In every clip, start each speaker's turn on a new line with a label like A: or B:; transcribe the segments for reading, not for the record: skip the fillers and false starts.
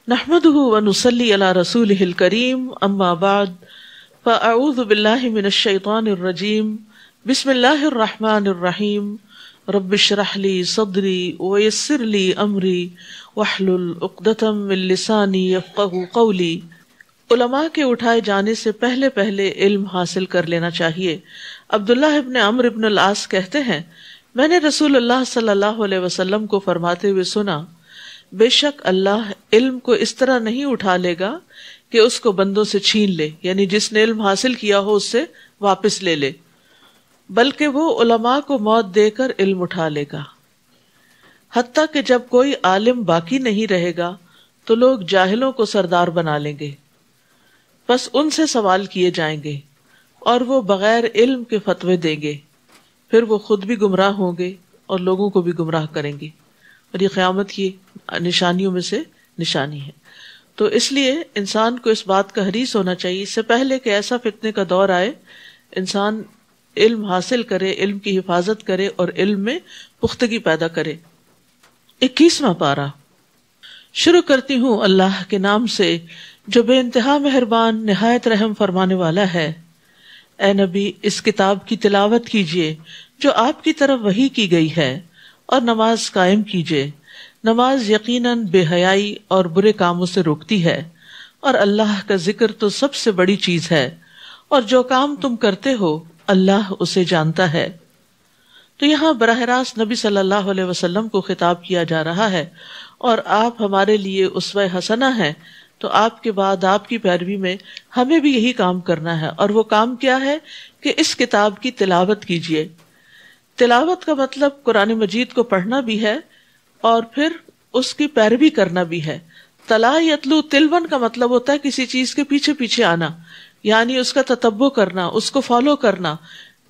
A: نحمده ونصلي على رسوله الكريم اما بعد فاعوذ بالله من الشيطان الرجيم بسم الله الرحمن الرحيم رب اشرح لي صدري ويسر لي امري واحلل عقدة من لساني يفقهوا قولي۔ علماء کے اٹھائے جانے سے پہلے علم حاصل کر لینا چاہیے۔ عبداللہ ابن عمرو ابن العاص کہتے ہیں، میں نے رسول اللہ صلی اللہ علیہ وسلم کو فرماتے ہوئے سنا، بے شک اللہ علم کو اس طرح نہیں اٹھا لے گا کہ اس کو بندوں سے چھین لے، یعنی جس نے علم حاصل کیا ہو اس سے واپس لے لے، بلکہ وہ علماء کو موت دے کر علم اٹھا لے گا۔ حتیٰ کہ جب کوئی عالم باقی نہیں رہے گا تو لوگ جاہلوں کو سردار بنا لیں گے، بس ان سے سوال کیے جائیں گے اور وہ بغیر علم کے فتوے دیں گے، پھر وہ خود بھی گمراہ ہوں گے اور لوگوں کو بھی گمراہ کریں گے، اور یہ قیامت کی نشانیوں میں سے نشانی ہے۔ تو اس لیے انسان کو اس بات کا حریص ہونا چاہیے، اس سے پہلے کہ ایسا فتنے کا دور آئے، انسان علم حاصل کرے، علم کی حفاظت کرے اور علم میں پختگی پیدا کرے۔ 21واں پارہ۔ شروع کرتی ہوں اللہ کے نام سے جو بے انتہا مہربان نہایت رحم فرمانے والا ہے۔ اے نبی، اس کتاب کی تلاوت کیجیے جو آپ کی طرف وحی کی گئی ہے، اور نماز قائم کیجیے۔ نماز یقیناً بے حیائی اور برے کاموں سے روکتی ہے، اور اللہ کا ذکر تو سب سے بڑی چیز ہے، اور جو کام تم کرتے ہو اللہ اسے جانتا ہے۔ تو یہاں براہ راست نبی صلی اللہ علیہ وسلم کو خطاب کیا جا رہا ہے، اور آپ ہمارے لیے اسوہ حسنہ ہیں، تو آپ کے بعد آپ کی پیروی میں ہمیں بھی یہی کام کرنا ہے۔ اور وہ کام کیا ہے کہ اس کتاب کی تلاوت کیجیے۔ تلاوت کا مطلب قرآن مجید کو پڑھنا بھی ہے اور پھر اس کی پیروی کرنا بھی ہے۔ تلا یتلو تلون کا مطلب ہوتا ہے کسی چیز کے پیچھے پیچھے آنا، یعنی اس کا تتبع کرنا، اس کو فالو کرنا،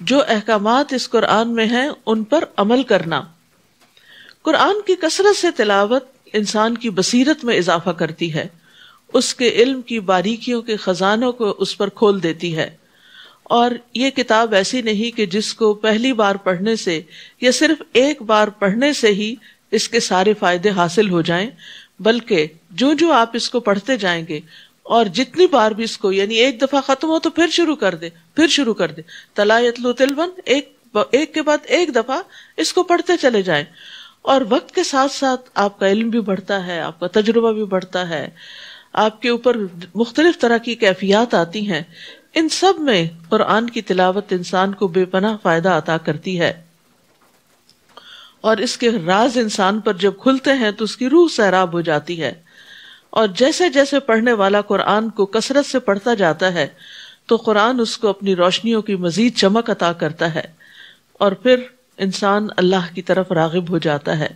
A: جو احکامات اس قرآن میں ہیں ان پر عمل کرنا۔ قرآن کی کثرت سے تلاوت انسان کی بصیرت میں اضافہ کرتی ہے، اس کے علم کی باریکیوں کے خزانوں کو اس پر کھول دیتی ہے۔ اور یہ کتاب ایسی نہیں کہ جس کو پہلی بار پڑھنے سے یا صرف ایک بار پڑھنے سے ہی اس کے سارے فائدے حاصل ہو جائیں، بلکہ جو آپ اس کو پڑھتے جائیں گے اور جتنی بار بھی اس کو، یعنی ایک دفعہ ختم ہو تو پھر شروع کر دے، تلا یتلو تلون، ایک کے بعد ایک دفعہ اس کو پڑھتے چلے جائیں، اور وقت کے ساتھ ساتھ آپ کا علم بھی بڑھتا ہے، آپ کا تجربہ بھی بڑھتا ہے، آپ کے اوپر مختلف طرح کی کیفیات آتی ہیں۔ ان سب میں قرآن کی تلاوت انسان کو بے پناہ فائدہ عطا کرتی ہے، اور اس کے راز انسان پر جب کھلتے ہیں تو اس کی روح سیراب ہو جاتی ہے۔ اور جیسے جیسے پڑھنے والا قرآن کو کثرت سے پڑھتا جاتا ہے تو قرآن اس کو اپنی روشنیوں کی مزید چمک عطا کرتا ہے، اور پھر انسان اللہ کی طرف راغب ہو جاتا ہے۔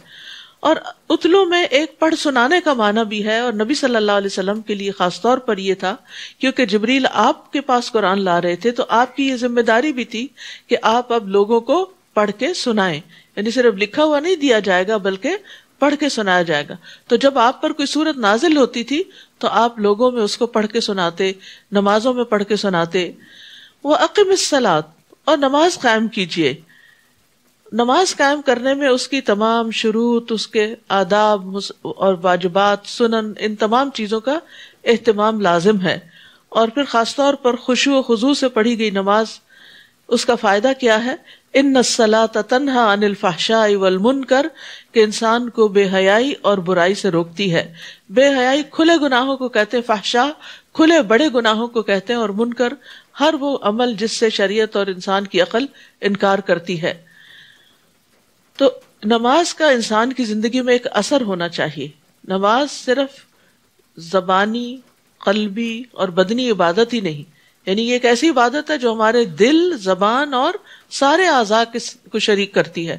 A: اور اتلو میں ایک پڑھ سنانے کا معنی بھی ہے، اور نبی صلی اللہ علیہ وسلم کے لیے خاص طور پر یہ تھا کیونکہ جبریل آپ کے پاس قرآن لا رہے تھے، تو آپ کی یہ ذمہ داری بھی تھی کہ آپ اب لوگوں کو پڑھ کے سنائیں، یعنی صرف لکھا ہوا نہیں دیا جائے گا بلکہ پڑھ کے سنایا جائے گا۔ تو جب آپ پر کوئی سورت نازل ہوتی تھی تو آپ لوگوں میں اس کو پڑھ کے سناتے، نمازوں میں پڑھ کے سناتے۔ وَأَقِمِ الصَّلَاةَ، اور نماز قائم کیجیے۔ نماز قائم کرنے میں اس کی تمام شروط، اس کے آداب اور واجبات، سنن، ان تمام چیزوں کا اہتمام لازم ہے۔ اور پھر خاص طور پر خشوع و خضوع سے پڑھی گئی نماز، اس کا فائدہ کیا ہے؟ ان الصلاۃ تنہی عن الفحشاء والمنکر، کہ انسان کو بے حیائی اور برائی سے روکتی ہے۔ بے حیائی کھلے گناہوں کو کہتے ہیں، فحشاء کھلے بڑے گناہوں کو کہتے ہیں، اور منکر ہر وہ عمل جس سے شریعت اور انسان کی عقل انکار کرتی ہے۔ تو نماز کا انسان کی زندگی میں ایک اثر ہونا چاہیے۔ نماز صرف زبانی، قلبی اور بدنی عبادت ہی نہیں، یعنی یہ ایک ایسی عبادت ہے جو ہمارے دل، زبان اور سارے اعضاء کو شریک کرتی ہے،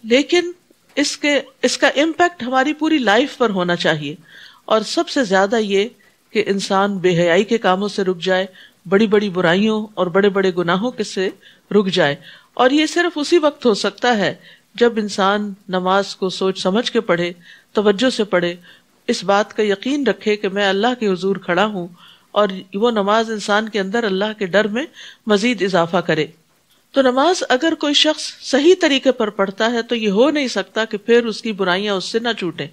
A: لیکن اس کا امپیکٹ ہماری پوری لائف پر ہونا چاہیے۔ اور سب سے زیادہ یہ کہ انسان بے حیائی کے کاموں سے رک جائے، بڑی بڑی برائیوں اور بڑے بڑے گناہوں سے رک جائے۔ اور یہ صرف اسی وقت ہو سکتا ہے جب انسان نماز کو سوچ سمجھ کے پڑھے، توجہ سے پڑھے، اس بات کا یقین رکھے کہ میں اللہ کے حضور کھڑا ہوں، اور وہ نماز انسان کے اندر اللہ کے ڈر میں مزید اضافہ کرے۔ تو نماز اگر کوئی شخص صحیح طریقے پر پڑھتا ہے تو یہ ہو نہیں سکتا کہ پھر اس کی برائیاں اس سے نہ چھوٹیں،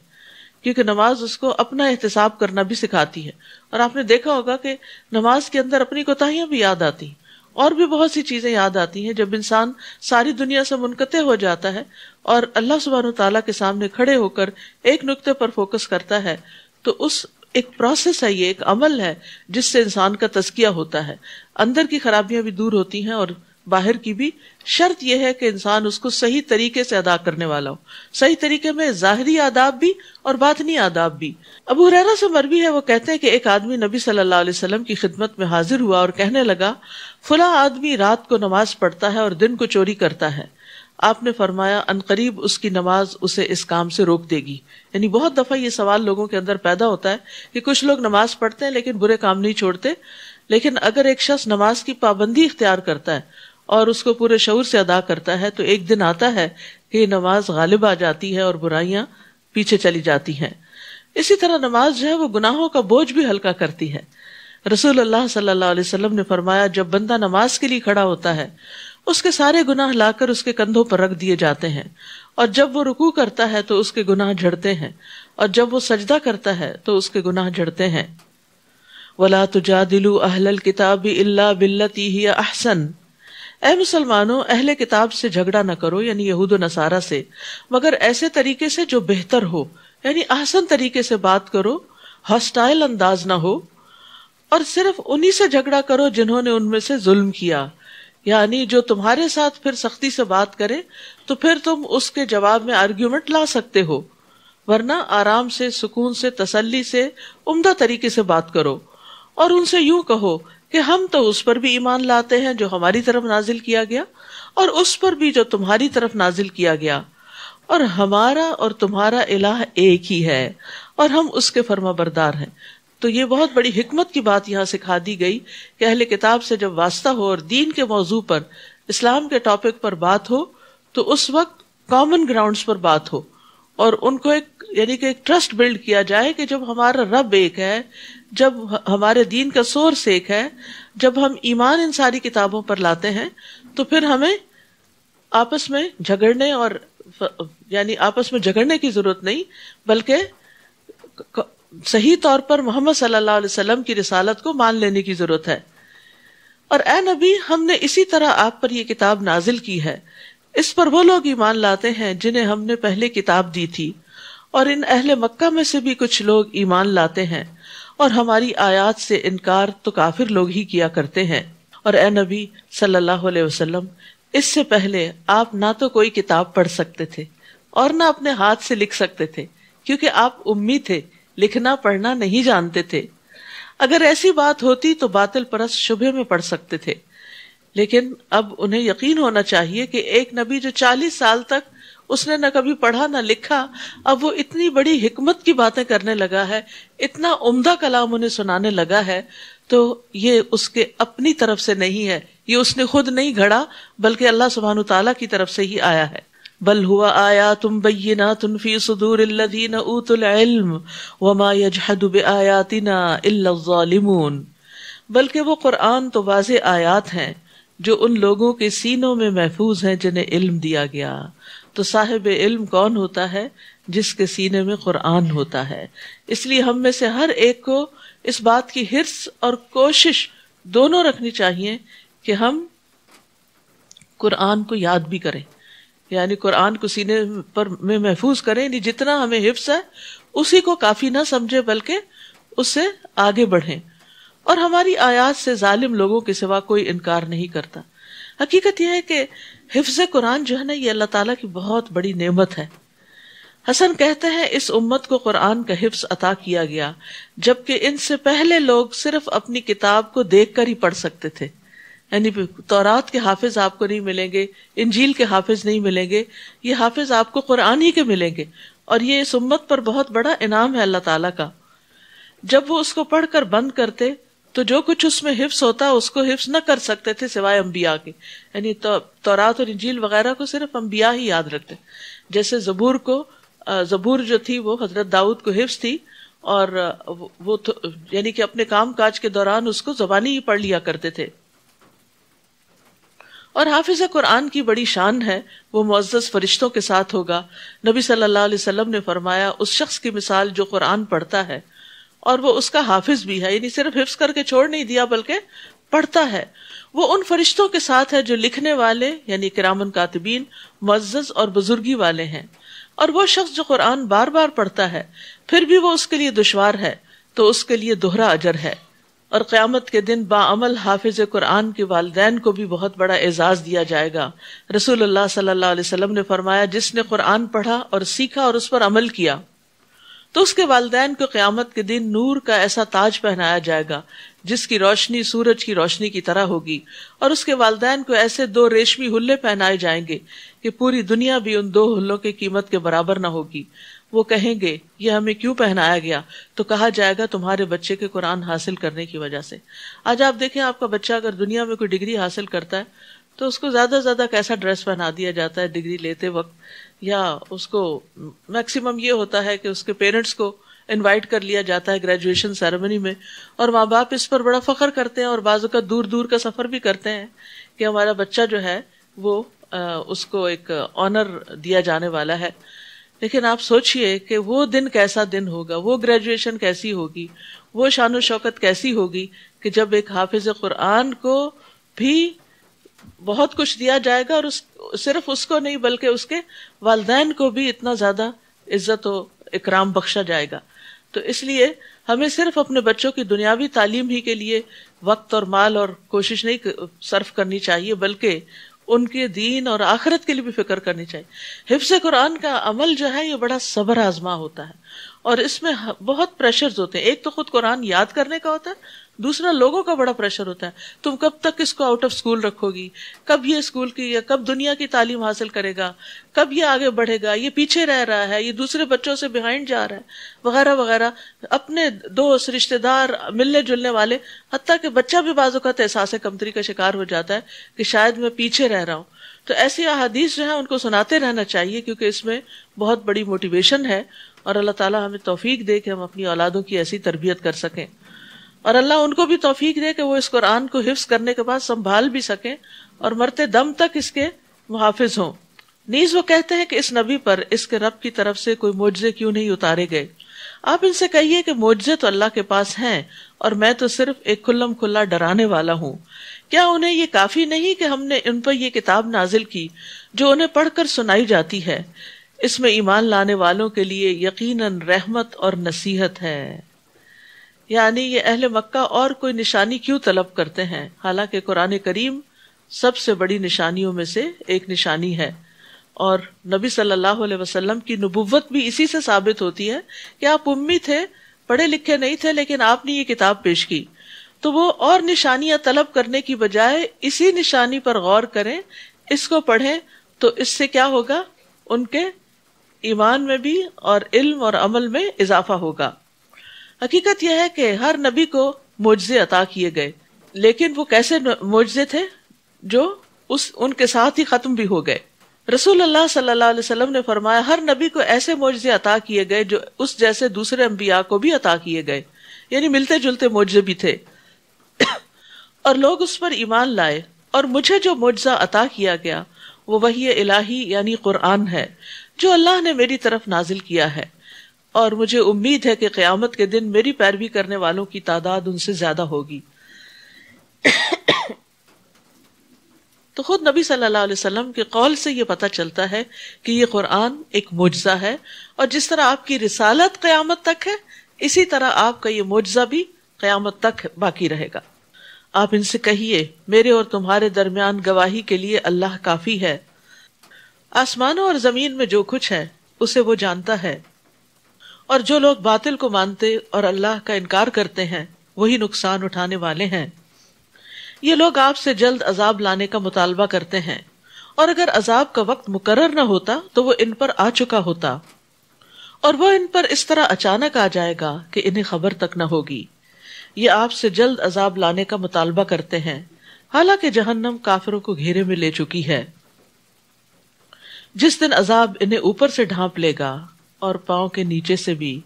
A: کیونکہ نماز اس کو اپنا احتساب کرنا بھی سکھاتی ہے. اور آپ نے دیکھا ہوگا کہ نماز کے اندر اپنی کوتاہیاں بھی یاد آتی ہیں اور بھی بہت سی چیزیں یاد آتی ہیں. جب انسان ساری دنیا سے منقطع ہو جاتا ہے اور اللہ سبحانہ تعالیٰ کے سامنے کھڑے ہو کر ایک نقطے پر فوکس کرتا ہے تو اس ایک پروسیس ہے، یہ ایک عمل ہے جس سے انسان کا تزکیہ ہوتا ہے. اندر کی خرابیاں بھی دور ہوتی ہیں اور باہر کی بھی. شرط یہ ہے کہ انسان اس کو صحیح طریقے سے ادا کرنے والا ہو، صحیح طریقے میں ظاہری آداب بھی اور باطنی آداب بھی. ابو ہریرہ سے مروی ہے، وہ کہتے ہیں کہ ایک آدمی نبی صلی اللہ علیہ وسلم کی خدمت میں حاضر ہوا اور کہنے لگا فلاں آدمی رات کو نماز پڑھتا ہے اور دن کو چوری کرتا ہے. آپ نے فرمایا عنقریب اس کی نماز اسے اس کام سے روک دے گی. یعنی بہت دفعہ یہ سوال لوگوں کے اندر پیدا ہوتا ہے کہ کچھ لوگ نماز پڑھتے ہیں لیکن برے کام نہیں چھوڑتے. لیکن اگر ایک شخص نماز کی پابندی اختیار کرتا ہے اور اس کو پورے شعور سے ادا کرتا ہے تو ایک دن آتا ہے کہ یہ نماز غالب آ جاتی ہے اور برائیاں پیچھے چلی جاتی ہیں. اسی طرح نماز جو ہے وہ گناہوں کا بوجھ بھی ہلکا کرتی ہے. رسول اللہ صلی اللہ علیہ وسلم نے فرمایا جب بندہ نماز کے لیے کھڑا ہوتا ہے اس کے سارے گناہ لا کر اس کے کندھوں پر رکھ دیے جاتے ہیں، اور جب وہ رکوع کرتا ہے تو اس کے گناہ جھڑتے ہیں، اور جب وہ سجدہ کرتا ہے تو اس کے گناہ جھڑتے ہیں. وَلَا تُجَادِلُوا أَهْلَ الْكِتَابِ إِلَّا بِالَّتِي هِيَ أَحْسَنُ. اے مسلمانوں، اہل کتاب سے جھگڑا نہ کرو، یعنی یہود و نصارہ سے، مگر ایسے طریقے سے جو بہتر ہو، یعنی احسن طریقے سے بات کرو، ہاسٹائل انداز نہ ہو. اور صرف انہی سے جھگڑا کرو جنہوں نے ان میں سے ظلم کیا، یعنی جو تمہارے ساتھ پھر سختی سے بات کرے تو پھر تم اس کے جواب میں آرگیومنٹ لا سکتے ہو، ورنہ آرام سے، سکون سے، تسلی سے، عمدہ طریقے سے بات کرو. اور ان سے یوں کہو کہ ہم تو اس پر بھی ایمان لاتے ہیں جو ہماری طرف نازل کیا گیا، اور اس پر بھی جو تمہاری طرف نازل کیا گیا، اور ہمارا اور تمہارا الہ ایک ہی ہے اور ہم اس کے فرما بردار ہیں. تو یہ بہت بڑی حکمت کی بات یہاں سکھا دی گئی کہ اہل کتاب سے جب واسطہ ہو اور دین کے موضوع پر، اسلام کے ٹاپک پر بات ہو تو اس وقت کامن گراؤنڈز پر بات ہو، اور ان کو یعنی کہ ایک ٹرسٹ بلڈ کیا جائے کہ جب ہمارا رب ایک ہے، جب ہمارے دین کا سورس ایک ہے، جب ہم ایمان ان ساری کتابوں پر لاتے ہیں تو پھر ہمیں آپس میں جھگڑنے اور یعنی آپس میں جھگڑنے کی ضرورت نہیں، بلکہ صحیح طور پر محمد صلی اللہ علیہ وسلم کی رسالت کو مان لینے کی ضرورت ہے. اور اے نبی، ہم نے اسی طرح آپ پر یہ کتاب نازل کی ہے، اس پر وہ لوگ ایمان لاتے ہیں جنہیں ہم نے پہلے کتاب دی تھی، اور ان اہل مکہ میں سے بھی کچھ لوگ ایمان لاتے ہیں، اور ہماری آیات سے انکار تو کافر لوگ ہی کیا کرتے ہیں. اور اے نبی صلی اللہ علیہ وسلم، اس سے پہلے آپ نہ تو کوئی کتاب پڑھ سکتے تھے اور نہ اپنے ہاتھ سے لکھ سکتے تھے، کیونکہ آپ امی تھے، لکھنا پڑھنا نہیں جانتے تھے. اگر ایسی بات ہوتی تو باطل پرست شبہے میں پڑ سکتے تھے، لیکن اب انہیں یقین ہونا چاہیے کہ ایک نبی جو 40 سال تک اس نے نہ کبھی پڑھا نہ لکھا، اب وہ اتنی بڑی حکمت کی باتیں کرنے لگا ہے، اتنا عمدہ کلام انہیں سنانے لگا ہے، تو یہ اس کے اپنی طرف سے نہیں ہے، یہ اس نے خود نہیں گھڑا، بلکہ اللہ سبحانہ تعالیٰ کی طرف سے ہی آیا ہے. بل ہوا آیات بینات فی صدور الذین اوتوا العلم وما یجحد بآیاتنا الا الظالمون. بلکہ وہ قرآن تو واضح آیات ہیں جو ان لوگوں کے سینوں میں محفوظ ہیں جنہیں علم دیا گیا. تو صاحب علم کون ہوتا ہے؟ جس کے سینے میں قرآن ہوتا ہے. اس لیے ہم میں سے ہر ایک کو اس بات کی حرص اور کوشش دونوں رکھنی چاہیے کہ ہم قرآن کو یاد بھی کریں، یعنی قرآن کو سینے پر میں محفوظ کریں، یعنی جتنا ہمیں حفظ ہے اسی کو کافی نہ سمجھے بلکہ اس سے آگے بڑھیں. اور ہماری آیات سے ظالم لوگوں کے سوا کوئی انکار نہیں کرتا. حقیقت یہ ہے کہ حفظ قرآن جو ہے نا، یہ اللہ تعالیٰ کی بہت بڑی نعمت ہے. حسن کہتے ہیں اس امت کو قرآن کا حفظ عطا کیا گیا، جبکہ ان سے پہلے لوگ صرف اپنی کتاب کو دیکھ کر ہی پڑھ سکتے تھے. یعنی تورات کے حافظ آپ کو نہیں ملیں گے، انجیل کے حافظ نہیں ملیں گے، یہ حافظ آپ کو قرآن ہی کے ملیں گے. اور یہ اس امت پر بہت بڑا انعام ہے اللہ تعالیٰ کا. جب وہ اس کو پڑھ کر بند کرتے تو جو کچھ اس میں حفظ ہوتا اس کو حفظ نہ کر سکتے تھے سوائے انبیاء کے. یعنی تورات اور انجیل وغیرہ کو صرف انبیاء ہی یاد رکھتے. جیسے زبور جو تھی وہ حضرت داؤد کو حفظ تھی، اور وہ یعنی کہ اپنے کام کاج کے دوران اس کو زبانی ہی پڑھ لیا کرتے تھے. اور حافظ قرآن کی بڑی شان ہے، وہ معزز فرشتوں کے ساتھ ہوگا۔ نبی صلی اللہ علیہ وسلم نے فرمایا اس شخص کی مثال جو قرآن پڑھتا ہے اور وہ اس کا حافظ بھی ہے، یعنی صرف حفظ کر کے چھوڑ نہیں دیا بلکہ پڑھتا ہے، وہ ان فرشتوں کے ساتھ ہے جو لکھنے والے یعنی کرامن کاتبین معزز اور بزرگی والے ہیں۔ اور وہ شخص جو قرآن بار بار پڑھتا ہے پھر بھی وہ اس کے لیے دشوار ہے تو اس کے لیے دوہرا اجر ہے۔ اور قیامت کے دن باعمل حافظ قرآن کے والدین کو بھی بہت بڑا اعزاز دیا جائے گا۔ رسول اللہ صلی اللہ علیہ وسلم نے فرمایا جس نے قرآن پڑھا اور سیکھا اور اس پر عمل کیا تو اس کے والدین کو قیامت کے دن نور کا ایسا تاج پہنایا جائے گا جس کی روشنی سورج کی روشنی کی طرح ہوگی، اور اس کے والدین کو ایسے 2 ریشمی ہلے پہنائے جائیں گے کہ پوری دنیا بھی ان 2 ہلوں کی قیمت کے برابر نہ ہوگی۔ وہ کہیں گے یہ ہمیں کیوں پہنایا گیا؟ تو کہا جائے گا تمہارے بچے کے قرآن حاصل کرنے کی وجہ سے۔ آج آپ دیکھیں آپ کا بچہ اگر دنیا میں کوئی ڈگری حاصل کرتا ہے تو اس کو زیادہ سے زیادہ کیسا ڈریس پہنا دیا جاتا ہے ڈگری لیتے وقت، یا اس کو میکسیمم یہ ہوتا ہے کہ اس کے پیرنٹس کو انوائٹ کر لیا جاتا ہے گریجویشن سیریمنی میں، اور ماں باپ اس پر بڑا فخر کرتے ہیں اور بعض اوقات دور دور کا سفر بھی کرتے ہیں کہ ہمارا بچہ جو ہے وہ اس کو ایک آنر دیا جانے والا ہے۔ لیکن آپ سوچئے کہ وہ دن کیسا دن ہوگا، وہ گریجویشن کیسی ہوگی، وہ شان و شوکت کیسی ہوگی کہ جب ایک حافظ قرآن کو بھی بہت کچھ دیا جائے گا، اور صرف اس کو نہیں بلکہ اس کے والدین کو بھی اتنا زیادہ عزت و اکرام بخشا جائے گا۔ تو اس لیے ہمیں صرف اپنے بچوں کی دنیاوی تعلیم ہی کے لیے وقت اور مال اور کوشش نہیں صرف کرنی چاہیے، بلکہ ان کے دین اور آخرت کے لیے بھی فکر کرنی چاہیے۔ حفظ قرآن کا عمل جو ہے یہ بڑا صبر آزما ہوتا ہے، اور اس میں بہت پریشرز ہوتے ہیں۔ ایک تو خود قرآن یاد کرنے کا ہوتا ہے، دوسرا لوگوں کا بڑا پریشر ہوتا ہے، تم کب تک اس کو آؤٹ آف اسکول رکھو گی، کب یہ اسکول کی یا کب دنیا کی تعلیم حاصل کرے گا، کب یہ آگے بڑھے گا، یہ پیچھے رہ رہا ہے، یہ دوسرے بچوں سے بیہائنڈ جا رہا ہے، وغیرہ وغیرہ۔ اپنے دوست رشتہ دار ملنے جلنے والے، حتیٰ کہ بچہ بھی بعض اوقات احساس کمتری کا شکار ہو جاتا ہے کہ شاید میں پیچھے رہ رہا ہوں۔ تو ایسی احادیث جو ہیں ان کو سناتے رہنا چاہیے، کیونکہ اس میں بہت بڑی موٹیویشن ہے، اور اللہ تعالیٰ ہمیں توفیق دے کہ ہم اپنی اولادوں کی ایسی تربیت کر سکیں، اور اللہ ان کو بھی توفیق دے کہ وہ اس قرآن کو حفظ کرنے کے بعد سنبھال بھی سکیں اور مرتے دم تک اس کے محافظ ہوں۔ نیز وہ کہتے ہیں کہ اس نبی پر اس کے رب کی طرف سے کوئی معجزے کیوں نہیں اتارے گئے؟ آپ ان سے کہیے کہ معجزے تو اللہ کے پاس ہیں، اور میں تو صرف ایک کھلم کھلا ڈرانے والا ہوں۔ کیا انہیں یہ کافی نہیں کہ ہم نے ان پر یہ کتاب نازل کی جو انہیں پڑھ کر سنائی جاتی ہے؟ اس میں ایمان لانے والوں کے لیے یقیناً رحمت اور نصیحت ہے۔ یعنی یہ اہل مکہ اور کوئی نشانی کیوں طلب کرتے ہیں، حالانکہ قرآن کریم سب سے بڑی نشانیوں میں سے ایک نشانی ہے، اور نبی صلی اللہ علیہ وسلم کی نبوت بھی اسی سے ثابت ہوتی ہے کہ آپ امی تھے، پڑھے لکھے نہیں تھے، لیکن آپ نے یہ کتاب پیش کی۔ تو وہ اور نشانیاں طلب کرنے کی بجائے اسی نشانی پر غور کریں، اس کو پڑھیں، تو اس سے کیا ہوگا؟ ان کے ایمان میں بھی اور علم اور عمل میں اضافہ ہوگا۔ حقیقت یہ ہے کہ ہر نبی کو معجزے عطا کیے گئے، لیکن وہ کیسے معجزے تھے جو ان کے ساتھ ہی ختم بھی ہو گئے۔ رسول اللہ صلی اللہ علیہ وسلم نے فرمایا ہر نبی کو ایسے معجزے عطا کیے گئے جو اس جیسے دوسرے انبیاء کو بھی عطا کیے گئے، یعنی ملتے جلتے معجزے بھی تھے، اور لوگ اس پر ایمان لائے۔ اور مجھے جو معجزہ عطا کیا گیا وہ وحی الہی یعنی قرآن ہے جو اللہ نے میری طرف نازل کیا ہے، اور مجھے امید ہے کہ قیامت کے دن میری پیروی کرنے والوں کی تعداد ان سے زیادہ ہوگی۔ تو خود نبی صلی اللہ علیہ وسلم کے قول سے یہ پتہ چلتا ہے کہ یہ قرآن ایک معجزہ ہے، اور جس طرح آپ کی رسالت قیامت تک ہے، اسی طرح آپ کا یہ معجزہ بھی قیامت تک باقی رہے گا۔ آپ ان سے کہیے میرے اور تمہارے درمیان گواہی کے لیے اللہ کافی ہے۔ آسمانوں اور زمین میں جو کچھ ہے اسے وہ جانتا ہے، اور جو لوگ باطل کو مانتے اور اللہ کا انکار کرتے ہیں وہی نقصان اٹھانے والے ہیں۔ یہ لوگ آپ سے جلد عذاب لانے کا مطالبہ کرتے ہیں، اور اگر عذاب کا وقت مقرر نہ ہوتا تو وہ ان پر آ چکا ہوتا، اور وہ ان پر اس طرح اچانک آ جائے گا کہ انہیں خبر تک نہ ہوگی۔ یہ آپ سے جلد عذاب لانے کا مطالبہ کرتے ہیں، حالانکہ جہنم کافروں کو گھیرے میں لے چکی ہے۔ جس دن عذاب انہیں اوپر سے ڈھانپ لے گا اور پاؤں کے نیچے سے بھی،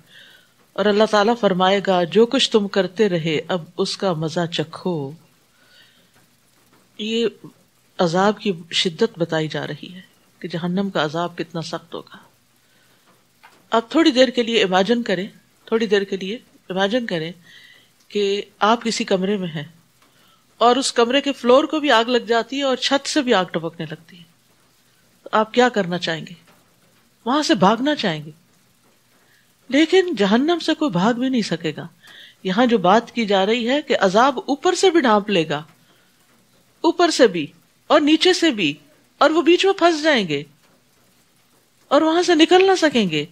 A: اور اللہ تعالیٰ فرمائے گا جو کچھ تم کرتے رہے اب اس کا مزہ چکھو۔ یہ عذاب کی شدت بتائی جا رہی ہے کہ جہنم کا عذاب کتنا سخت ہوگا. آپ تھوڑی دیر کے لیے امیجن کریں کہ آپ کسی کمرے میں ہیں اور اس کمرے کے فلور کو بھی آگ لگ جاتی ہے اور چھت سے بھی آگ ٹپکنے لگتی ہے. تو آپ کیا کرنا چاہیں گے؟ وہاں سے بھاگنا چاہیں گے. لیکن جہنم سے کوئی بھاگ بھی نہیں سکے گا. یہاں جو بات کی جا رہی ہے کہ عذاب اوپر سے بھی ڈھانپ لے گا، اوپر سے بھی اور نیچے سے بھی، اور وہ بیچ میں پھنس جائیں گے اور وہاں سے نکل نہ سکیں گے.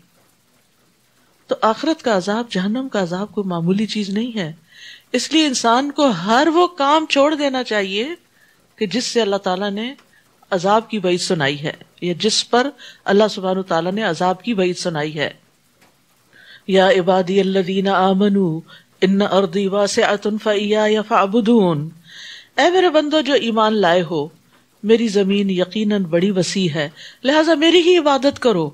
A: تو آخرت کا عذاب، جہنم کا عذاب کوئی معمولی چیز نہیں ہے. اس لیے انسان کو ہر وہ کام چھوڑ دینا چاہیے کہ جس سے اللہ تعالیٰ نے عذاب کی وعید سنائی ہے، یا جس پر اللہ سبحانہ تعالیٰ نے عذاب کی وعید سنائی ہے. یا عبادی الذین آمنوا ان ارضی واسعۃ فایای فاعبدون، اے میرے بندو جو ایمان لائے ہو، میری زمین یقیناً بڑی وسیع ہے، لہذا میری ہی عبادت کرو.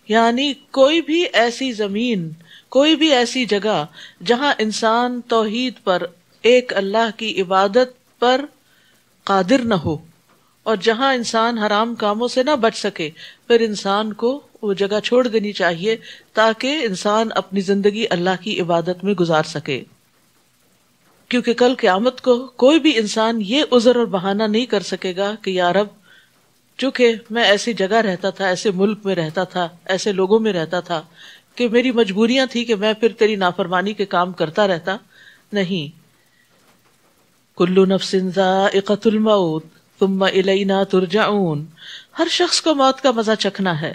A: یعنی کوئی بھی ایسی زمین، کوئی بھی ایسی جگہ جہاں انسان توحید پر، ایک اللہ کی عبادت پر قادر نہ ہو، اور جہاں انسان حرام کاموں سے نہ بچ سکے، پھر انسان کو وہ جگہ چھوڑ دینی چاہیے تاکہ انسان اپنی زندگی اللہ کی عبادت میں گزار سکے. کیونکہ کل قیامت کو کوئی بھی انسان یہ عذر اور بہانہ نہیں کر سکے گا کہ یا رب، چونکہ میں ایسی جگہ رہتا تھا، ایسے ملک میں رہتا تھا، ایسے لوگوں میں رہتا تھا کہ میری مجبوریاں تھی کہ میں پھر تیری نافرمانی کے کام کرتا رہتا. نہیں، کل نفس ذائقۃ الموت ثم الینا ترجعون، ہر شخص کو موت کا مزہ چکھنا ہے،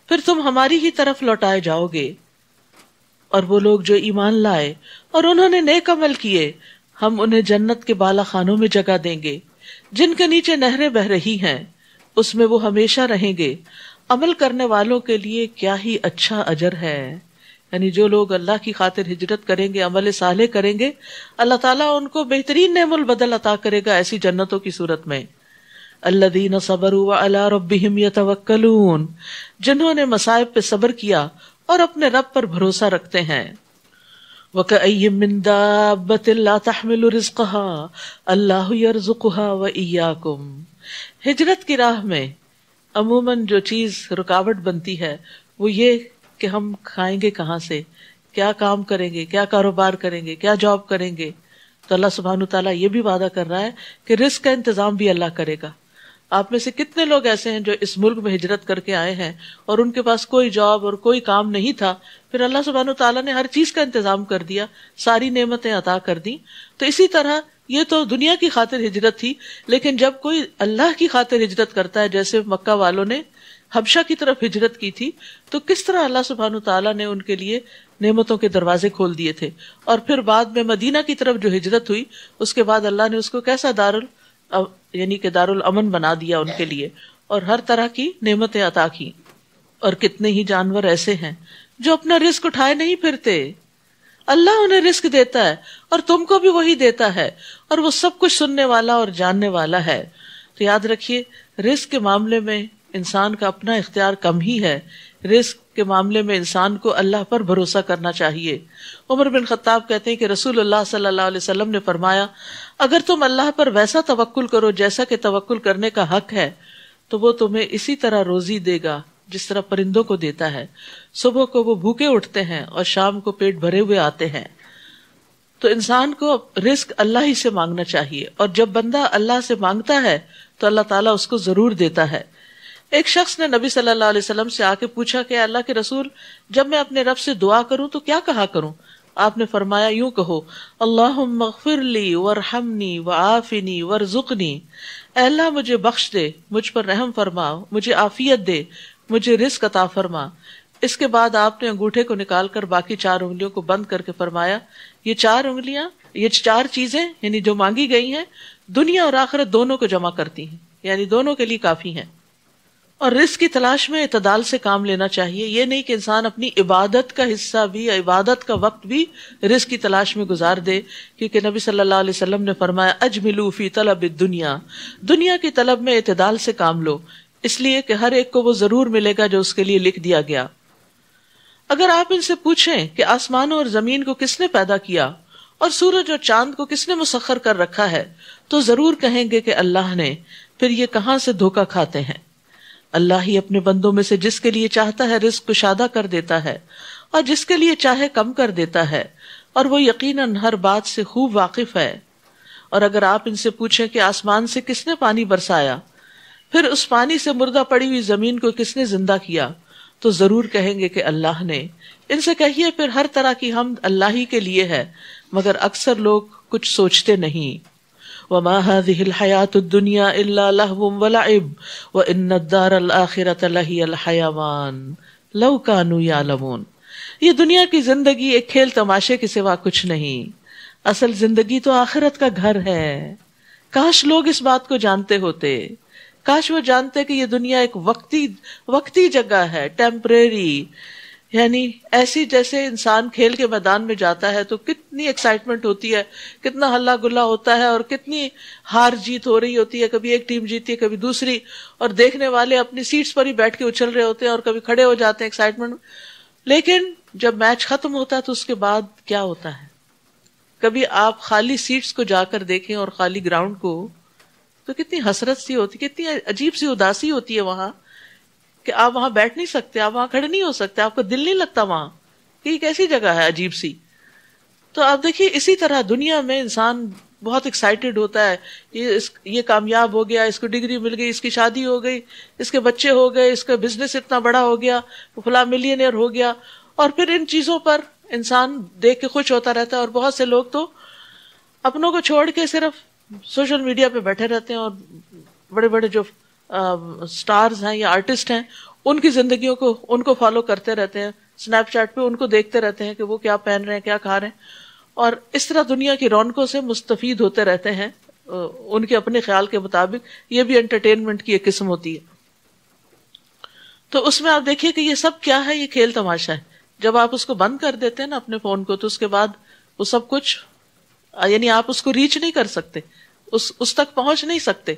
A: پھر تم ہماری ہی طرف لوٹائے جاؤ گے. اور وہ لوگ جو ایمان لائے اور انہوں نے نیک عمل کیے، ہم انہیں جنت کے بالا خانوں میں جگہ دیں گے جن کے نیچے نہریں بہہ رہی ہیں، اس میں وہ ہمیشہ رہیں گے. عمل کرنے والوں کے لیے کیا ہی اچھا اجر ہے. یعنی جو لوگ اللہ کی خاطر ہجرت کریں گے، عمل صالح کریں گے، اللہ تعالیٰ ان کو بہترین نعم البدل عطا کرے گا ایسی جنتوں کی صورت میں. الذین صبروا وعلی ربہم یتوکلون، جنہوں نے مصائب پہ صبر کیا اور اپنے رب پر بھروسہ رکھتے ہیں. وَكَأَيٍّ مِّن دَابَّةٍ لَا تَحْمِلُ رِزْقَهَا اللَّهُ يَرْزُقُهَا وَإِيَّاكُمْ. ہجرت کی راہ میں عموماً جو چیز رکاوٹ بنتی ہے وہ یہ کہ ہم کھائیں گے کہاں سے، کیا کام کریں گے، کیا کاروبار کریں گے، کیا جاب کریں گے. تو اللہ سبحانہ تعالیٰ یہ بھی وعدہ کر رہا ہے کہ رزق کا انتظام بھی اللہ کرے گا. آپ میں سے کتنے لوگ ایسے ہیں جو اس ملک میں ہجرت کر کے آئے ہیں اور ان کے پاس کوئی جاب اور کوئی کام نہیں تھا، پھر اللہ سبحانہ تعالیٰ نے ہر چیز کا انتظام کر دیا، ساری نعمتیں عطا کر دیں. تو اسی طرح یہ تو دنیا کی خاطر ہجرت تھی، لیکن جب کوئی اللہ کی خاطر ہجرت کرتا ہے، جیسے مکہ والوں نے حبشہ کی طرف ہجرت کی تھی، تو کس طرح اللہ سبحانہ تعالیٰ نے ان کے لیے نعمتوں کے دروازے کھول دیے تھے. اور پھر بعد میں مدینہ کی طرف جو ہجرت ہوئی، اس کے بعد اللہ نے اس کو کیسا یعنی کہ دارالامن بنا دیا ان کے لیے، اور ہر طرح کی نعمتیں عطا کی. اور کتنے ہی جانور ایسے ہیں جو اپنا رزق اٹھائے نہیں پھرتے، اللہ انہیں رزق دیتا ہے اور تم کو بھی وہی دیتا ہے، اور وہ سب کچھ سننے والا اور جاننے والا ہے. تو یاد رکھیے، رزق کے معاملے میں انسان کا اپنا اختیار کم ہی ہے. رزق کے معاملے میں انسان کو اللہ پر بھروسہ کرنا چاہیے. عمر بن خطاب کہتے ہیں کہ رسول اللہ صلی اللہ علیہ وسلم نے فرمایا، اگر تم اللہ پر ویسا توکل کرو جیسا کہ توکل کرنے کا حق ہے، تو وہ تمہیں اسی طرح روزی دے گا جس طرح پرندوں کو دیتا ہے. صبح کو وہ بھوکے اٹھتے ہیں اور شام کو پیٹ بھرے ہوئے آتے ہیں. تو انسان کو رزق اللہ ہی سے مانگنا چاہیے، اور جب بندہ اللہ سے مانگتا ہے تو اللہ تعالیٰ اس کو ضرور دیتا ہے. ایک شخص نے نبی صلی اللہ علیہ وسلم سے آ کے پوچھا کہ اللہ کے رسول، جب میں اپنے رب سے دعا کروں تو کیا کہا کروں؟ آپ نے فرمایا، یوں کہو، اللہم اغفر لی وارحمنی وعافنی وارزقنی، اے اللہ مجھے بخش دے، مجھ پر رحم فرما، مجھے عافیت دے، مجھے رزق عطا فرما. اس کے بعد آپ نے انگوٹھے کو نکال کر باقی 4 انگلیوں کو بند کر کے فرمایا، یہ 4 انگلیاں، یہ 4 چیزیں یعنی جو مانگی گئی ہیں، دنیا اور آخرت دونوں کو جمع کرتی ہیں، یعنی دونوں کے لیے کافی ہیں. اور رزق کی تلاش میں اعتدال سے کام لینا چاہیے. یہ نہیں کہ انسان اپنی عبادت کا حصہ بھی، عبادت کا وقت بھی رزق کی تلاش میں گزار دے، کیونکہ نبی صلی اللہ علیہ وسلم نے فرمایا، اجملوا فی طلب الدنیا، دنیا کی طلب میں اعتدال سے کام لو، اس لیے کہ ہر ایک کو وہ ضرور ملے گا جو اس کے لیے لکھ دیا گیا. اگر آپ ان سے پوچھیں کہ آسمانوں اور زمین کو کس نے پیدا کیا اور سورج اور چاند کو کس نے مسخر کر رکھا ہے، تو ضرور کہیں گے کہ اللہ نے. پھر یہ کہاں سے دھوکہ کھاتے ہیں. اللہ ہی اپنے بندوں میں سے جس کے لیے چاہتا ہے رزق کشادہ کر دیتا ہے اور جس کے لیے چاہے کم کر دیتا ہے، اور وہ یقیناً ہر بات سے خوب واقف ہے. اور اگر آپ ان سے پوچھیں کہ آسمان سے کس نے پانی برسایا، پھر اس پانی سے مردہ پڑی ہوئی زمین کو کس نے زندہ کیا، تو ضرور کہیں گے کہ اللہ نے. ان سے کہیے پھر ہر طرح کی حمد اللہ ہی کے لیے ہے، مگر اکثر لوگ کچھ سوچتے نہیں. وما هذه الحياة الدنيا إلا لهو ولعب وإن الدار الآخرة لهي الحيوان لو كانوا يعلمون. یہ دنیا کی زندگی ایک کھیل تماشے کے سوا کچھ نہیں، اصل زندگی تو آخرت کا گھر ہے. کاش لوگ اس بات کو جانتے ہوتے، کاش وہ جانتے کہ یہ دنیا ایک وقتی جگہ ہے، ٹیمپریری. یعنی ایسی جیسے انسان کھیل کے میدان میں جاتا ہے تو کتنی ایکسائٹمنٹ ہوتی ہے، کتنا ہلا گلا ہوتا ہے، اور کتنی ہار جیت ہو رہی ہوتی ہے، کبھی ایک ٹیم جیتی ہے کبھی دوسری، اور دیکھنے والے اپنی سیٹس پر ہی بیٹھ کے اچھل رہے ہوتے ہیں اور کبھی کھڑے ہو جاتے ہیں ایکسائٹمنٹ. لیکن جب میچ ختم ہوتا ہے تو اس کے بعد کیا ہوتا ہے؟ کبھی آپ خالی سیٹس کو جا کر دیکھیں اور خالی گراؤنڈ کو، تو کتنی حسرت سی ہوتی، کتنی عجیب سی اداسی ہوتی ہے وہاں، کہ آپ وہاں بیٹھ نہیں سکتے، آپ وہاں کھڑے نہیں ہو سکتے، آپ کو دل نہیں لگتا وہاں کہ یہ کیسی جگہ ہے عجیب سی. تو آپ دیکھیے اسی طرح دنیا میں انسان بہت ایکسائٹیڈ ہوتا ہے، یہ کامیاب ہو گیا، اس کو ڈگری مل گئی، اس کی شادی ہو گئی، اس کے بچے ہو گئے، اس کا بزنس اتنا بڑا ہو گیا، فلاں ملینئر ہو گیا. اور پھر ان چیزوں پر انسان دیکھ کے خوش ہوتا رہتا ہے. اور بہت سے لوگ تو اپنوں کو چھوڑ کے صرف سوشل میڈیا پہ بیٹھے رہتے ہیں، اور بڑے بڑے جو سٹارز ہیں یا آرٹسٹ ہیں ان کی زندگیوں کو ان کو فالو کرتے رہتے ہیں، سنیپ چیٹ پہ ان کو دیکھتے رہتے ہیں کہ وہ کیا پہن رہے ہیں، کیا کھا رہے ہیں، اور اس طرح دنیا کی رونقوں سے مستفید ہوتے رہتے ہیں ان کے اپنے خیال کے مطابق. یہ بھی انٹرٹینمنٹ کی ایک قسم ہوتی ہے. تو اس میں آپ دیکھیے کہ یہ سب کیا ہے، یہ کھیل تماشا ہے. جب آپ اس کو بند کر دیتے ہیں نا اپنے فون کو، تو اس کے بعد وہ سب کچھ، یعنی آپ اس کو ریچ نہیں کر سکتے، اس تک پہنچ نہیں سکتے.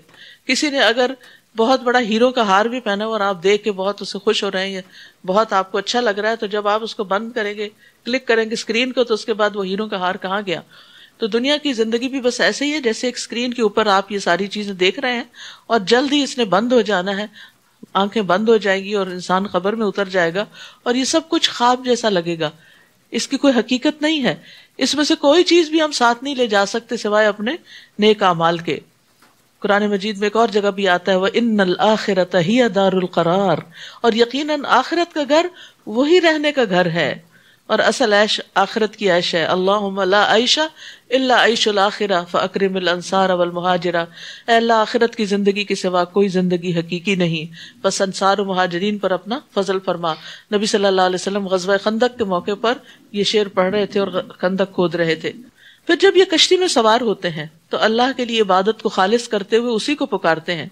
A: کسی نے اگر بہت بڑا ہیرو کا ہار بھی پہنا اور آپ دیکھ کے بہت اسے خوش ہو رہے ہیں، بہت آپ کو اچھا لگ رہا ہے، تو جب آپ اس کو بند کریں گے، کلک کریں گے اسکرین کو، تو اس کے بعد وہ ہیرو کا ہار کہاں گیا. تو دنیا کی زندگی بھی بس ایسے ہی ہے، جیسے ایک اسکرین کے اوپر آپ یہ ساری چیزیں دیکھ رہے ہیں اور جلد ہی اس نے بند ہو جانا ہے، آنکھیں بند ہو جائیں گی اور انسان قبر میں اتر جائے گا، اور یہ سب کچھ خواب جیسا لگے گا. اس کی کوئی حقیقت نہیں ہے، اس میں سے کوئی چیز بھی ہم ساتھ نہیں لے جا سکتے سوائے اپنے نیک اعمال کے. قرآن مجید میں ایک اور جگہ بھی آتا ہے وَإِنَّ الْآخِرَةَ هِيَ دَارُ الْقَرَارِ، اور یقیناً آخرت کا گھر وہی رہنے کا گھر ہے، اور اصل عیش آخرت کی عیش ہے. اللہم لا عیش الا عیش الآخرہ فاکرم الانصار والمہاجرہ. اے اللہ آخرت کی زندگی کے سوا کوئی زندگی حقیقی نہیں، بس انصار و مہاجرین پر اپنا فضل فرما. نبی صلی اللہ علیہ وسلم غزوہ خندق کے موقع پر یہ شعر پڑھ رہے تھے اور خندق کھود رہے تھے. پھر جب یہ کشتی میں سوار ہوتے ہیں تو اللہ کے لیے عبادت کو خالص کرتے ہوئے اسی کو پکارتے ہیں،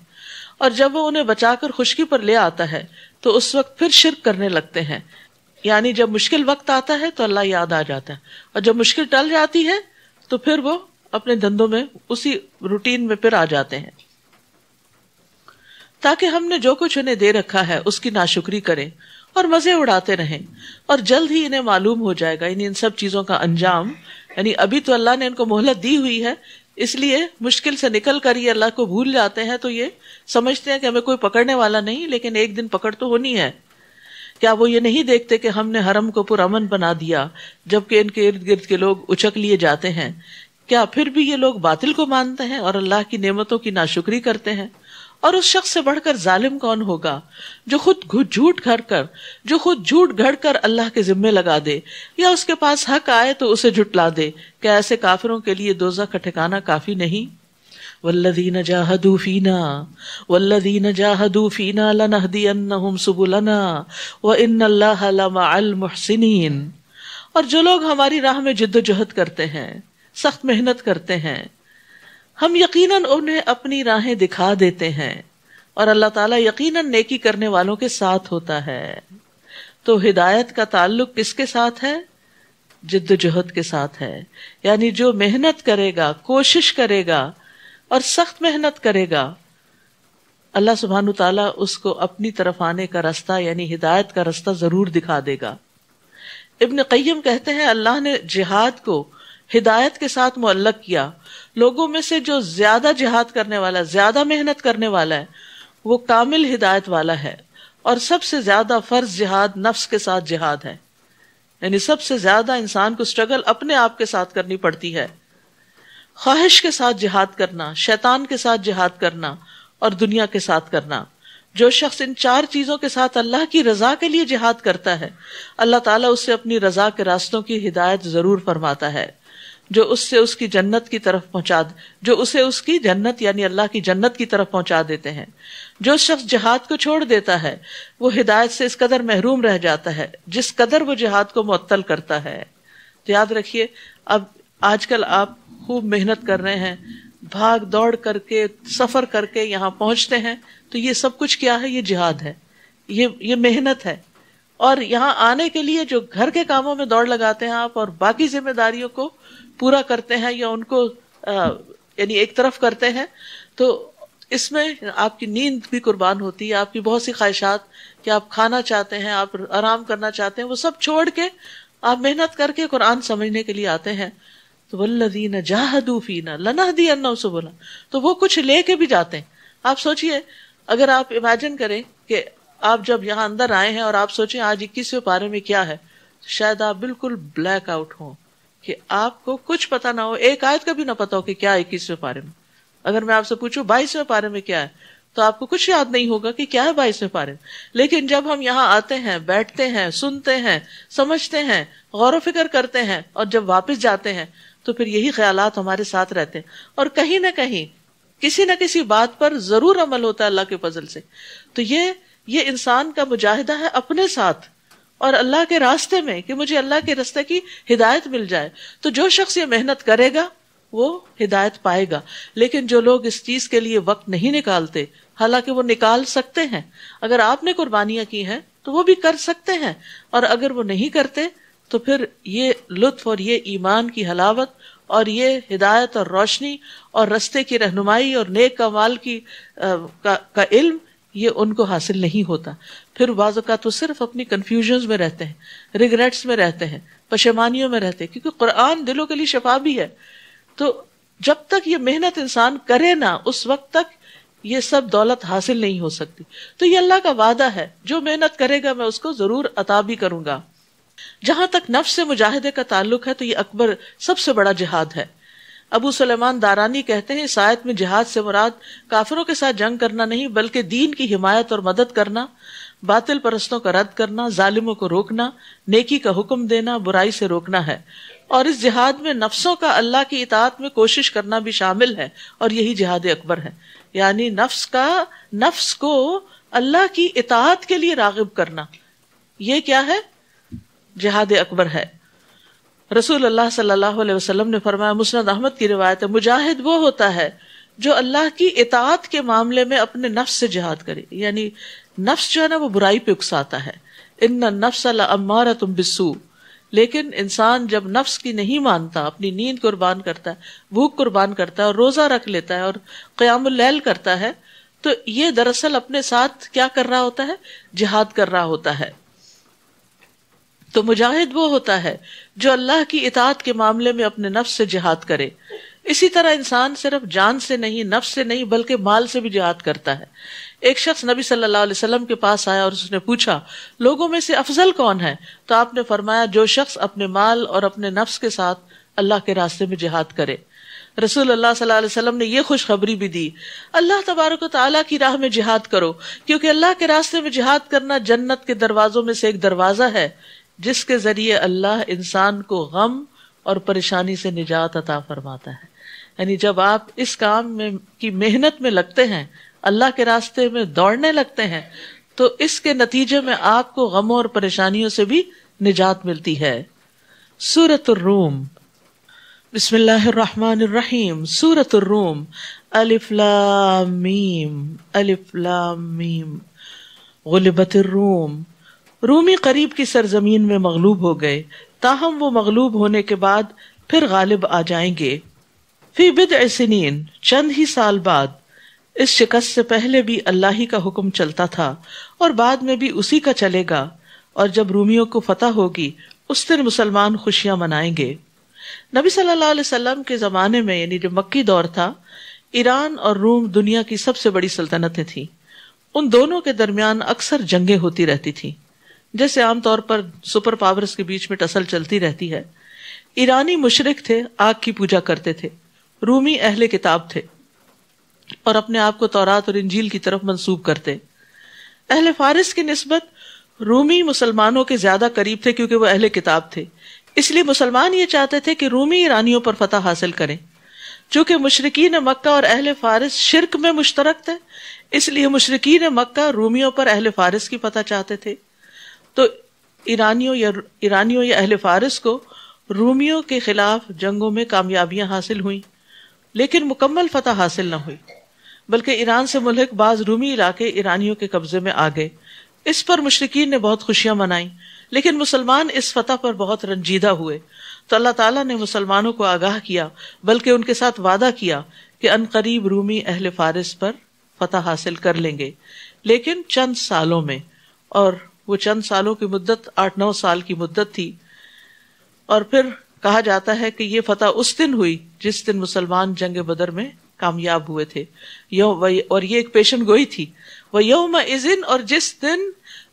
A: اور جب وہ انہیں بچا کر خشکی پر لے آتا ہے تو اس وقت پھر شرک کرنے لگتے ہیں. یعنی جب مشکل وقت آتا ہے تو اللہ یاد آ جاتا ہے، اور جب مشکل ٹل جاتی ہے تو پھر وہ اپنے دھندوں میں اسی روٹین میں پھر آ جاتے ہیں. تاکہ ہم نے جو کچھ انہیں دے رکھا ہے اس کی ناشکری کریں اور مزے اڑاتے رہیں، اور جلد ہی انہیں معلوم ہو جائے گا، یعنی ان سب چیزوں کا انجام. یعنی ابھی تو اللہ نے ان کو مہلت دی ہوئی ہے، اس لیے مشکل سے نکل کر یہ اللہ کو بھول جاتے ہیں، تو یہ سمجھتے ہیں کہ ہمیں کوئی پکڑنے والا نہیں، لیکن ایک دن پکڑ تو ہونی ہے. کیا وہ یہ نہیں دیکھتے کہ ہم نے حرم کو پرامن بنا دیا جبکہ ان کے ارد گرد کے لوگ اچک لیے جاتے ہیں؟ کیا پھر بھی یہ لوگ باطل کو مانتے ہیں اور اللہ کی نعمتوں کی ناشکری کرتے ہیں؟ اور اس شخص سے بڑھ کر ظالم کون ہوگا جو خود جھوٹ گھڑ کر اللہ کے ذمے لگا دے، یا اس کے پاس حق آئے تو اسے جھٹلا دے. کیا ایسے کافروں کے لیے دوزخ کا ٹھکانہ کافی نہیں؟ والذین جاہدوا فینا لنہدینہم سبلنا وان اللہ لمع المحسنین. اور جو لوگ ہماری راہ میں جد و جہد کرتے ہیں، سخت محنت کرتے ہیں، ہم یقیناً انہیں اپنی راہیں دکھا دیتے ہیں، اور اللہ تعالیٰ یقیناً نیکی کرنے والوں کے ساتھ ہوتا ہے. تو ہدایت کا تعلق کس کے ساتھ ہے؟ جد و جہد کے ساتھ ہے. یعنی جو محنت کرے گا، کوشش کرے گا اور سخت محنت کرے گا، اللہ سبحانہ تعالیٰ اس کو اپنی طرف آنے کا راستہ یعنی ہدایت کا راستہ ضرور دکھا دے گا. ابن قیم کہتے ہیں اللہ نے جہاد کو ہدایت کے ساتھ معلق کیا. لوگوں میں سے جو زیادہ جہاد کرنے والا، زیادہ محنت کرنے والا ہے، وہ کامل ہدایت والا ہے. اور سب سے زیادہ فرض جہاد نفس کے ساتھ جہاد ہے. یعنی سب سے زیادہ انسان کو سٹرگل اپنے آپ کے ساتھ کرنی پڑتی ہے. خواہش کے ساتھ جہاد کرنا، شیطان کے ساتھ جہاد کرنا اور دنیا کے ساتھ کرنا. جو شخص ان 4 چیزوں کے ساتھ اللہ کی رضا کے لیے جہاد کرتا ہے، اللہ تعالیٰ اسے اپنی رضا کے راستوں کی ہدایت ضرور فرماتا ہے، جو اس سے اس کی جنت کی طرف جو اسے اس کی جنت یعنی اللہ کی جنت کی طرف پہنچا دیتے ہیں. جو شخص جہاد کو چھوڑ دیتا ہے وہ ہدایت سے اس قدر محروم رہ جاتا ہے جس قدر وہ جہاد کو معطل کرتا ہے. تو یاد رکھیے، اب آج کل آپ خوب محنت کر رہے ہیں، بھاگ دوڑ کر کے سفر کر کے یہاں پہنچتے ہیں، تو یہ سب کچھ کیا ہے؟ یہ جہاد ہے، یہ محنت ہے. اور یہاں آنے کے لیے جو گھر کے کاموں میں دوڑ لگاتے ہیں آپ اور باقی ذمہ داریوں کو پورا کرتے ہیں یا ان کو یعنی ایک طرف کرتے ہیں، تو اس میں آپ کی نیند بھی قربان ہوتی ہے، آپ کی بہت سی خواہشات کہ آپ کھانا چاہتے ہیں، آپ آرام کرنا چاہتے ہیں، وہ سب چھوڑ کے آپ محنت کر کے قرآن سمجھنے کے لیے آتے ہیں. تو والذین جاہدوا فینا لنہدینہم سبلنا، تو وہ کچھ لے کے بھی جاتے ہیں. آپ سوچئے، اگر آپ امیجن کریں کہ آپ جب یہاں اندر آئے ہیں اور آپ سوچیں آج 21ویں پارے میں کیا ہے، شاید آپ بالکل بلیک آؤٹ ہوں کہ آپ کو کچھ پتا نہ ہو، ایک آیت کا بھی نہ پتا ہو کہ کیا 21ویں پارے میں. اگر میں آپ سے پوچھوں 22ویں پارے میں کیا ہے، تو آپ کو کچھ یاد نہیں ہوگا کہ کیا ہے 22ویں پارے میں. لیکن جب ہم یہاں آتے ہیں، بیٹھتے ہیں، سنتے ہیں، سمجھتے ہیں، غور و فکر کرتے ہیں اور جب واپس جاتے ہیں تو پھر یہی خیالات ہمارے ساتھ رہتے ہیں اور کہیں نہ کہیں کسی نہ کسی بات پر ضرور عمل ہوتا ہے اللہ کے فضل سے. تو یہ انسان کا مجاہدہ ہے اپنے ساتھ اور اللہ کے راستے میں کہ مجھے اللہ کے راستے کی ہدایت مل جائے. تو جو شخص یہ محنت کرے گا وہ ہدایت پائے گا. لیکن جو لوگ اس چیز کے لیے وقت نہیں نکالتے، حالانکہ وہ نکال سکتے ہیں، اگر آپ نے قربانیاں کی ہیں تو وہ بھی کر سکتے ہیں، اور اگر وہ نہیں کرتے تو پھر یہ لطف اور یہ ایمان کی حلاوت اور یہ ہدایت اور روشنی اور رستے کی رہنمائی اور نیک اعمال کا علم یہ ان کو حاصل نہیں ہوتا. پھر بعض اوقات وہ صرف اپنی کنفیوژنز میں رہتے ہیں، ریگریٹس میں رہتے ہیں، پشیمانیوں میں رہتے ہیں، کیونکہ قرآن دلوں کے لیے شفا بھی ہے. تو جب تک یہ محنت انسان کرے نا، اس وقت تک یہ سب دولت حاصل نہیں ہو سکتی. تو یہ اللہ کا وعدہ ہے، جو محنت کرے گا میں اس کو ضرور عطا بھی کروں گا. جہاں تک نفس سے مجاہدے کا تعلق ہے تو یہ اکبر سب سے بڑا جہاد ہے. ابو سلیمان دارانی کہتے ہیں اس آیت میں جہاد سے مراد کافروں کے ساتھ جنگ کرنا نہیں بلکہ دین کی حمایت اور مدد کرنا، باطل پرستوں کا رد کرنا، ظالموں کو روکنا، نیکی کا حکم دینا، برائی سے روکنا ہے. اور اس جہاد میں نفسوں کا اللہ کی اطاعت میں کوشش کرنا بھی شامل ہے، اور یہی جہاد اکبر ہے. یعنی نفس کو اللہ کی اطاعت کے لیے راغب کرنا، یہ کیا ہے؟ جہاد اکبر ہے. رسول اللہ صلی اللہ علیہ وسلم نے فرمایا، مسند احمد کی روایت ہے، مجاہد وہ ہوتا ہے جو اللہ کی اطاعت کے معاملے میں اپنے نفس سے جہاد کرے. یعنی نفس جو ہے نا وہ برائی پہ اکساتا ہے، ان النفس لامارۃ بالسوء. لیکن انسان جب نفس کی نہیں مانتا، اپنی نیند قربان کرتا ہے، بھوک قربان کرتا ہے اور روزہ رکھ لیتا ہے اور قیام اللیل کرتا ہے، تو یہ دراصل اپنے ساتھ کیا کر رہا ہوتا ہے؟ جہاد کر رہا ہوتا ہے. تو مجاہد وہ ہوتا ہے جو اللہ کی اطاعت کے معاملے میں اپنے نفس سے جہاد کرے. اسی طرح انسان صرف جان سے نہیں، نفس سے نہیں، بلکہ مال سے بھی جہاد کرتا ہے. ایک شخص نبی صلی اللہ علیہ وسلم کے پاس آیا اور اس نے پوچھا، لوگوں میں سے افضل کون ہے؟ تو آپ نے فرمایا، جو شخص اپنے مال اور اپنے نفس کے ساتھ اللہ کے راستے میں جہاد کرے. رسول اللہ صلی اللہ علیہ وسلم نے یہ خوشخبری بھی دی، اللہ تبارک و تعالیٰ کی راہ میں جہاد کرو، کیونکہ اللہ کے راستے میں جہاد کرنا جنت کے دروازوں میں سے ایک دروازہ ہے جس کے ذریعے اللہ انسان کو غم اور پریشانی سے نجات عطا فرماتا ہے. یعنی جب آپ اس کام میں کی محنت میں لگتے ہیں، اللہ کے راستے میں دوڑنے لگتے ہیں، تو اس کے نتیجے میں آپ کو غموں اور پریشانیوں سے بھی نجات ملتی ہے. سورۃ الروم، بسم اللہ الرحمن الرحیم. سورۃ الروم، الف لام میم، الف لام میم. غلبت الروم، رومی قریب کی سرزمین میں مغلوب ہو گئے، تاہم وہ مغلوب ہونے کے بعد پھر غالب آ جائیں گے. فی بضع سنین، چند ہی سال بعد. اس شکست سے پہلے بھی اللہ ہی کا حکم چلتا تھا اور بعد میں بھی اسی کا چلے گا، اور جب رومیوں کو فتح ہوگی اس دن مسلمان خوشیاں منائیں گے. نبی صلی اللہ علیہ وسلم کے زمانے میں یعنی جو مکی دور تھا، ایران اور روم دنیا کی سب سے بڑی سلطنتیں تھیں. ان دونوں کے درمیان اکثر جنگیں ہوتی رہتی تھیں، جیسے عام طور پر سپر پاورز کے بیچ میں ٹسل چلتی رہتی ہے. ایرانی مشرک تھے، آگ کی پوجا کرتے تھے. رومی اہل کتاب تھے اور اپنے آپ کو تورات اور انجیل کی طرف منسوب کرتے. اہل فارس کی نسبت رومی مسلمانوں کے زیادہ قریب تھے کیونکہ وہ اہل کتاب تھے. اس لیے مسلمان یہ چاہتے تھے کہ رومی ایرانیوں پر فتح حاصل کریں. چونکہ مشرکین مکہ اور اہل فارس شرک میں مشترک تھے، اس لیے مشرکین مکہ رومیوں پر اہل فارس کی فتح چاہتے تھے. تو ایرانیوں یا اہل فارس کو رومیوں کے خلاف جنگوں میں کامیابیاں حاصل ہوئیں، لیکن مکمل فتح حاصل نہ ہوئی، بلکہ ایران سے ملحق بعض رومی علاقے ایرانیوں کے قبضے میں آ گئے. اس پر مشرکین نے بہت خوشیاں منائیں، لیکن مسلمان اس فتح پر بہت رنجیدہ ہوئے. تو اللہ تعالیٰ نے مسلمانوں کو آگاہ کیا، بلکہ ان کے ساتھ وعدہ کیا کہ ان قریب رومی اہل فارس پر فتح حاصل کر لیں گے، لیکن چند سالوں میں. اور وہ چند سالوں کی مدت 8-9 سال کی مدت تھی. اور پھر کہا جاتا ہے کہ یہ فتح اس دن ہوئی جس دن مسلمان جنگ بدر میں کامیاب ہوئے تھے. اور یہ ایک پیشن گوئی تھی. وَيَوْمَئِذٍ، اور جس دن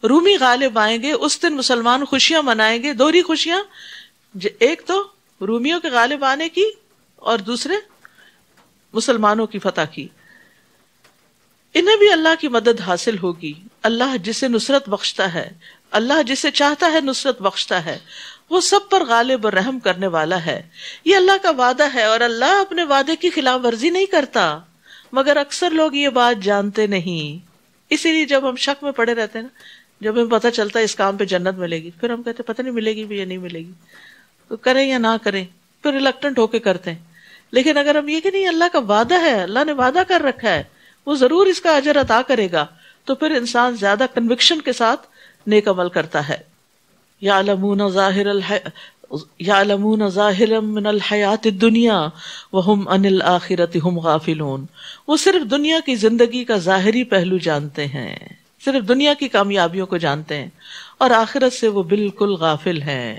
A: رومی غالب آئیں گے اس دن مسلمان خوشیاں منائیں گے. دوہری خوشیاں، ایک تو رومیوں کے غالب آنے کی اور دوسرے مسلمانوں کی فتح کی. انہیں بھی اللہ کی مدد حاصل ہوگی. اللہ جسے نصرت بخشتا ہے، اللہ جسے چاہتا ہے نصرت بخشتا ہے، وہ سب پر غالب اور رحم کرنے والا ہے. یہ اللہ کا وعدہ ہے اور اللہ اپنے وعدے کی خلاف ورزی نہیں کرتا، مگر اکثر لوگ یہ بات جانتے نہیں. اسی لیے جب ہم شک میں پڑے رہتے ہیں نا، جب ہمیں پتہ چلتا ہے اس کام پہ جنت ملے گی، پھر ہم کہتے ہیں پتہ نہیں ملے گی بھی یا نہیں ملے گی، تو کریں یا نہ کریں، پھر ریلکٹنٹ ہو کے کرتے ہیں. لیکن اگر ہم یہ کہ نہیں اللہ کا وعدہ ہے، اللہ نے وعدہ کر رکھا ہے، وہ ضرور اس کا اجر عطا کرے گا، تو پھر انسان زیادہ کنوکشن کے ساتھ نیک عمل کرتا ہے. یعلمون ظاہرا من الحیات الدنیا وہم عن الآخرۃ ہم غافلون. وہ صرف دنیا کی زندگی کا ظاہری پہلو جانتے ہیں، صرف دنیا کی کامیابیوں کو جانتے ہیں، اور آخرت سے وہ بالکل غافل ہیں.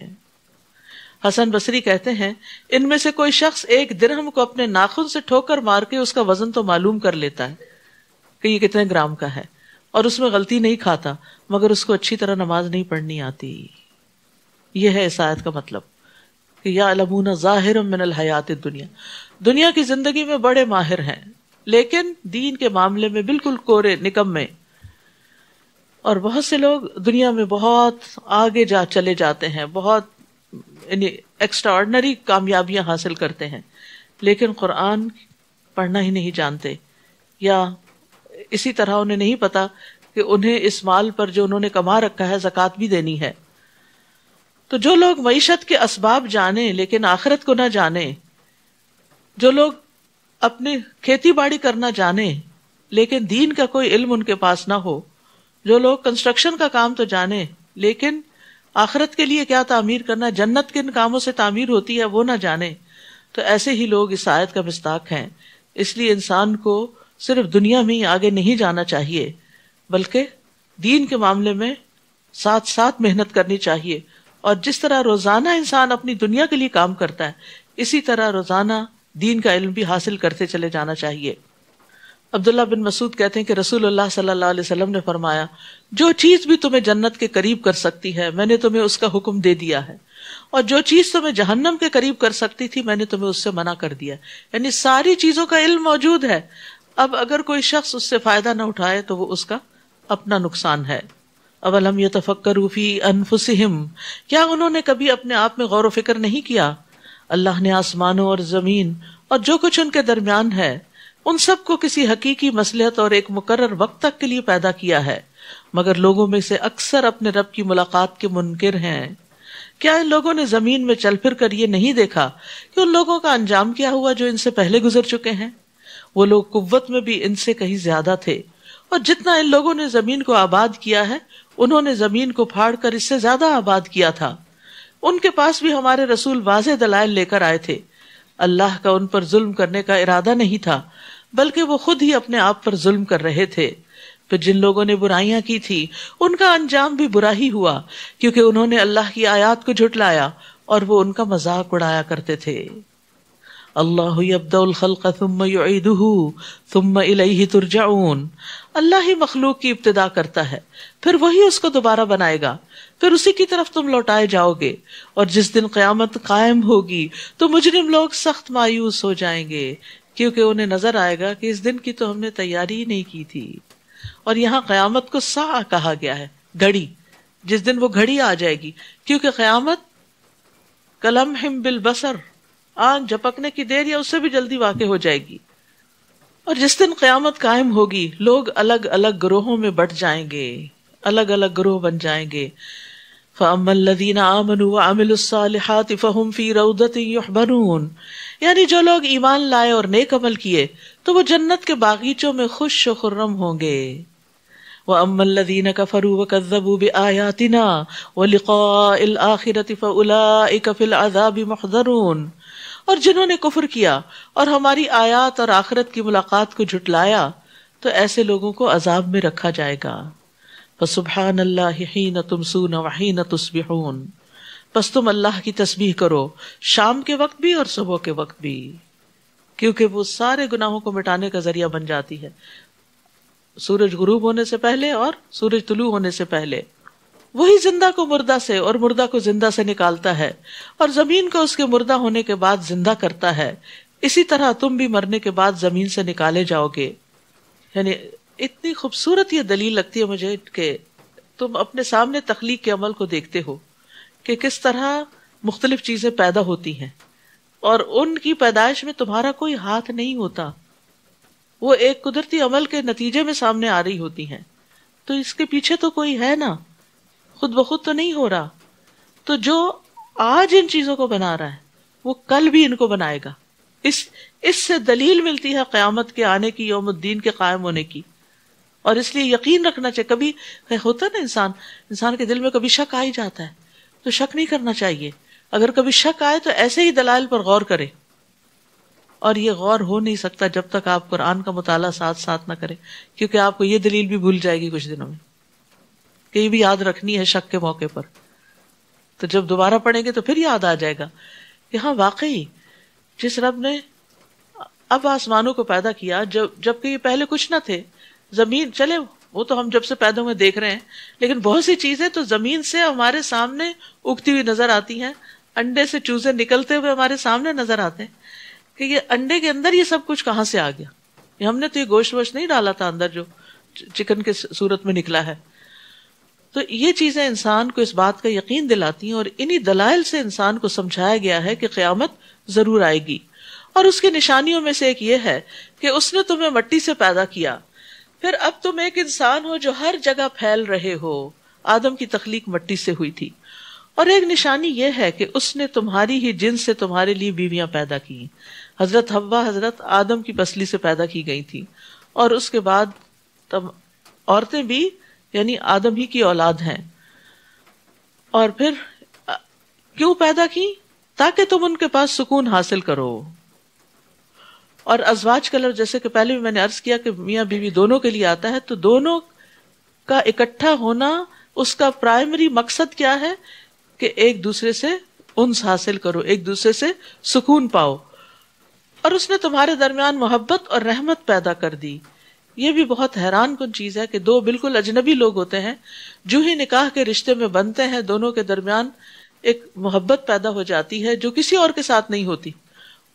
A: حسن بصری کہتے ہیں ان میں سے کوئی شخص ایک درہم کو اپنے ناخن سے ٹھوکر مار کے اس کا وزن تو معلوم کر لیتا ہے کہ یہ کتنے گرام کا ہے، اور اس میں غلطی نہیں کھاتا، مگر اس کو اچھی طرح نماز نہیں پڑھنی آتی. یہ ہے اس آیت کا مطلب کہ یعلمون ظاہرا من الحیات الدنیا، دنیا کی زندگی میں بڑے ماہر ہیں، لیکن دین کے معاملے میں بالکل کورے نکمے. اور بہت سے لوگ دنیا میں بہت آگے چلے جاتے ہیں، بہت یعنی ایکسٹرا آرڈنری کامیابیاں حاصل کرتے ہیں، لیکن قرآن پڑھنا ہی نہیں جانتے، یا اسی طرح انہیں نہیں پتا کہ انہیں اس مال پر جو انہوں نے کما رکھا ہے زکوٰۃ بھی دینی ہے. تو جو لوگ معیشت کے اسباب جانیں لیکن آخرت کو نہ جانیں، جو لوگ اپنی کھیتی باڑی کرنا جانیں لیکن دین کا کوئی علم ان کے پاس نہ ہو، جو لوگ کنسٹرکشن کا کام تو جانیں لیکن آخرت کے لیے کیا تعمیر کرنا، جنت کن کاموں سے تعمیر ہوتی ہے وہ نہ جانے، تو ایسے ہی لوگ اس آیت کا مصداق ہیں. اس لیے انسان کو صرف دنیا میں ہی آگے نہیں جانا چاہیے، بلکہ دین کے معاملے میں ساتھ ساتھ محنت کرنی چاہیے. اور جس طرح روزانہ انسان اپنی دنیا کے لیے کام کرتا ہے، اسی طرح روزانہ دین کا علم بھی حاصل کرتے چلے جانا چاہیے. عبداللہ بن مسعود کہتے ہیں کہ رسول اللہ صلی اللہ علیہ وسلم نے فرمایا، جو چیز بھی تمہیں جنت کے قریب کر سکتی ہے میں نے تمہیں اس کا حکم دے دیا ہے، اور جو چیز تمہیں جہنم کے قریب کر سکتی تھی میں نے تمہیں اس سے منع کر دیا. یعنی ساری چیزوں کا علم موجود ہے. اب اگر کوئی شخص اس سے فائدہ نہ اٹھائے تو وہ اس کا اپنا نقصان ہے. اولم یتفکروا فی انفسہم، کیا انہوں نے کبھی اپنے آپ میں غور و فکر نہیں کیا؟ اللہ نے آسمانوں اور زمین اور جو کچھ ان کے درمیان ہے ان سب کو کسی حقیقی مصلحت اور ایک مقرر وقت تک کے لیے پیدا کیا ہے، مگر لوگوں میں سے اکثر اپنے رب کی ملاقات کے منکر ہیں. کیا ان لوگوں نے زمین میں چل پھر کر یہ نہیں دیکھا کہ ان لوگوں کا انجام کیا ہوا جو ان سے پہلے گزر چکے ہیں؟ وہ لوگ قوت میں بھی ان سے کہیں زیادہ تھے، اور جتنا ان لوگوں نے زمین کو آباد کیا ہے انہوں نے زمین کو پھاڑ کر اس سے زیادہ آباد کیا تھا. ان کے پاس بھی ہمارے رسول واضح دلائل لے کر آئے تھے. اللہ کا ان پر ظلم کرنے کا ارادہ نہیں تھا، بلکہ وہ خود ہی اپنے آپ پر ظلم کر رہے تھے. پھر جن لوگوں نے برائیاں کی تھی ان کا انجام بھی برا ہی ہوا، کیونکہ انہوں نے اللہ کی آیات کو جھٹلایا اور وہ ان کا مذاق اڑایا کرتے تھے. اللہ یبدأ الخلق ثم یعیدہ ثم الیہ ترجعون. اللہ ہی مخلوق کی ابتدا کرتا ہے، پھر وہی اس کو دوبارہ بنائے گا، پھر اسی کی طرف تم لوٹائے جاؤ گے. اور جس دن قیامت قائم ہوگی تو مجرم لوگ سخت مایوس ہو جائیں گے، کیونکہ انہیں نظر آئے گا کہ اس دن کی تو ہم نے تیاری ہی نہیں کی تھی. اور یہاں قیامت کو ساعہ کہا گیا ہے، گھڑی، جس دن وہ گھڑی آ جائے گی، کیونکہ قیامت کلمحم بالبصر، آنکھ جھپکنے کی دیر یا اس سے بھی جلدی واقع ہو جائے گی. اور جس دن قیامت قائم ہوگی لوگ الگ الگ گروہوں میں بٹ جائیں گے، الگ الگ گروہ بن جائیں گے. فَأَمَّا الَّذِينَ آمَنُوا وَعَمِلُوا الصَّالِحَاتِ فَهُمْ فِي رَوْضَةٍ يُحْبَرُونَ. یعنی جو لوگ ایمان لائے اور نیک عمل کیے تو وہ جنت کے باغیچوں میں خوش و خرم ہوں گے. وَأَمَّا الَّذِينَ كَفَرُوا وَكَذَّبُوا بِآيَاتِنَا وَلِقَاءِ الْآخِرَةِ فَأُولَئِكَ فِي الْعَذَابِ مُحْضَرُونَ. اور جنہوں نے کفر کیا اور ہماری آیات اور آخرت کی ملاقات کو جھٹلایا تو ایسے لوگوں کو عذاب میں رکھا جائے گا. فسبحان اللہ حین تمسون وحین تصبحون. پس تم اللہ کی تسبیح کرو شام کے وقت بھی اور صبح کے وقت بھی، کیونکہ وہ سارے گناہوں کو مٹانے کا ذریعہ بن جاتی ہے، سورج غروب ہونے سے پہلے اور سورج طلوع ہونے سے پہلے. وہی زندہ کو مردہ سے اور مردہ کو زندہ سے نکالتا ہے اور زمین کو اس کے مردہ ہونے کے بعد زندہ کرتا ہے. اسی طرح تم بھی مرنے کے بعد زمین سے نکالے جاؤ گے. یعنی اتنی خوبصورت یہ دلیل لگتی ہے مجھے کہ تم اپنے سامنے تخلیق کے عمل کو دیکھتے ہو کہ کس طرح مختلف چیزیں پیدا ہوتی ہیں اور ان کی پیدائش میں تمہارا کوئی ہاتھ نہیں ہوتا، وہ ایک قدرتی عمل کے نتیجے میں سامنے آ رہی ہوتی ہیں. تو اس کے پیچھے تو کوئی ہے نا، خود بخود تو نہیں ہو رہا. تو جو آج ان چیزوں کو بنا رہا ہے وہ کل بھی ان کو بنائے گا. اس سے دلیل ملتی ہے قیامت کے آنے کی، یوم الدین کے قائم ہونے کی. اور اس لیے یقین رکھنا چاہیے. کبھی ہوتا نا انسان کے دل میں کبھی شک آ ہی جاتا ہے تو شک نہیں کرنا چاہیے. اگر کبھی شک آئے تو ایسے ہی دلائل پر غور کرے. اور یہ غور ہو نہیں سکتا جب تک آپ قرآن کا مطالعہ ساتھ ساتھ نہ کریں، کیونکہ آپ کو یہ دلیل بھی بھول جائے گی کچھ دنوں میں، کہ یہ بھی یاد رکھنی ہے شک کے موقع پر. تو جب دوبارہ پڑھیں گے تو پھر یاد آ جائے گا کہ ہاں واقعی جس رب نے اب آسمانوں کو پیدا کیا جبکہ یہ پہلے کچھ نہ تھے. زمین چلے وہ تو ہم جب سے پیدا ہوئے دیکھ رہے ہیں، لیکن بہت سی چیزیں تو زمین سے ہمارے سامنے اگتی ہوئی نظر آتی ہیں. انڈے سے چوزے نکلتے ہوئے ہمارے سامنے نظر آتے ہیں کہ یہ انڈے کے اندر یہ سب کچھ کہاں سے آ گیا. ہم نے تو یہ گوشت ووشت نہیں ڈالا تھا اندر جو چکن کے صورت میں نکلا ہے. تو یہ چیزیں انسان کو اس بات کا یقین دلاتی ہیں، اور انہی دلائل سے انسان کو سمجھایا گیا ہے کہ قیامت ضرور آئے گی. اور اس کی نشانیوں میں سے ایک یہ ہے کہ اس نے تمہیں مٹی سے پیدا کیا، پھر اب تم ایک انسان ہو جو ہر جگہ پھیل رہے ہو. آدم کی تخلیق مٹی سے ہوئی تھی. اور ایک نشانی یہ ہے کہ اس نے تمہاری ہی جنس سے تمہارے لیے بیویاں پیدا کی. حضرت حوا حضرت آدم کی پسلی سے پیدا کی گئی تھی، اور اس کے بعد عورتیں بھی یعنی آدم ہی کی اولاد ہیں. اور پھر کیوں پیدا کی؟ تاکہ تم ان کے پاس سکون حاصل کرو. اور ازواج کلر جیسے کہ پہلے بھی میں نے عرض کیا کہ میاں بیوی دونوں کے لیے آتا ہے، تو دونوں کا اکٹھا ہونا اس کا پرائمری مقصد کیا ہے کہ ایک دوسرے سے انس حاصل کرو، ایک دوسرے سے سکون پاؤ. اور اس نے تمہارے درمیان محبت اور رحمت پیدا کر دی. یہ بھی بہت حیران کن چیز ہے کہ دو بالکل اجنبی لوگ ہوتے ہیں، جو ہی نکاح کے رشتے میں بنتے ہیں دونوں کے درمیان ایک محبت پیدا ہو جاتی ہے جو کسی اور کے ساتھ نہیں ہوتی،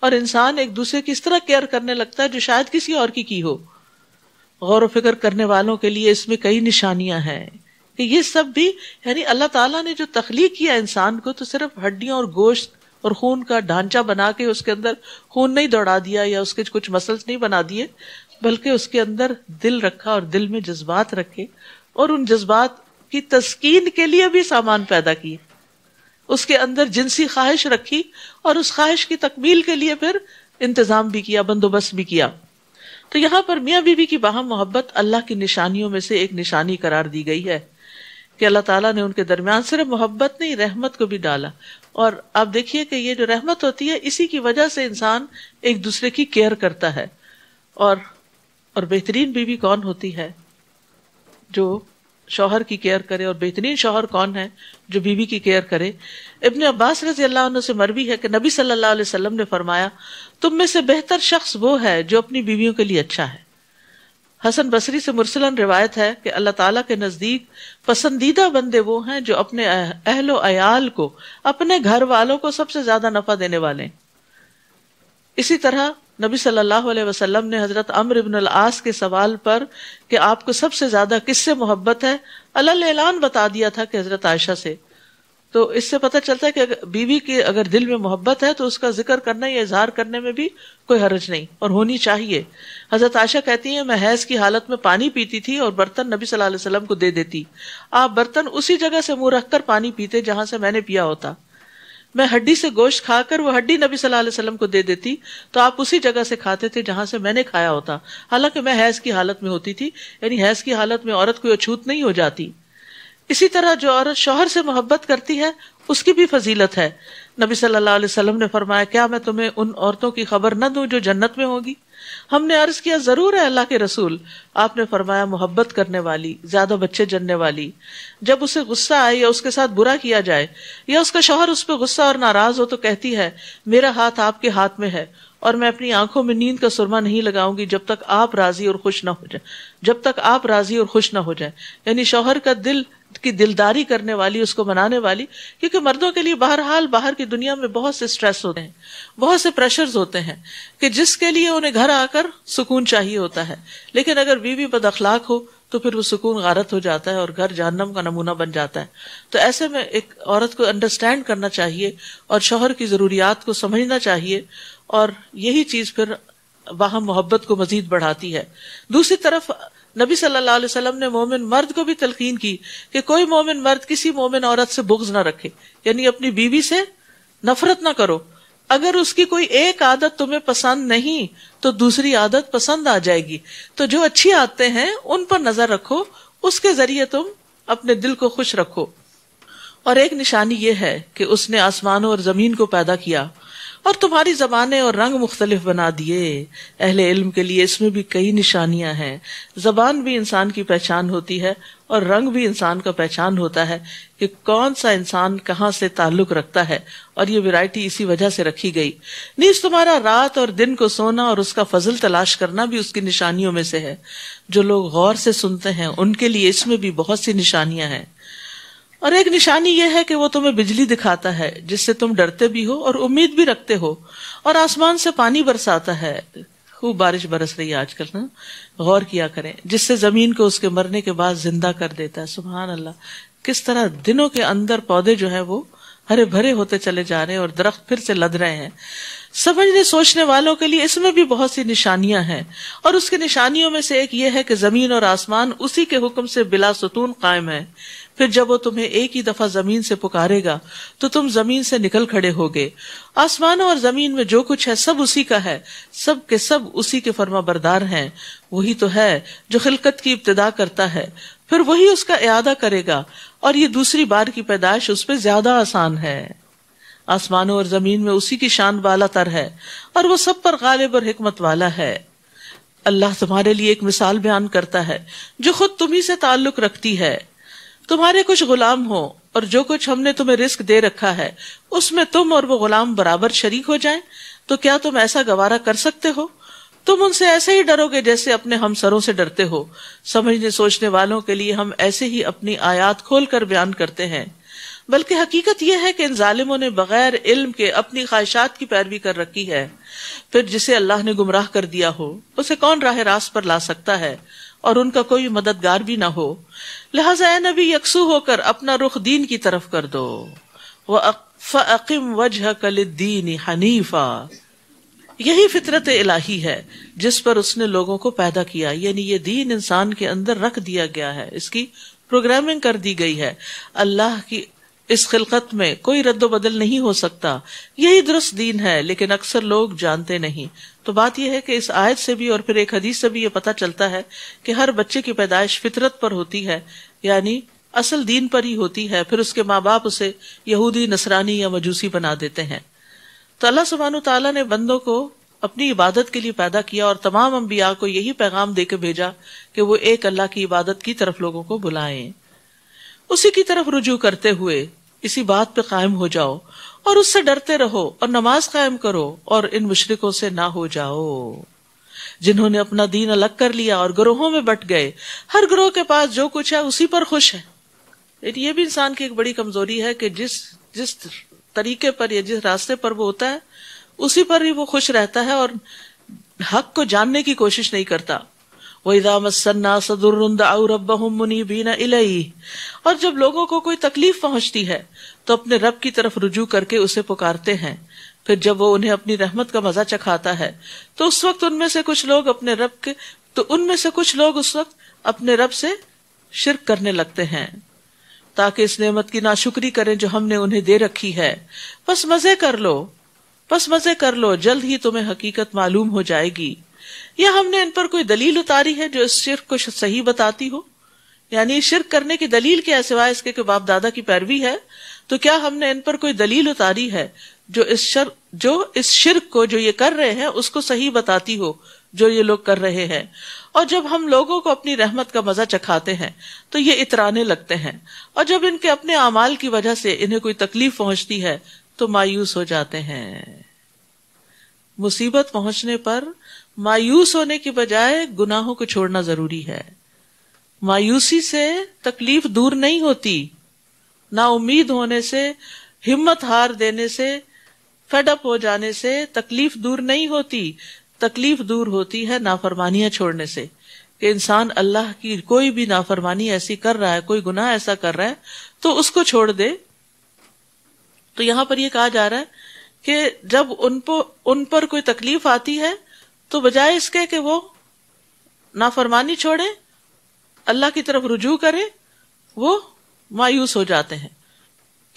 A: اور انسان ایک دوسرے کی اس طرح کیئر کرنے لگتا ہے جو شاید کسی اور کی ہو. غور و فکر کرنے والوں کے لیے اس میں کئی نشانیاں ہیں کہ یہ سب بھی یعنی اللہ تعالیٰ نے جو تخلیق کیا انسان کو تو صرف ہڈیاں اور گوشت اور خون کا ڈھانچہ بنا کے اس کے اندر خون نہیں دوڑا دیا یا اس کے کچھ مسلز نہیں بنا دیے، بلکہ اس کے اندر دل رکھا اور دل میں جذبات رکھے اور ان جذبات کی تسکین کے لیے بھی سامان پیدا کیے. اس کے اندر جنسی خواہش رکھی اور اس خواہش کی تکمیل کے لیے پھر انتظام بھی کیا، بندوبست بھی کیا. تو یہاں پر میاں بیوی کی باہم محبت اللہ کی نشانیوں میں سے ایک نشانی قرار دی گئی ہے کہ اللہ تعالیٰ نے ان کے درمیان صرف محبت نہیں رحمت کو بھی ڈالا. اور آپ دیکھیے کہ یہ جو رحمت ہوتی ہے اسی کی وجہ سے انسان ایک دوسرے کی کیئر کرتا ہے. اور بہترین بیوی کون ہوتی ہے؟ جو شوہر کی کیئر کرے، اور بہترین شوہر کون ہے؟ جو بیوی کی کیئر کرے۔ ابن عباس رضی اللہ عنہ سے مروی ہے کہ نبی صلی اللہ علیہ وسلم نے فرمایا، تم میں سے بہتر شخص وہ ہے جو اپنی بیویوں کے لیے اچھا ہے۔ حسن بصری سے مرسلاً روایت ہے کہ اللہ تعالیٰ کے نزدیک پسندیدہ بندے وہ ہیں جو اپنے اہل و عیال کو، اپنے گھر والوں کو سب سے زیادہ نفع دینے والے ہیں۔ اسی طرح نبی صلی اللہ علیہ وسلم نے حضرت عمرو بن العاص کے سوال پر کہ آپ کو سب سے زیادہ کس سے محبت ہے، علل اعلان بتا دیا تھا کہ حضرت عائشہ سے۔ تو اس سے پتہ چلتا ہے کہ بیوی کی اگر دل میں محبت ہے تو اس کا ذکر کرنے یا اظہار کرنے میں بھی کوئی حرج نہیں، اور ہونی چاہیے۔ حضرت عائشہ کہتی ہیں، میں حیض کی حالت میں پانی پیتی تھی اور برتن نبی صلی اللہ علیہ وسلم کو دے دیتی، آپ برتن اسی جگہ سے منہ رکھ کر پانی پیتے جہاں سے میں نے پیا ہوتا۔ میں ہڈی سے گوشت کھا کر وہ ہڈی نبی صلی اللہ علیہ وسلم کو دے دیتی تو آپ اسی جگہ سے کھاتے تھے جہاں سے میں نے کھایا ہوتا، حالانکہ میں حیض کی حالت میں ہوتی تھی۔ یعنی حیض کی حالت میں عورت کوئی اچھوت نہیں ہو جاتی۔ اسی طرح جو عورت شوہر سے محبت کرتی ہے اس کی بھی فضیلت ہے۔ نبی صلی اللہ علیہ وسلم نے فرمایا، کیا میں تمہیں ان عورتوں کی خبر نہ دوں جو جنت میں ہوگی؟ ہم نے عرض کیا، ضرور ہے اللہ کے رسول۔ آپ نے فرمایا، محبت کرنے والی، زیادہ بچے جننے والی، جب اسے غصہ آئے یا اس کے ساتھ برا کیا جائے یا اس کا شوہر اس پہ غصہ اور ناراض ہو تو کہتی ہے، میرا ہاتھ آپ کے ہاتھ میں ہے اور میں اپنی آنکھوں میں نیند کا سرما نہیں لگاؤں گی جب تک آپ راضی اور خوش نہ ہو جائیں، جب تک آپ راضی اور خوش نہ ہو جائیں۔ یعنی شوہر کا دل کی دلداری کرنے والی، اس کو منانے والی، کیونکہ مردوں کے لیے بہرحال باہر کی دنیا میں بہت سے سٹریس ہوتے ہیں، بہت سے پریشرز ہوتے ہیں کہ جس کے لیے انہیں گھر آ کر سکون چاہیے ہوتا ہے، لیکن اگر بیوی بد اخلاق ہو تو پھر وہ سکون غارت ہو جاتا ہے اور گھر جہنم کا نمونہ بن جاتا ہے۔ تو ایسے میں ایک عورت کو انڈرسٹینڈ کرنا چاہیے اور شوہر کی ضروریات کو سمجھنا چاہیے، اور یہی چیز پھر وہاں محبت کو مزید بڑھاتی ہے۔ دوسری طرف نبی صلی اللہ علیہ وسلم نے مومن مرد کو بھی تلقین کی کہ کوئی مومن مرد کسی مومن عورت سے بغض نہ رکھے، یعنی اپنی بیوی سے نفرت نہ کرو۔ اگر اس کی کوئی ایک عادت تمہیں پسند نہیں تو دوسری عادت پسند آ جائے گی، تو جو اچھی عادتیں ہیں ان پر نظر رکھو، اس کے ذریعے تم اپنے دل کو خوش رکھو۔ اور ایک نشانی یہ ہے کہ اس نے آسمانوں اور زمین کو پیدا کیا اور تمہاری زبانیں اور رنگ مختلف بنا دیے۔ اہل علم کے لیے اس میں بھی کئی نشانیاں ہیں۔ زبان بھی انسان کی پہچان ہوتی ہے اور رنگ بھی انسان کا پہچان ہوتا ہے کہ کون سا انسان کہاں سے تعلق رکھتا ہے، اور یہ ویرائٹی اسی وجہ سے رکھی گئی۔ نیز تمہارا رات اور دن کو سونا اور اس کا فضل تلاش کرنا بھی اس کی نشانیوں میں سے ہے۔ جو لوگ غور سے سنتے ہیں ان کے لیے اس میں بھی بہت سی نشانیاں ہیں۔ اور ایک نشانی یہ ہے کہ وہ تمہیں بجلی دکھاتا ہے جس سے تم ڈرتے بھی ہو اور امید بھی رکھتے ہو، اور آسمان سے پانی برساتا ہے۔ خوب بارش برس رہی ہے آج کل نا، غور کیا کریں، جس سے زمین کو اس کے مرنے کے بعد زندہ کر دیتا ہے۔ سبحان اللہ، کس طرح دنوں کے اندر پودے جو ہیں وہ ہرے بھرے ہوتے چلے جا رہے ہیں اور درخت پھر سے لد رہے ہیں۔ سمجھنے سوچنے والوں کے لیے اس میں بھی بہت سی نشانیاں ہیں، اور اس کے نشانیوں میں سے ایک یہ ہے کہ زمین اور آسمان اسی کے حکم سے بلا ستون قائم ہے۔ پھر جب وہ تمہیں ایک ہی دفعہ زمین سے پکارے گا تو تم زمین سے نکل کھڑے ہوگے۔ آسمانوں اور زمین میں جو کچھ ہے سب اسی کا ہے، سب کے سب اسی کے فرما بردار ہیں۔ وہی تو ہے جو خلقت کی ابتدا کرتا ہے، پھر وہی اس کا اعادہ کرے گا، اور یہ دوسری بار کی پیدائش اس پہ زیادہ آسان ہے۔ آسمانوں اور زمین میں اسی کی شان بالا تر ہے، اور وہ سب پر غالب اور حکمت والا ہے۔ اللہ تمہارے لیے ایک مثال بیان کرتا ہے جو خود تمہیں سے تعلق رکھتی ہے۔ تمہارے کچھ غلام ہو اور جو کچھ ہم نے تمہیں رزق دے رکھا ہے اس میں تم اور وہ غلام برابر شریک ہو جائیں، تو کیا تم ایسا گوارا کر سکتے ہو؟ تم ان سے ایسے ہی ڈرو گے جیسے اپنے ہمسروں سے ڈرتے ہو۔ سمجھنے سوچنے والوں کے لیے ہم ایسے ہی اپنی آیات کھول کر بیان کرتے ہیں، بلکہ حقیقت یہ ہے کہ ان ظالموں نے بغیر علم کے اپنی خواہشات کی پیروی کر رکھی ہے۔ پھر جسے اللہ نے گمراہ کر دیا ہو اسے کون راہ راست پر لا سکتا ہے، اور ان کا کوئی مددگار بھی نہ ہو۔ لہٰذا اے نبی، یکسو ہو کر اپنا رخ دین کی طرف کر دو۔ فَأَقِمْ وَجْهَكَ لِلدِّينِ حَنِيفًا، یہی فطرت الہی ہے جس پر اس نے لوگوں کو پیدا کیا، یعنی یہ دین انسان کے اندر رکھ دیا گیا ہے، اس کی پروگرامنگ کر دی گئی ہے۔ اللہ کی اس خلقت میں کوئی رد و بدل نہیں ہو سکتا، یہی درست دین ہے، لیکن اکثر لوگ جانتے نہیں۔ تو بات یہ ہے کہ اس آیت سے بھی اور پھر ایک حدیث سے بھی یہ پتہ چلتا ہے کہ ہر بچے کی پیدائش فطرت پر ہوتی ہے، یعنی اصل دین پر ہی ہوتی ہے، پھر اس کے ماں باپ اسے یہودی، نصرانی یا مجوسی بنا دیتے ہیں۔ تو اللہ سبحانہ وتعالیٰ نے بندوں کو اپنی عبادت کے لیے پیدا کیا اور تمام انبیاء کو یہی پیغام دے کے بھیجا کہ وہ ایک اللہ کی عبادت کی طرف لوگوں کو بلائیں۔ اسی کی طرف رجوع کرتے ہوئے اسی بات پہ قائم ہو جاؤ اور اس سے ڈرتے رہو اور نماز قائم کرو اور ان مشرکوں سے نہ ہو جاؤ جنہوں نے اپنا دین الگ کر لیا اور گروہوں میں بٹ گئے. ہر گروہ کے پاس جو کچھ ہے اسی پر خوش ہے. یہ بھی انسان کی ایک بڑی کمزوری ہے کہ جس طریقے پر یا جس راستے پر وہ ہوتا ہے اسی پر ہی وہ خوش رہتا ہے اور حق کو جاننے کی کوشش نہیں کرتا. وَإِذَا مَسَّ النَّاسَ ضُرٌّ دَعَوْا رَبَّهُم مُنِيبِينَ إِلَيْهِ اور جب لوگوں کو کوئی تکلیف پہنچتی ہے تو اپنے رب کی طرف رجوع کر کے اسے پکارتے ہیں. پھر جب وہ انہیں اپنی رحمت کا مزہ چکھاتا ہے تو اس وقت ان میں سے کچھ لوگ اس وقت اپنے رب سے شرک کرنے لگتے ہیں تاکہ اس نعمت کی ناشکری کریں جو ہم نے انہیں دے رکھی ہے. بس مزے کر لو جلد ہی تمہیں حقیقت معلوم ہو جائے گی. یا ہم نے ان پر کوئی دلیل اتاری ہے جو اس شرک کو صحیح بتاتی ہو؟ یعنی شرک کرنے کی دلیل کیا ہے سوائے اس کے کہ باپ دادا کی پیروی ہے؟ تو کیا ہم نے ان پر کوئی دلیل اتاری ہے جو اس شرک کو جو یہ کر رہے ہیں اس کو صحیح بتاتی ہو جو یہ لوگ کر رہے ہیں؟ اور جب ہم لوگوں کو اپنی رحمت کا مزہ چکھاتے ہیں تو یہ اترانے لگتے ہیں اور جب ان کے اپنے اعمال کی وجہ سے انہیں کوئی تکلیف پہنچتی ہے تو مایوس ہو جاتے ہیں. مصیبت پہنچنے پر مایوس ہونے کی بجائے گناہوں کو چھوڑنا ضروری ہے. مایوسی سے تکلیف دور نہیں ہوتی، نا امید ہونے سے، ہمت ہار دینے سے، فیڈ اپ ہو جانے سے تکلیف دور نہیں ہوتی. تکلیف دور ہوتی ہے نافرمانیاں چھوڑنے سے، کہ انسان اللہ کی کوئی بھی نافرمانی ایسی کر رہا ہے، کوئی گناہ ایسا کر رہا ہے تو اس کو چھوڑ دے. تو یہاں پر یہ کہا جا رہا ہے کہ جب ان پر کوئی تکلیف آتی ہے تو بجائے اس کے کہ وہ نافرمانی چھوڑے، اللہ کی طرف رجوع کرے، وہ مایوس ہو جاتے ہیں.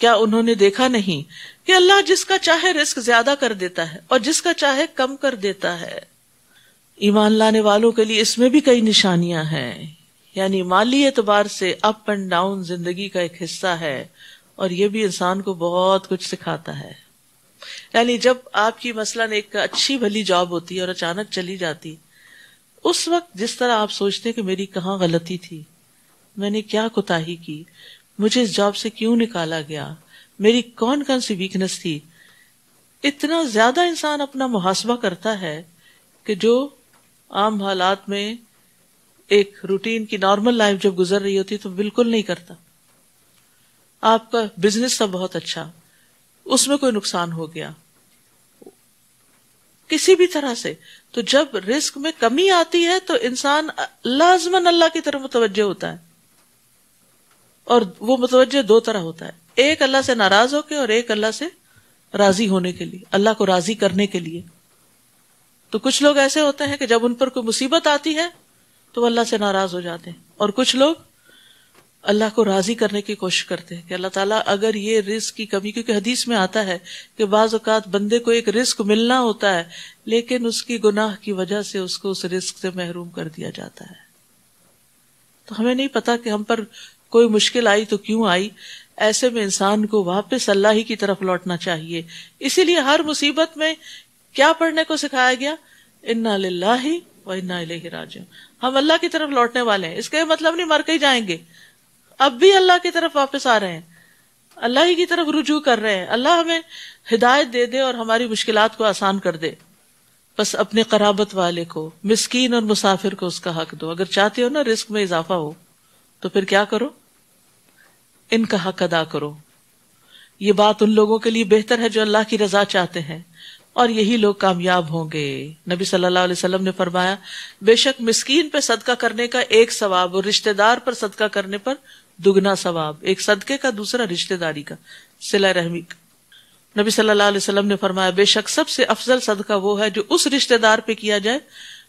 A: کیا انہوں نے دیکھا نہیں کہ اللہ جس کا چاہے رزق زیادہ کر دیتا ہے اور جس کا چاہے کم کر دیتا ہے. ایمان لانے والوں کے لیے اس میں بھی کئی نشانیاں ہیں، یعنی مالی اعتبار سے اپ اینڈ ڈاؤن زندگی کا ایک حصہ ہے اور یہ بھی انسان کو بہت کچھ سکھاتا ہے. یعنی جب آپ کی مثلاً ایک اچھی بھلی جاب ہوتی ہے اور اچانک چلی جاتی، اس وقت جس طرح آپ سوچتے کہ میری کہاں غلطی تھی، میں نے کیا کوتاہی کی، مجھے اس جاب سے کیوں نکالا گیا، میری کون سی ویکنس تھی، اتنا زیادہ انسان اپنا محاسبہ کرتا ہے کہ جو عام حالات میں ایک روٹین کی نارمل لائف جب گزر رہی ہوتی تو بالکل نہیں کرتا. آپ کا بزنس تھا بہت اچھا، اس میں کوئی نقصان ہو گیا کسی بھی طرح سے، تو جب رزق میں کمی آتی ہے تو انسان لازماً اللہ کی طرف متوجہ ہوتا ہے. اور وہ متوجہ دو طرح ہوتا ہے، ایک اللہ سے ناراض ہو کے اور ایک اللہ سے راضی ہونے کے لیے، اللہ کو راضی کرنے کے لیے. تو کچھ لوگ ایسے ہوتے ہیں کہ جب ان پر کوئی مصیبت آتی ہے تو وہ اللہ سے ناراض ہو جاتے ہیں، اور کچھ لوگ اللہ کو راضی کرنے کی کوشش کرتے ہیں کہ اللہ تعالیٰ اگر یہ رزق کی کمی، کیونکہ حدیث میں آتا ہے کہ بعض اوقات بندے کو ایک رزق ملنا ہوتا ہے لیکن اس کی گناہ کی وجہ سے اس کو اس رزق سے محروم کر دیا جاتا ہے. تو ہمیں نہیں پتا کہ ہم پر کوئی مشکل آئی تو کیوں آئی. ایسے میں انسان کو واپس اللہ ہی کی طرف لوٹنا چاہیے. اسی لیے ہر مصیبت میں کیا پڑھنے کو سکھایا گیا؟ انا للہ و انا الیہ راجعون. ہم اللہ کی طرف لوٹنے والے ہیں. اس کا یہ مطلب نہیں مر کے ہی جائیں گے، اب بھی اللہ کی طرف واپس آ رہے ہیں، اللہ ہی کی طرف رجوع کر رہے ہیں. اللہ ہمیں ہدایت دے دے اور ہماری مشکلات کو آسان کر دے. بس اپنے قرابت والے کو، مسکین اور مسافر کو اس کا حق دو. اگر چاہتے ہو نا رزق میں اضافہ ہو تو پھر کیا کرو؟ ان کا حق ادا کرو. یہ بات ان لوگوں کے لیے بہتر ہے جو اللہ کی رضا چاہتے ہیں، اور یہی لوگ کامیاب ہوں گے. نبی صلی اللہ علیہ وسلم نے فرمایا، بے شک مسکین پہ صدقہ کرنے کا ایک ثواب اور رشتہ دار پر صدقہ کرنے پر دگنا ثواب. ایک صدقے کا، دوسرا رشتہ داری کا، صلہ رحمی کا. نبی صلی اللہ علیہ وسلم نے فرمایا، بے شک سب سے افضل صدقہ وہ ہے جو اس رشتہ دار پہ کیا جائے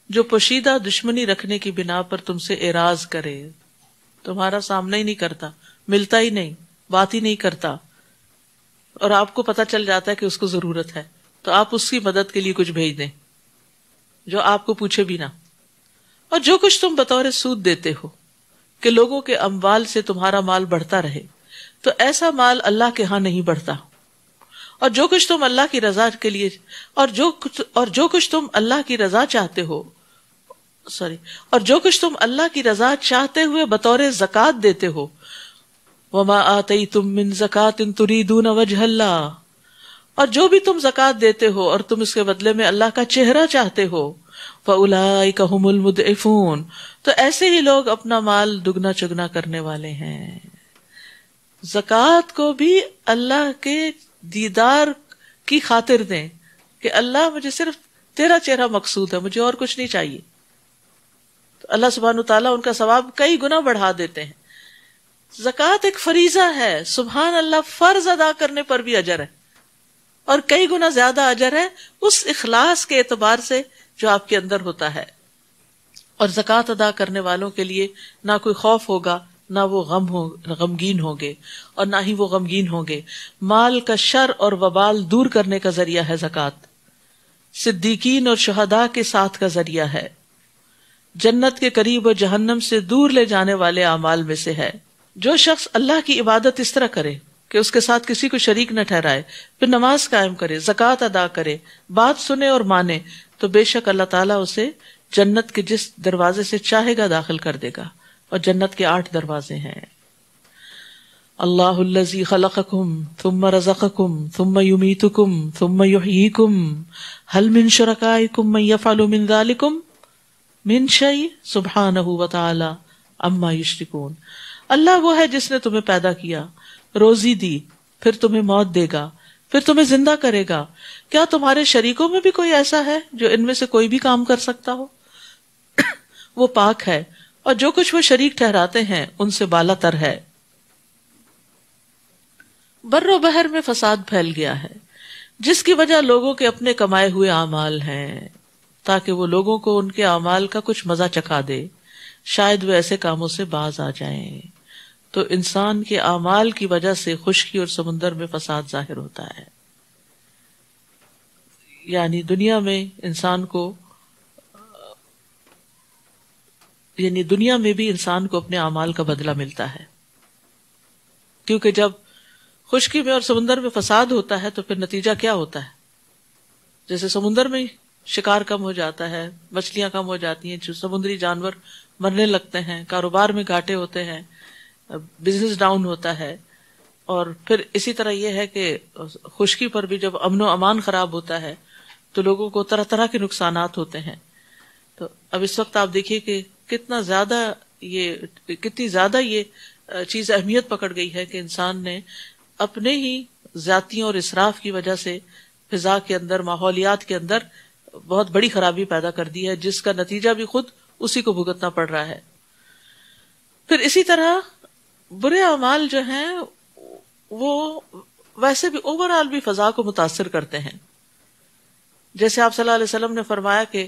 A: جو پوشیدہ دشمنی رکھنے کی بنا پر تم سے اعراض کرے. تمہارا سامنا ہی نہیں کرتا، ملتا ہی نہیں، بات ہی نہیں کرتا، اور آپ کو پتا چل جاتا ہے کہ اس کو ضرورت ہے، تو آپ اس کی مدد کے لیے کچھ بھیج دیں جو آپ کو پوچھے بھی نہ. اور جو کچھ تم بطور سود دیتے ہو کہ لوگوں کے اموال سے تمہارا مال بڑھتا رہے، تو ایسا مال اللہ کے ہاں نہیں بڑھتا. اور جو کچھ تم اللہ کی رضا کے لیے اور جو کچھ تم اللہ کی رضا چاہتے ہو اور جو کچھ تم اللہ کی رضا چاہتے ہوئے بطور زکوٰۃ دیتے ہو، وما آتیتم من زکات تریدون وجہ اللہ، اور جو بھی تم زکات دیتے ہو اور تم اس کے بدلے میں اللہ کا چہرہ چاہتے ہو، فاولئک ھم المضعفون، تو ایسے ہی لوگ اپنا مال دگنا چگنا کرنے والے ہیں۔ زکات کو بھی اللہ کے دیدار کی خاطر دیں کہ اللہ مجھے صرف تیرا چہرہ مقصود ہے، مجھے اور کچھ نہیں چاہیے، تو اللہ سبحانہ وتعالیٰ ان کا ثواب کئی گنا بڑھا دیتے ہیں۔ زکات ایک فریضہ ہے، سبحان اللہ، فرض ادا کرنے پر بھی اجر ہے اور کئی گنا زیادہ اجر ہے اس اخلاص کے اعتبار سے جو آپ کے اندر ہوتا ہے۔ اور زکات ادا کرنے والوں کے لیے نہ کوئی خوف ہوگا، نہ وہ غمگین ہوں گے، اور نہ ہی وہ غمگین ہوں گے۔ مال کا شر اور وبال دور کرنے کا ذریعہ ہے زکات، صدیقین اور شہداء کے ساتھ کا ذریعہ ہے، جنت کے قریب اور جہنم سے دور لے جانے والے اعمال میں سے ہے۔ جو شخص اللہ کی عبادت اس طرح کرے کہ اس کے ساتھ کسی کو شریک نہ ٹھہرائے، پھر نماز قائم کرے، زکوٰۃ ادا کرے، بات سنے اور مانے، تو بے شک اللہ تعالیٰ اسے جنت کے جس دروازے سے چاہے گا داخل کر دے گا، اور جنت کے 8 دروازے ہیں۔ اللہ الذی خلقکم ثم رزقکم ثم یمیتکم ثم یحییکم هل من شرکائکم من یفعل من ذلکم من شیء سبحانہ وتعالی عما یشرکون۔ اللہ وہ ہے جس نے تمہیں پیدا کیا، روزی دی، پھر تمہیں موت دے گا، پھر تمہیں زندہ کرے گا۔ کیا تمہارے شریکوں میں بھی کوئی ایسا ہے جو ان میں سے کوئی بھی کام کر سکتا ہو؟ وہ پاک ہے، اور جو کچھ وہ شریک ٹھہراتے ہیں ان سے بالا تر ہے۔ بر و بحر میں فساد پھیل گیا ہے، جس کی وجہ لوگوں کے اپنے کمائے ہوئے اعمال ہیں، تاکہ وہ لوگوں کو ان کے اعمال کا کچھ مزہ چکھا دے، شاید وہ ایسے کاموں سے باز آ جائیں۔ تو انسان کے اعمال کی وجہ سے خشکی اور سمندر میں فساد ظاہر ہوتا ہے، یعنی دنیا میں انسان کو، یعنی دنیا میں بھی انسان کو اپنے اعمال کا بدلہ ملتا ہے، کیونکہ جب خشکی میں اور سمندر میں فساد ہوتا ہے تو پھر نتیجہ کیا ہوتا ہے؟ جیسے سمندر میں شکار کم ہو جاتا ہے، مچھلیاں کم ہو جاتی ہیں، جو سمندری جانور مرنے لگتے ہیں، کاروبار میں گھاٹے ہوتے ہیں، بزنس ڈاؤن ہوتا ہے، اور پھر اسی طرح یہ ہے کہ خشکی پر بھی جب امن و امان خراب ہوتا ہے تو لوگوں کو طرح طرح کے نقصانات ہوتے ہیں۔ تو اب اس وقت آپ دیکھیے کہ کتنی زیادہ یہ چیز اہمیت پکڑ گئی ہے کہ انسان نے اپنے ہی زیادتیوں اور اسراف کی وجہ سے فضا کے اندر، ماحولیات کے اندر بہت بڑی خرابی پیدا کر دی ہے، جس کا نتیجہ بھی خود اسی کو بھگتنا پڑ رہا ہے۔ پھر اسی طرح برے اعمال جو ہیں وہ ویسے بھی اوور آل بھی فضا کو متاثر کرتے ہیں۔ جیسے آپ صلی اللہ علیہ وسلم نے فرمایا کہ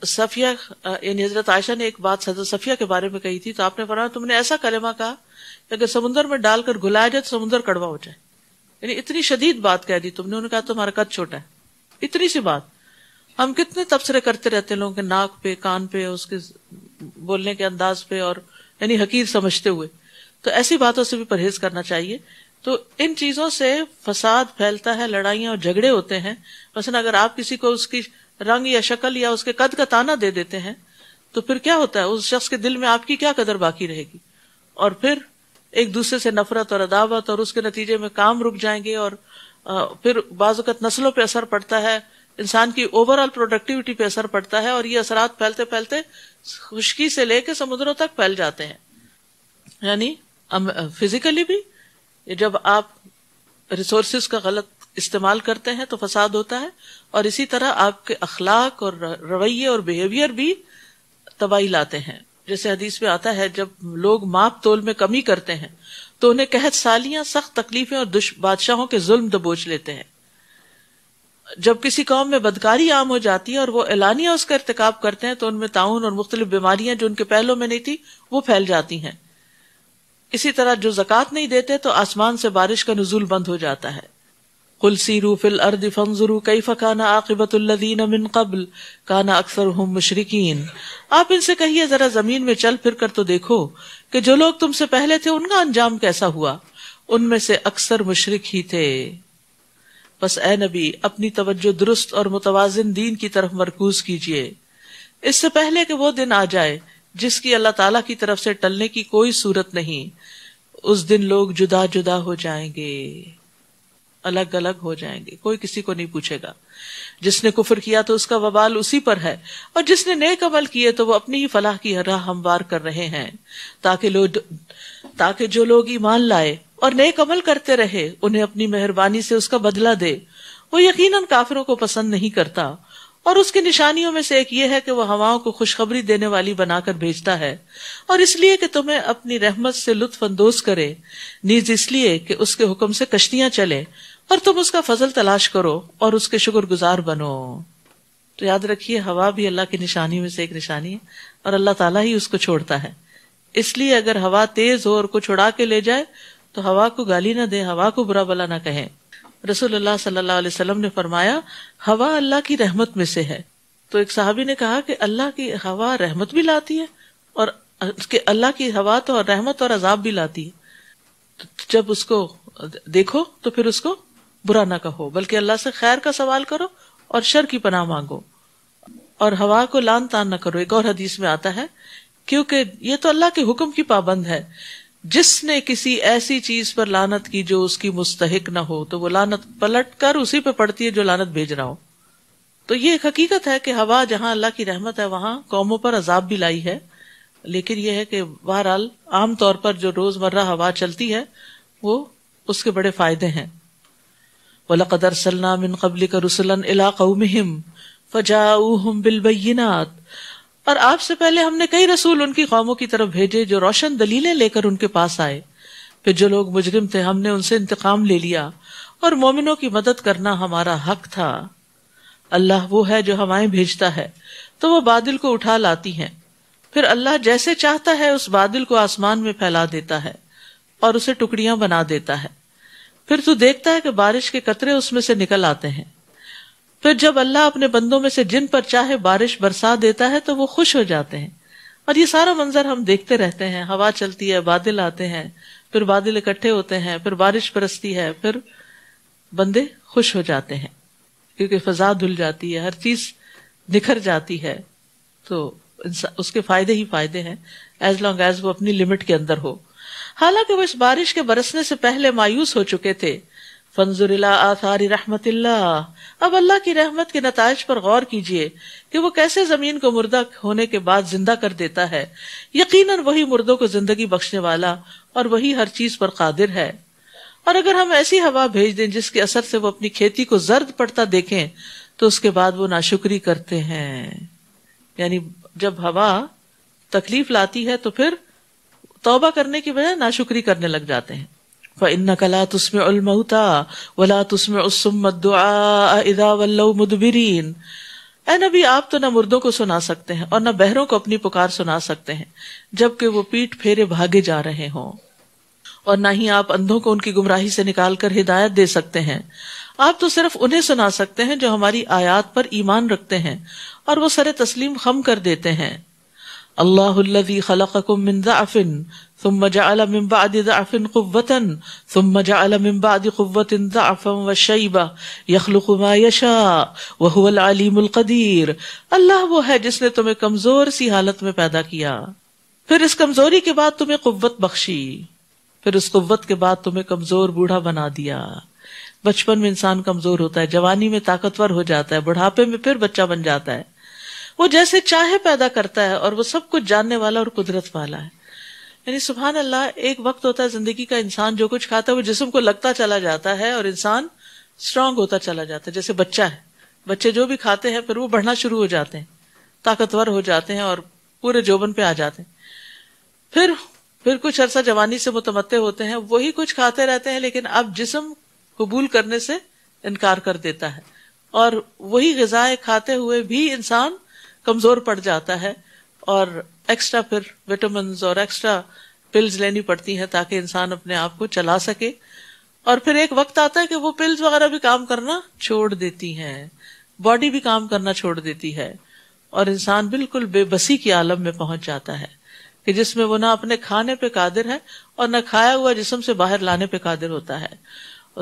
A: صفیہ، یعنی حضرت عائشہ نے ایک بات حضرت صفیہ کے بارے میں کہی تھی، تو آپ نے فرمایا تم نے ایسا کلمہ کہا کہ اگر سمندر میں ڈال کر گھلایا جائے تو سمندر کڑوا ہو جائے، یعنی اتنی شدید بات کہہ دی تم نے۔ انہوں نے کہا تمہارا قد چھوٹا ہے، اتنی سی بات۔ ہم کتنے تبصرے کرتے رہتے ہیں لوگوں کے ناک پہ، کان پہ، اس کے بولنے کے انداز پہ، اور یعنی حقیر سمجھتے ہوئے۔ تو ایسی باتوں سے بھی پرہیز کرنا چاہیے۔ تو ان چیزوں سے فساد پھیلتا ہے، لڑائیاں اور جھگڑے ہوتے ہیں۔ مثلا اگر آپ کسی کو اس کی رنگ یا شکل یا اس کے قد کا تانا دے دیتے ہیں تو پھر کیا ہوتا ہے؟ اس شخص کے دل میں آپ کی کیا قدر باقی رہے گی؟ اور پھر ایک دوسرے سے نفرت اور عداوت، اور اس کے نتیجے میں کام رک جائیں گے، اور پھر بعض اوقات نسلوں پہ اثر پڑتا ہے، انسان کی اوور آل پروڈکٹیوٹی پہ اثر پڑتا ہے، اور یہ اثرات پھیلتے پھیلتے خشکی سے لے کے سمندروں تک پھیل جاتے ہیں۔ یعنی فزیکلی بھی جب آپ ریسورسز کا غلط استعمال کرتے ہیں تو فساد ہوتا ہے، اور اسی طرح آپ کے اخلاق اور رویے اور بیہیویئر بھی تباہی لاتے ہیں۔ جیسے حدیث میں آتا ہے جب لوگ ماپ تول میں کمی کرتے ہیں تو انہیں قحط سالیاں، سخت تکلیفیں اور بادشاہوں کے ظلم دبوچ لیتے ہیں۔ جب کسی قوم میں بدکاری عام ہو جاتی ہے اور وہ اعلانیہ اس کا ارتکاب کرتے ہیں تو ان میں طاعون اور مختلف بیماریاں جو ان کے پہلوں میں نہیں تھی وہ پھیل جاتی ہیں۔ اسی طرح جو زکوٰۃ نہیں دیتے تو آسمان سے بارش کا نزول بند ہو جاتا ہے۔ قل سیروا فی الارض فانظروا کیف کان عاقبۃ الذین من قبل کان اکثرهم مشرکین۔ آپ ان سے کہیے ذرا زمین میں چل پھر کر تو دیکھو کہ جو لوگ تم سے پہلے تھے ان کا انجام کیسا ہوا، ان میں سے اکثر مشرک ہی تھے۔ بس اے نبی اپنی توجہ درست اور متوازن دین کی طرف مرکوز کیجیے، اس سے پہلے کہ وہ دن آ جائے جس کی اللہ تعالیٰ کی طرف سے ٹلنے کی کوئی صورت نہیں۔ اس دن لوگ جدا جدا ہو جائیں گے، الگ الگ ہو جائیں گے، کوئی کسی کو نہیں پوچھے گا. جس نے کفر کیا تو اس کا وبال اسی پر ہے، اور جس نے نیک عمل کیے تو وہ اپنی ہی فلاح کی راہ ہموار کر رہے ہیں. تاکہ جو لوگ ایمان لائے اور نیک عمل کرتے رہے انہیں اپنی مہربانی سے اس کا بدلہ دے. وہ یقیناً کافروں کو پسند نہیں کرتا. اور اس کی نشانیوں میں سے ایک یہ ہے کہ وہ ہواؤں کو خوشخبری دینے والی بنا کر بھیجتا ہے، اور اس لیے کہ تمہیں اپنی رحمت سے لطف اندوز کرے، نیز اس لیے کہ اس کے حکم سے کشتیاں چلیں اور تم اس کا فضل تلاش کرو اور اس کے شکر گزار بنو. تو یاد رکھیے ہوا بھی اللہ کی نشانی میں سے ایک نشانی ہے، اور اللہ تعالیٰ ہی اس کو چھوڑتا ہے. اس لیے اگر ہوا تیز ہو اور کچھ اڑا کے لے جائے تو ہوا کو گالی نہ دیں، ہوا کو برا بلا نہ کہیں. رسول اللہ صلی اللہ علیہ وسلم نے فرمایا ہوا اللہ کی رحمت میں سے ہے. تو ایک صحابی نے کہا کہ اللہ کی ہوا رحمت بھی لاتی ہے، اور کہ اللہ کی ہوا تو رحمت اور عذاب بھی لاتی ہے. جب اس کو دیکھو تو پھر اس کو برا نہ کہو، بلکہ اللہ سے خیر کا سوال کرو اور شر کی پناہ مانگو، اور ہوا کو لان تان نہ کرو. ایک اور حدیث میں آتا ہے کیونکہ یہ تو اللہ کے حکم کی پابند ہے، جس نے کسی ایسی چیز پر لعنت کی جو اس کی مستحق نہ ہو تو وہ لعنت پلٹ کر اسی پہ پڑتی ہے جو لعنت بھیج رہا ہو. تو یہ ایک حقیقت ہے کہ ہوا جہاں اللہ کی رحمت ہے وہاں قوموں پر عذاب بھی لائی ہے. لیکن یہ ہے کہ بہرحال عام طور پر جو روزمرہ ہوا چلتی ہے وہ اس کے بڑے فائدے ہیں. وَلَقَدْ أَرْسَلْنَا مِن قَبْلِكَ رُسُلًا إِلَىٰ قَوْمِهِمْ فَجَاءُوهُمْ بِالْبَيِّنَاتِ. اور آپ سے پہلے ہم نے کئی رسول ان کی قوموں کی طرف بھیجے جو روشن دلیلیں لے کر ان کے پاس آئے. پھر جو لوگ مجرم تھے ہم نے ان سے انتقام لے لیا، اور مومنوں کی مدد کرنا ہمارا حق تھا. اللہ وہ ہے جو ہوائیں بھیجتا ہے تو وہ بادل کو اٹھا لاتی ہیں، پھر اللہ جیسے چاہتا ہے اس بادل کو آسمان میں پھیلا دیتا ہے اور اسے ٹکڑیاں بنا دیتا ہے. پھر تو دیکھتا ہے کہ بارش کے قطرے اس میں سے نکل آتے ہیں. پھر جب اللہ اپنے بندوں میں سے جن پر چاہے بارش برسا دیتا ہے تو وہ خوش ہو جاتے ہیں. اور یہ سارا منظر ہم دیکھتے رہتے ہیں، ہوا چلتی ہے، بادل آتے ہیں، پھر بادل اکٹھے ہوتے ہیں، پھر بارش برستی ہے، پھر بندے خوش ہو جاتے ہیں کیونکہ فضا دھل جاتی ہے، ہر چیز نکھر جاتی ہے. تو اس کے فائدے ہی فائدے ہیں ایز لانگ ایز وہ اپنی لمٹ کے اندر ہو. حالانکہ وہ اس بارش کے برسنے سے پہلے مایوس ہو چکے تھے. فانظر الی آثار رحمت اللہ. اب اللہ کی رحمت کے نتائج پر غور کیجئے کہ وہ کیسے زمین کو مردہ ہونے کے بعد زندہ کر دیتا ہے. یقیناً وہی مردوں کو زندگی بخشنے والا اور وہی ہر چیز پر قادر ہے. اور اگر ہم ایسی ہوا بھیج دیں جس کے اثر سے وہ اپنی کھیتی کو زرد پڑتا دیکھیں تو اس کے بعد وہ ناشکری کرتے ہیں. یعنی جب ہوا تکلیف لاتی ہے تو پھر توبہ کرنے کی بجائے ناشکری کرنے لگ جاتے ہیں. فَإِنَّكَ لَا تُسْمِعُ الْمَوْتَىٰ وَلَا تُسْمِعُ الصُّمَّ الدُّعَاءَ إِذَا وَلَّوْا مُدْبِرِينَ. اے نبی آپ تو نہ مردوں کو سنا سکتے ہیں اور نہ بہروں کو اپنی پکار سنا سکتے ہیں جبکہ وہ پیٹ پھیرے بھاگے جا رہے ہوں، اور نہ ہی آپ اندھوں کو ان کی گمراہی سے نکال کر ہدایت دے سکتے ہیں. آپ تو صرف انہیں سنا سکتے ہیں جو ہماری آیات پر ایمان رکھتے ہیں اور وہ سر تسلیم خم کر دیتے ہیں. اللہ الذی خلقکم من ضعف ثم جعل من بعد ضعف قوة ثم جعل من بعد قوة ضعفا وشیبہ یخلق ما یشاء وهو العلیم القدیر. اللہ وہ ہے جس نے تمہیں کمزور سی حالت میں پیدا کیا، پھر اس کمزوری کے بعد تمہیں قوت بخشی، پھر اس قوت کے بعد تمہیں کمزور بوڑھا بنا دیا. بچپن میں انسان کمزور ہوتا ہے، جوانی میں طاقتور ہو جاتا ہے، بڑھاپے میں پھر بچہ بن جاتا ہے. وہ جیسے چاہے پیدا کرتا ہے اور وہ سب کچھ جاننے والا اور قدرت والا ہے. یعنی سبحان اللہ، ایک وقت ہوتا ہے زندگی کا انسان جو کچھ کھاتا ہے وہ جسم کو لگتا چلا جاتا ہے اور انسان اسٹرانگ ہوتا چلا جاتا ہے. جیسے بچہ ہے، بچے جو بھی کھاتے ہیں پھر وہ بڑھنا شروع ہو جاتے ہیں، طاقتور ہو جاتے ہیں اور پورے جوبن پہ آ جاتے ہیں. پھر کچھ عرصہ جوانی سے متمتع ہوتے ہیں، وہی کچھ کھاتے رہتے ہیں لیکن اب جسم قبول کرنے سے انکار کر دیتا ہے اور وہی غذائیں کھاتے ہوئے بھی انسان کمزور پڑ جاتا ہے اور ایکسٹرا پھر وٹامنز اور ایکسٹرا پلز لینی پڑتی ہیں تاکہ انسان اپنے آپ کو چلا سکے. اور پھر ایک وقت آتا ہے کہ وہ پلز وغیرہ بھی کام کرنا چھوڑ دیتی ہیں، باڈی بھی کام کرنا چھوڑ دیتی ہے اور انسان بالکل بے بسی کی عالم میں پہنچ جاتا ہے کہ جس میں وہ نہ اپنے کھانے پہ قادر ہے اور نہ کھایا ہوا جسم سے باہر لانے پہ قادر ہوتا ہے.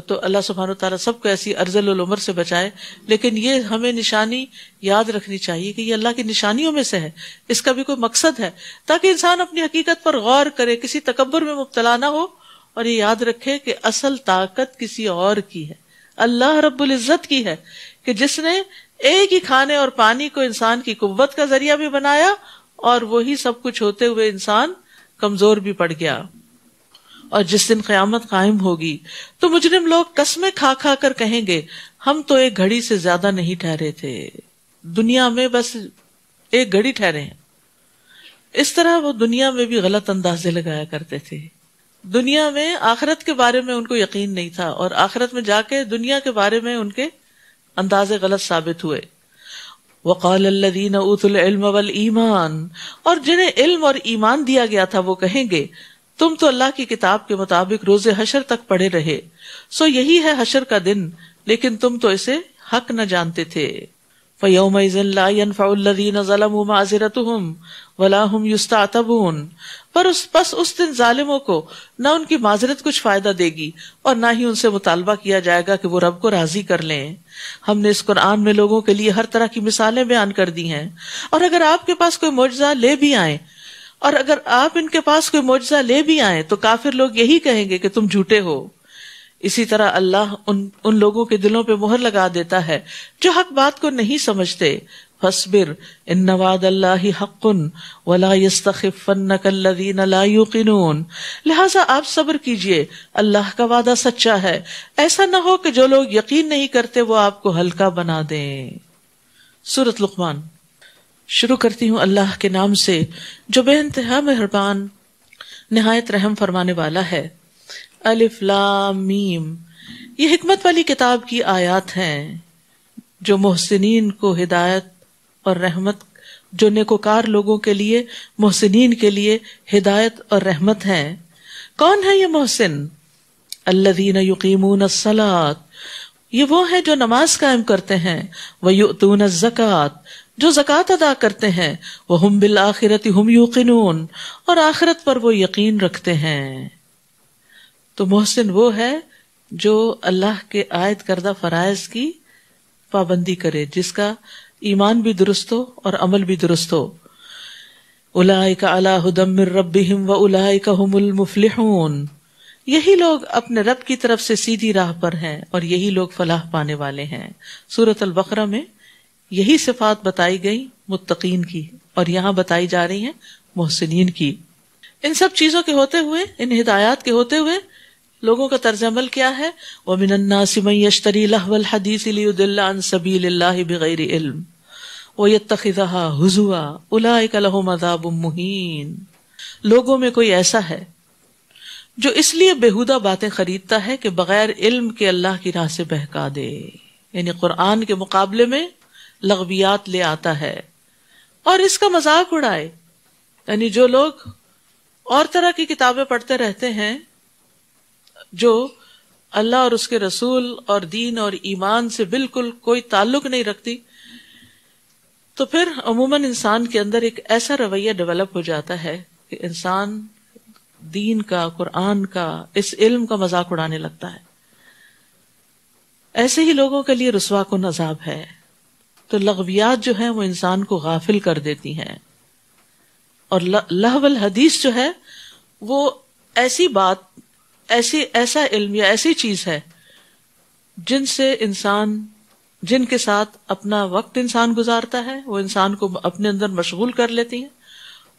A: تو اللہ سبحانہ وتعالیٰ سب کو ایسی ارذل العمر سے بچائے. لیکن یہ ہمیں نشانی یاد رکھنی چاہیے کہ یہ اللہ کی نشانیوں میں سے ہے، اس کا بھی کوئی مقصد ہے تاکہ انسان اپنی حقیقت پر غور کرے، کسی تکبر میں مبتلا نہ ہو اور یہ یاد رکھے کہ اصل طاقت کسی اور کی ہے، اللہ رب العزت کی ہے، کہ جس نے ایک ہی کھانے اور پانی کو انسان کی قوت کا ذریعہ بھی بنایا، اور وہی سب کچھ ہوتے ہوئے انسان کمزور بھی پڑ گیا۔ اور جس دن قیامت قائم ہوگی تو مجرم لوگ قسمیں کھا کھا کر کہیں گے ہم تو ایک گھڑی سے زیادہ نہیں ٹھہرے تھے، دنیا میں بس ایک گھڑی ٹھہرے ہیں۔ اس طرح وہ دنیا میں بھی غلط اندازے لگایا کرتے تھے۔ دنیا میں آخرت کے بارے میں ان کو یقین نہیں تھا، اور آخرت میں جا کے دنیا کے بارے میں ان کے اندازے غلط ثابت ہوئے۔ وقال الذین اوتوا العلم والایمان، اور جنہیں علم اور ایمان دیا گیا تھا وہ کہیں گے تم تو اللہ کی کتاب کے مطابق روز حشر تک پڑے رہے، سو یہی ہے حشر کا دن، لیکن تم تو اسے حق نہ جانتے تھے۔ فَيَوْمَئِذٍ لَا يَنْفَعُ الَّذِينَ ظَلَمُوا مَعْذِرَتُهُمْ وَلَا هُمْ يُسْتَعْتَبُونَ، پر اس دن ظالموں کو نہ ان کی معذرت کچھ فائدہ دے گی اور نہ ہی ان سے مطالبہ کیا جائے گا کہ وہ رب کو راضی کر لیں۔ ہم نے اس قرآن میں لوگوں کے لیے ہر طرح کی مثالیں بیان کر دی ہیں، اور اگر آپ کے پاس کوئی معجزہ لے بھی آئیں، اور اگر آپ ان کے پاس کوئی معجزہ لے بھی آئیں تو کافر لوگ یہی کہیں گے کہ تم جھوٹے ہو۔ اسی طرح اللہ ان لوگوں کے دلوں پہ مہر لگا دیتا ہے جو حق بات کو نہیں سمجھتے۔ فاصبر ان وعد اللہ حق ولا یستخفنک الذین لا یوقنون، لہٰذا آپ صبر کیجئے، اللہ کا وعدہ سچا ہے، ایسا نہ ہو کہ جو لوگ یقین نہیں کرتے وہ آپ کو ہلکا بنا دیں۔ سورۃ لقمان۔ شروع کرتی ہوں اللہ کے نام سے جو بے انتہا مہربان نہایت رحم فرمانے والا ہے۔ الف لام میم، یہ حکمت والی کتاب کی آیات ہیں جو محسنین کو ہدایت اور رحمت، جو نیکوکار لوگوں کے لیے، محسنین کے لیے ہدایت اور رحمت ہیں۔ کون ہے یہ محسن؟ الذین یقیمون الصلاۃ، یہ وہ ہیں جو نماز قائم کرتے ہیں، ویؤتون الزکوٰۃ، جو زکوٰۃ ادا کرتے ہیں، وہم بالآخرۃ ہم یوقنون، اور آخرت پر وہ یقین رکھتے ہیں۔ تو محسن وہ ہے جو اللہ کے عائد کردہ فرائض کی پابندی کرے، جس کا ایمان بھی درست ہو اور عمل بھی درست ہو۔ اولئک علی ھدی من ربہم واولئک ھم المفلحون، یہی لوگ اپنے رب کی طرف سے سیدھی راہ پر ہیں اور یہی لوگ فلاح پانے والے ہیں۔ سورۃ البقرہ میں یہی صفات بتائی گئی متقین کی، اور یہاں بتائی جا رہی ہیں محسنین کی۔ ان سب چیزوں کے ہوتے ہوئے، ان ہدایات کے ہوتے ہوئے لوگوں کا طرز عمل کیا ہے؟ وَمِنَ النَّاسِ مَن يَشْتَرِي لَهْوَ الْحَدِيثِ لِيُضِلَّ عَن سَبِيلِ اللَّهِ بِغَيْرِ عِلْمٍ وَيَتَّخِذَهَا هُزُوًا أُولَٰئِكَ لَهُمْ عَذَابٌ مُّهِينٌ، لوگوں میں کوئی ایسا ہے جو اس لیے بیہودہ باتیں خریدتا ہے کہ بغیر علم کے اللہ کی راہ سے بہکا دے، یعنی قرآن کے مقابلے میں لغویات لے آتا ہے اور اس کا مذاق اڑائے۔ یعنی جو لوگ اور طرح کی کتابیں پڑھتے رہتے ہیں جو اللہ اور اس کے رسول اور دین اور ایمان سے بالکل کوئی تعلق نہیں رکھتی، تو پھر عموماً انسان کے اندر ایک ایسا رویہ ڈیولپ ہو جاتا ہے کہ انسان دین کا، قرآن کا، اس علم کا مذاق اڑانے لگتا ہے۔ ایسے ہی لوگوں کے لیے رسوا کن عذاب ہے۔ تو لغویات جو ہیں وہ انسان کو غافل کر دیتی ہیں، اور لہو الحدیث جو ہے وہ ایسی بات، ایسا علم یا ایسی چیز ہے جن کے ساتھ اپنا وقت انسان گزارتا ہے، وہ انسان کو اپنے اندر مشغول کر لیتی ہیں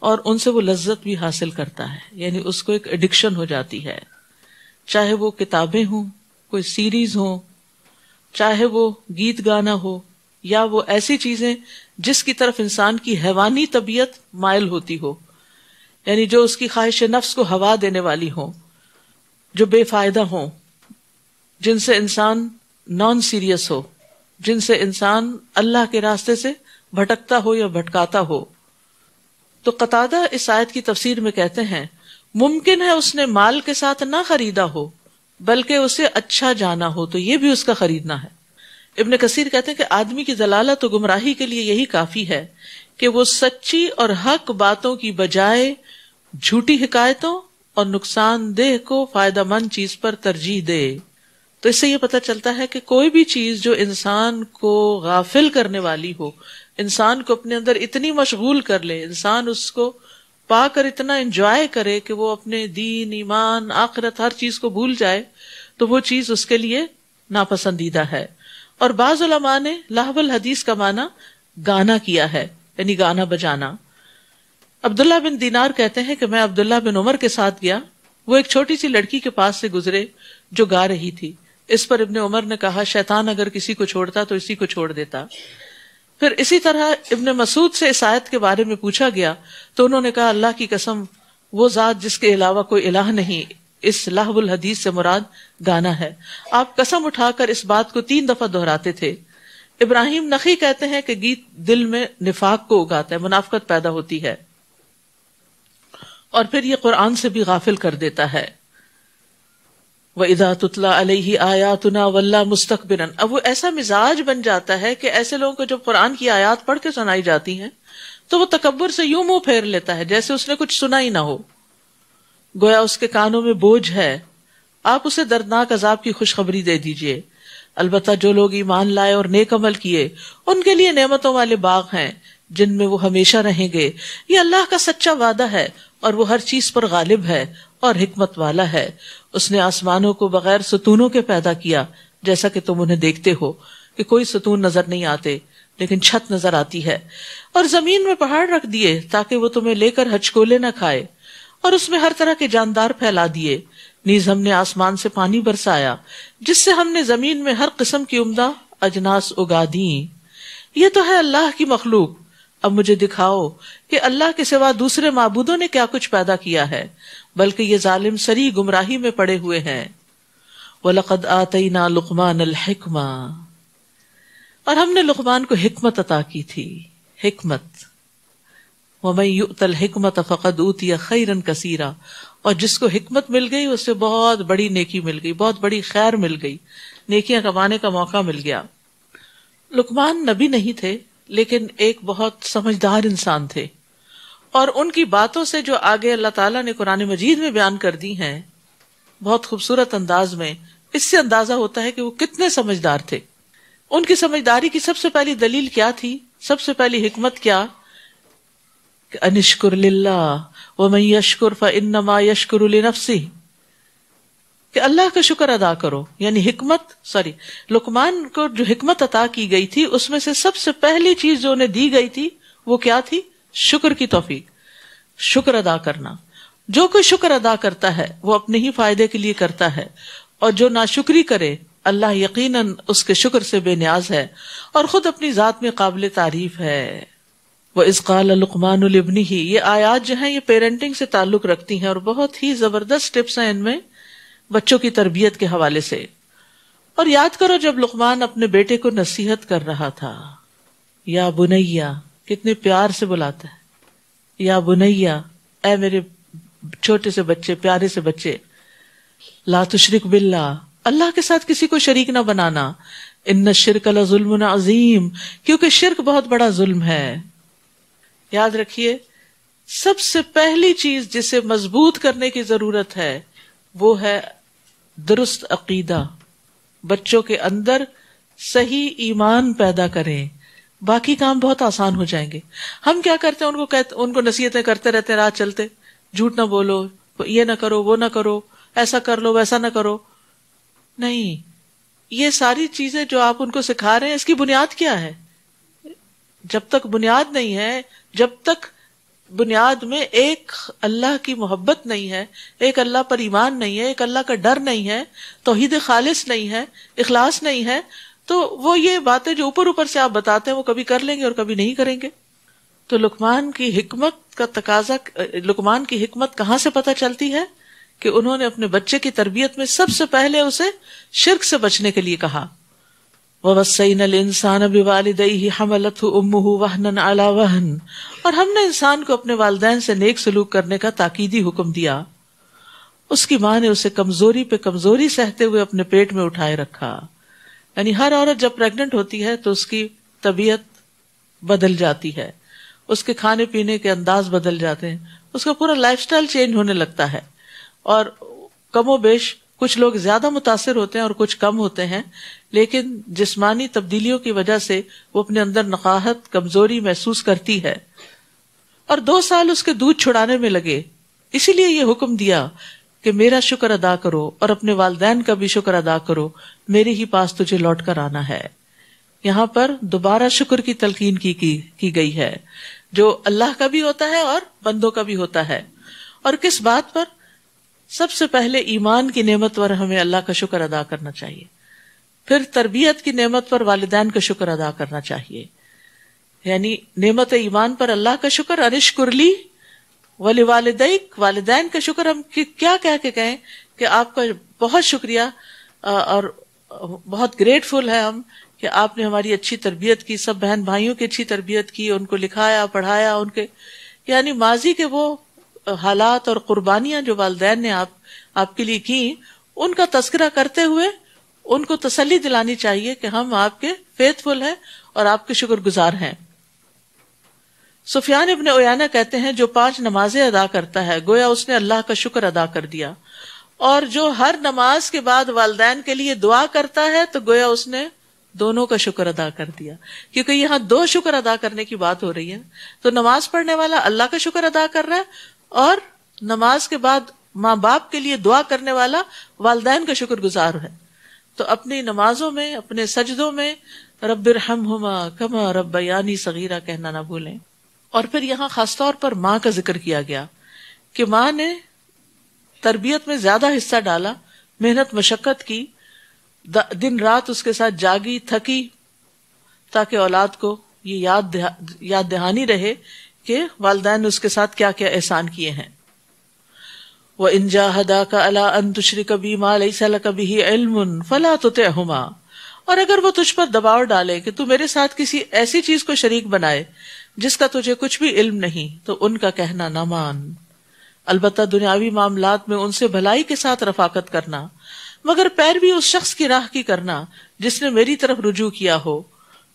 A: اور ان سے وہ لذت بھی حاصل کرتا ہے، یعنی اس کو ایک ایڈکشن ہو جاتی ہے۔ چاہے وہ کتابیں ہوں، کوئی سیریز ہوں، چاہے وہ گیت گانا ہو، یا وہ ایسی چیزیں جس کی طرف انسان کی حیوانی طبیعت مائل ہوتی ہو، یعنی جو اس کی خواہش نفس کو ہوا دینے والی ہوں، جو بے فائدہ ہوں، جن سے انسان نان سیریس ہو، جن سے انسان اللہ کے راستے سے بھٹکتا ہو یا بھٹکاتا ہو۔ تو قتادہ اس آیت کی تفسیر میں کہتے ہیں ممکن ہے اس نے مال کے ساتھ نہ خریدا ہو بلکہ اسے اچھا جانا ہو تو یہ بھی اس کا خریدنا ہے۔ ابن کثیر کہتے ہیں کہ آدمی کی ضلالت و گمراہی کے لیے یہی کافی ہے کہ وہ سچی اور حق باتوں کی بجائے جھوٹی حکایتوں اور نقصان دہ کو فائدہ مند چیز پر ترجیح دے۔ تو اس سے یہ پتہ چلتا ہے کہ کوئی بھی چیز جو انسان کو غافل کرنے والی ہو، انسان کو اپنے اندر اتنی مشغول کر لے، انسان اس کو پا کر اتنا انجوائے کرے کہ وہ اپنے دین، ایمان، آخرت ہر چیز کو بھول جائے تو وہ چیز اس کے لیے ناپسندیدہ ہے. اور بعض علماء نے لہو الحدیث کا معنی گانا کیا ہے، یعنی گانا بجانا. عبداللہ بن دینار کہتے ہیں کہ میں عبداللہ بن عمر کے ساتھ گیا، وہ ایک چھوٹی سی لڑکی کے پاس سے گزرے جو گا رہی تھی. اس پر ابن عمر نے کہا شیطان اگر کسی کو چھوڑتا تو اسی کو چھوڑ دیتا. پھر اسی طرح ابن مسعود سے اس آیت کے بارے میں پوچھا گیا تو انہوں نے کہا اللہ کی قسم وہ ذات جس کے علاوہ کوئی الہ نہیں، اس لہو الحدیث سے مراد گانا ہے. آپ قسم اٹھا کر اس بات کو 3 دفعہ دہراتے تھے. ابراہیم نخی کہتے ہیں کہ گیت دل میں نفاق کو اگاتا ہے، منافقت پیدا ہوتی ہے، اور پھر یہ قرآن سے بھی غافل کر دیتا ہے. وَإِذَا تُتْلَى عَلَيْهِ آيَاتُنَا وَلَّى مُسْتَكْبِرًا. اب وہ ایسا مزاج بن جاتا ہے کہ ایسے لوگوں کو جب قرآن کی آیات پڑھ کے سنائی جاتی ہیں تو وہ تکبر سے یوں منہ پھیر لیتا ہے جیسے اس نے کچھ سنا ہی نہ ہو، گویا اس کے کانوں میں بوجھ ہے. آپ اسے دردناک عذاب کی خوشخبری دے دیجئے. البتہ جو لوگ ایمان لائے اور نیک عمل کیے ان کے لیے نعمتوں والے باغ ہیں جن میں وہ ہمیشہ رہیں گے. یہ اللہ کا سچا وعدہ ہے اور وہ ہر چیز پر غالب ہے اور حکمت والا ہے. اس نے آسمانوں کو بغیر ستونوں کے پیدا کیا، جیسا کہ تم انہیں دیکھتے ہو کہ کوئی ستون نظر نہیں آتے لیکن چھت نظر آتی ہے. اور زمین میں پہاڑ رکھ دیے تاکہ وہ تمہیں لے کر ہچکولے نہ کھائے، اور اس میں ہر طرح کے جاندار پھیلا دیے. نیز ہم نے آسمان سے پانی برسایا جس سے ہم نے زمین میں ہر قسم کی عمدہ اجناس اگا دیں. یہ تو ہے اللہ کی مخلوق. اب مجھے دکھاؤ کہ اللہ کے سوا دوسرے معبودوں نے کیا کچھ پیدا کیا ہے، بلکہ یہ ظالم سری گمراہی میں پڑے ہوئے ہیں. وَلَقَدْ آتَيْنَا لُقْمَانَ الْحِكْمَةَ. اور ہم نے لقمان کو حکمت عطا کی تھی. حکمت. وَمَن يُؤْتَ الْحِكْمَةَ فَقَدْ أُوتِيَ خَيْرًا كَثِيرًا. اور جس کو حکمت مل گئی اس سے بہت بڑی نیکی مل گئی، بہت بڑی خیر مل گئی، نیکیاں کمانے کا موقع مل گیا. لقمان نبی نہیں تھے لیکن ایک بہت سمجھدار انسان تھے، اور ان کی باتوں سے جو آگے اللہ تعالیٰ نے قرآن مجید میں بیان کر دی ہیں بہت خوبصورت انداز میں، اس سے اندازہ ہوتا ہے کہ وہ کتنے سمجھدار تھے. ان کی سمجھداری کی سب سے پہلی دلیل کیا تھی؟ سب سے پہلی حکمت کیا؟ کہ انشکر للہ ومن یشکر فانما یشکر لنفسہ، کہ اللہ کا شکر ادا کرو. یعنی لقمان کو جو حکمت عطا کی گئی تھی اس میں سے سب سے پہلی چیز جو انہیں دی گئی تھی وہ کیا تھی؟ شکر کی توفیق، شکر ادا کرنا. جو کوئی شکر ادا کرتا ہے وہ اپنے ہی فائدے کے لیے کرتا ہے، اور جو ناشکری کرے اللہ یقیناً اس کے شکر سے بے نیاز ہے اور خود اپنی ذات میں قابل تعریف ہے. وَإِذْ قَالَ لُقْمَانُ لِابْنِهِ. یہ آیات جو ہیں یہ پیرنٹنگ سے تعلق رکھتی ہیں اور بہت ہی زبردست ٹپس ہیں ان میں بچوں کی تربیت کے حوالے سے. اور یاد کرو جب لقمان اپنے بیٹے کو نصیحت کر رہا تھا، یا بنیا، کتنے پیار سے بلاتا ہے، یا بنیا، اے میرے چھوٹے سے بچے، پیارے سے بچے، لا تشرک باللہ، اللہ کے ساتھ کسی کو شریک نہ بنانا، ان الشرک لظلم عظیم، کیونکہ شرک بہت بڑا ظلم ہے. یاد رکھیے سب سے پہلی چیز جسے مضبوط کرنے کی ضرورت ہے وہ ہے درست عقیدہ. بچوں کے اندر صحیح ایمان پیدا کریں، باقی کام بہت آسان ہو جائیں گے. ہم کیا کرتے ہیں، ان کو نصیحتیں کرتے رہتے ہیں، راہ چلتے، جھوٹ نہ بولو، یہ نہ کرو، وہ نہ کرو، ایسا کر لو، ویسا نہ کرو. نہیں، یہ ساری چیزیں جو آپ ان کو سکھا رہے ہیں اس کی بنیاد کیا ہے؟ جب تک بنیاد نہیں ہے، جب تک بنیاد میں ایک اللہ کی محبت نہیں ہے، ایک اللہ پر ایمان نہیں ہے، ایک اللہ کا ڈر نہیں ہے، توحید خالص نہیں ہے، اخلاص نہیں ہے، تو وہ یہ باتیں جو اوپر اوپر سے آپ بتاتے ہیں وہ کبھی کر لیں گے اور کبھی نہیں کریں گے. تو لقمان کی حکمت کہاں سے پتہ چلتی ہے؟ کہ انہوں نے اپنے بچے کی تربیت میں سب سے پہلے اسے شرک سے بچنے کے لیے کہا. وَوَصَّيْنَا الْإِنسَانَ بِوَالِدَيْهِ حَمَلَتْهُ أُمُّهُ وَهْنًا عَلَى وَهْنٍ. اور ہم نے انسان کو اپنے والدین سے نیک سلوک کرنے کا تاکیدی حکم دیا. اس کی ماں نے اسے کمزوری پہ کمزوری سہتے ہوئے اپنے پیٹ میں اٹھائے رکھا. یعنی ہر عورت جب پریگننٹ ہوتی ہے تو اس کی طبیعت بدل جاتی ہے، اس کے کھانے پینے کے انداز بدل جاتے ہیں، اس کا پورا لائف سٹائل چینج ہونے لگتا ہے، اور کم و بیش کچھ لوگ زیادہ متاثر ہوتے ہیں اور کچھ کم ہوتے ہیں، لیکن جسمانی تبدیلیوں کی وجہ سے وہ اپنے اندر نقاہت، کمزوری محسوس کرتی ہے. اور 2 سال اس کے دودھ چھڑانے میں لگے. اسی لیے یہ حکم دیا کہ میرا شکر ادا کرو اور اپنے والدین کا بھی شکر ادا کرو, میرے ہی پاس تجھے لوٹ کر آنا ہے. یہاں پر دوبارہ شکر کی تلقین کی گئی ہے, جو اللہ کا بھی ہوتا ہے اور بندوں کا بھی ہوتا ہے. اور کس بات پر؟ سب سے پہلے ایمان کی نعمت پر ہمیں اللہ کا شکر ادا کرنا چاہیے, پھر تربیت کی نعمت پر والدین کا شکر ادا کرنا چاہیے. یعنی نعمت ایمان پر اللہ کا شکر, انشکر لی ولوالدیک, والدین کا شکر ہم کیا کہہ کے کہیں کہ آپ کا بہت شکریہ اور بہت گریٹفل ہے ہم کہ آپ نے ہماری اچھی تربیت کی, سب بہن بھائیوں کی اچھی تربیت کی, ان کو لکھایا پڑھایا, ان کے یعنی ماضی کے وہ حالات اور قربانیاں جو والدین نے آپ کے لیے کی, ان کا تذکرہ کرتے ہوئے ان کو تسلی دلانی چاہیے کہ ہم آپ کے فیتھفل ہیں اور آپ کے شکر گزار ہیں. سفیان ابن عیینہ کہتے ہیں جو 5 نمازیں ادا کرتا ہے گویا اس نے اللہ کا شکر ادا کر دیا, اور جو ہر نماز کے بعد والدین کے لیے دعا کرتا ہے تو گویا اس نے دونوں کا شکر ادا کر دیا, کیونکہ یہاں 2 شکر ادا کرنے کی بات ہو رہی ہے. تو نماز پڑھنے والا اللہ کا شکر ادا کر رہا ہے, اور نماز کے بعد ماں باپ کے لیے دعا کرنے والا والدین کا شکر گزار ہے. تو اپنی نمازوں میں, اپنے سجدوں میں رب ارحمہما کما ربیانی صغیرہ کہنا نہ بھولیں. اور پھر یہاں خاص طور پر ماں کا ذکر کیا گیا کہ ماں نے تربیت میں زیادہ حصہ ڈالا, محنت مشقت کی, دن رات اس کے ساتھ جاگی تھکی, تاکہ اولاد کو یہ یاد دہانی رہے کہ والدین نے اس کے ساتھ کیا کیا احسان کیے ہیں. وَإِن جَاهَدَاكَ عَلَىٰ أَن تُشْرِكَ بِي مَا لَيْسَ لَكَ بِهِ عِلْمٌ فَلَا تُطِعْهُمَا, اور اگر وہ تجھ پر دباؤ ڈالے کہ تو میرے ساتھ کسی ایسی چیز کو شریک بنائے جس کا تجھے کچھ بھی علم نہیں, تو ان کا کہنا نہ مان. البتہ دنیاوی معاملات میں ان سے بھلائی کے ساتھ رفاقت کرنا, مگر پیروی اس شخص کی راہ کی کرنا جس نے میری طرف رجوع کیا ہو,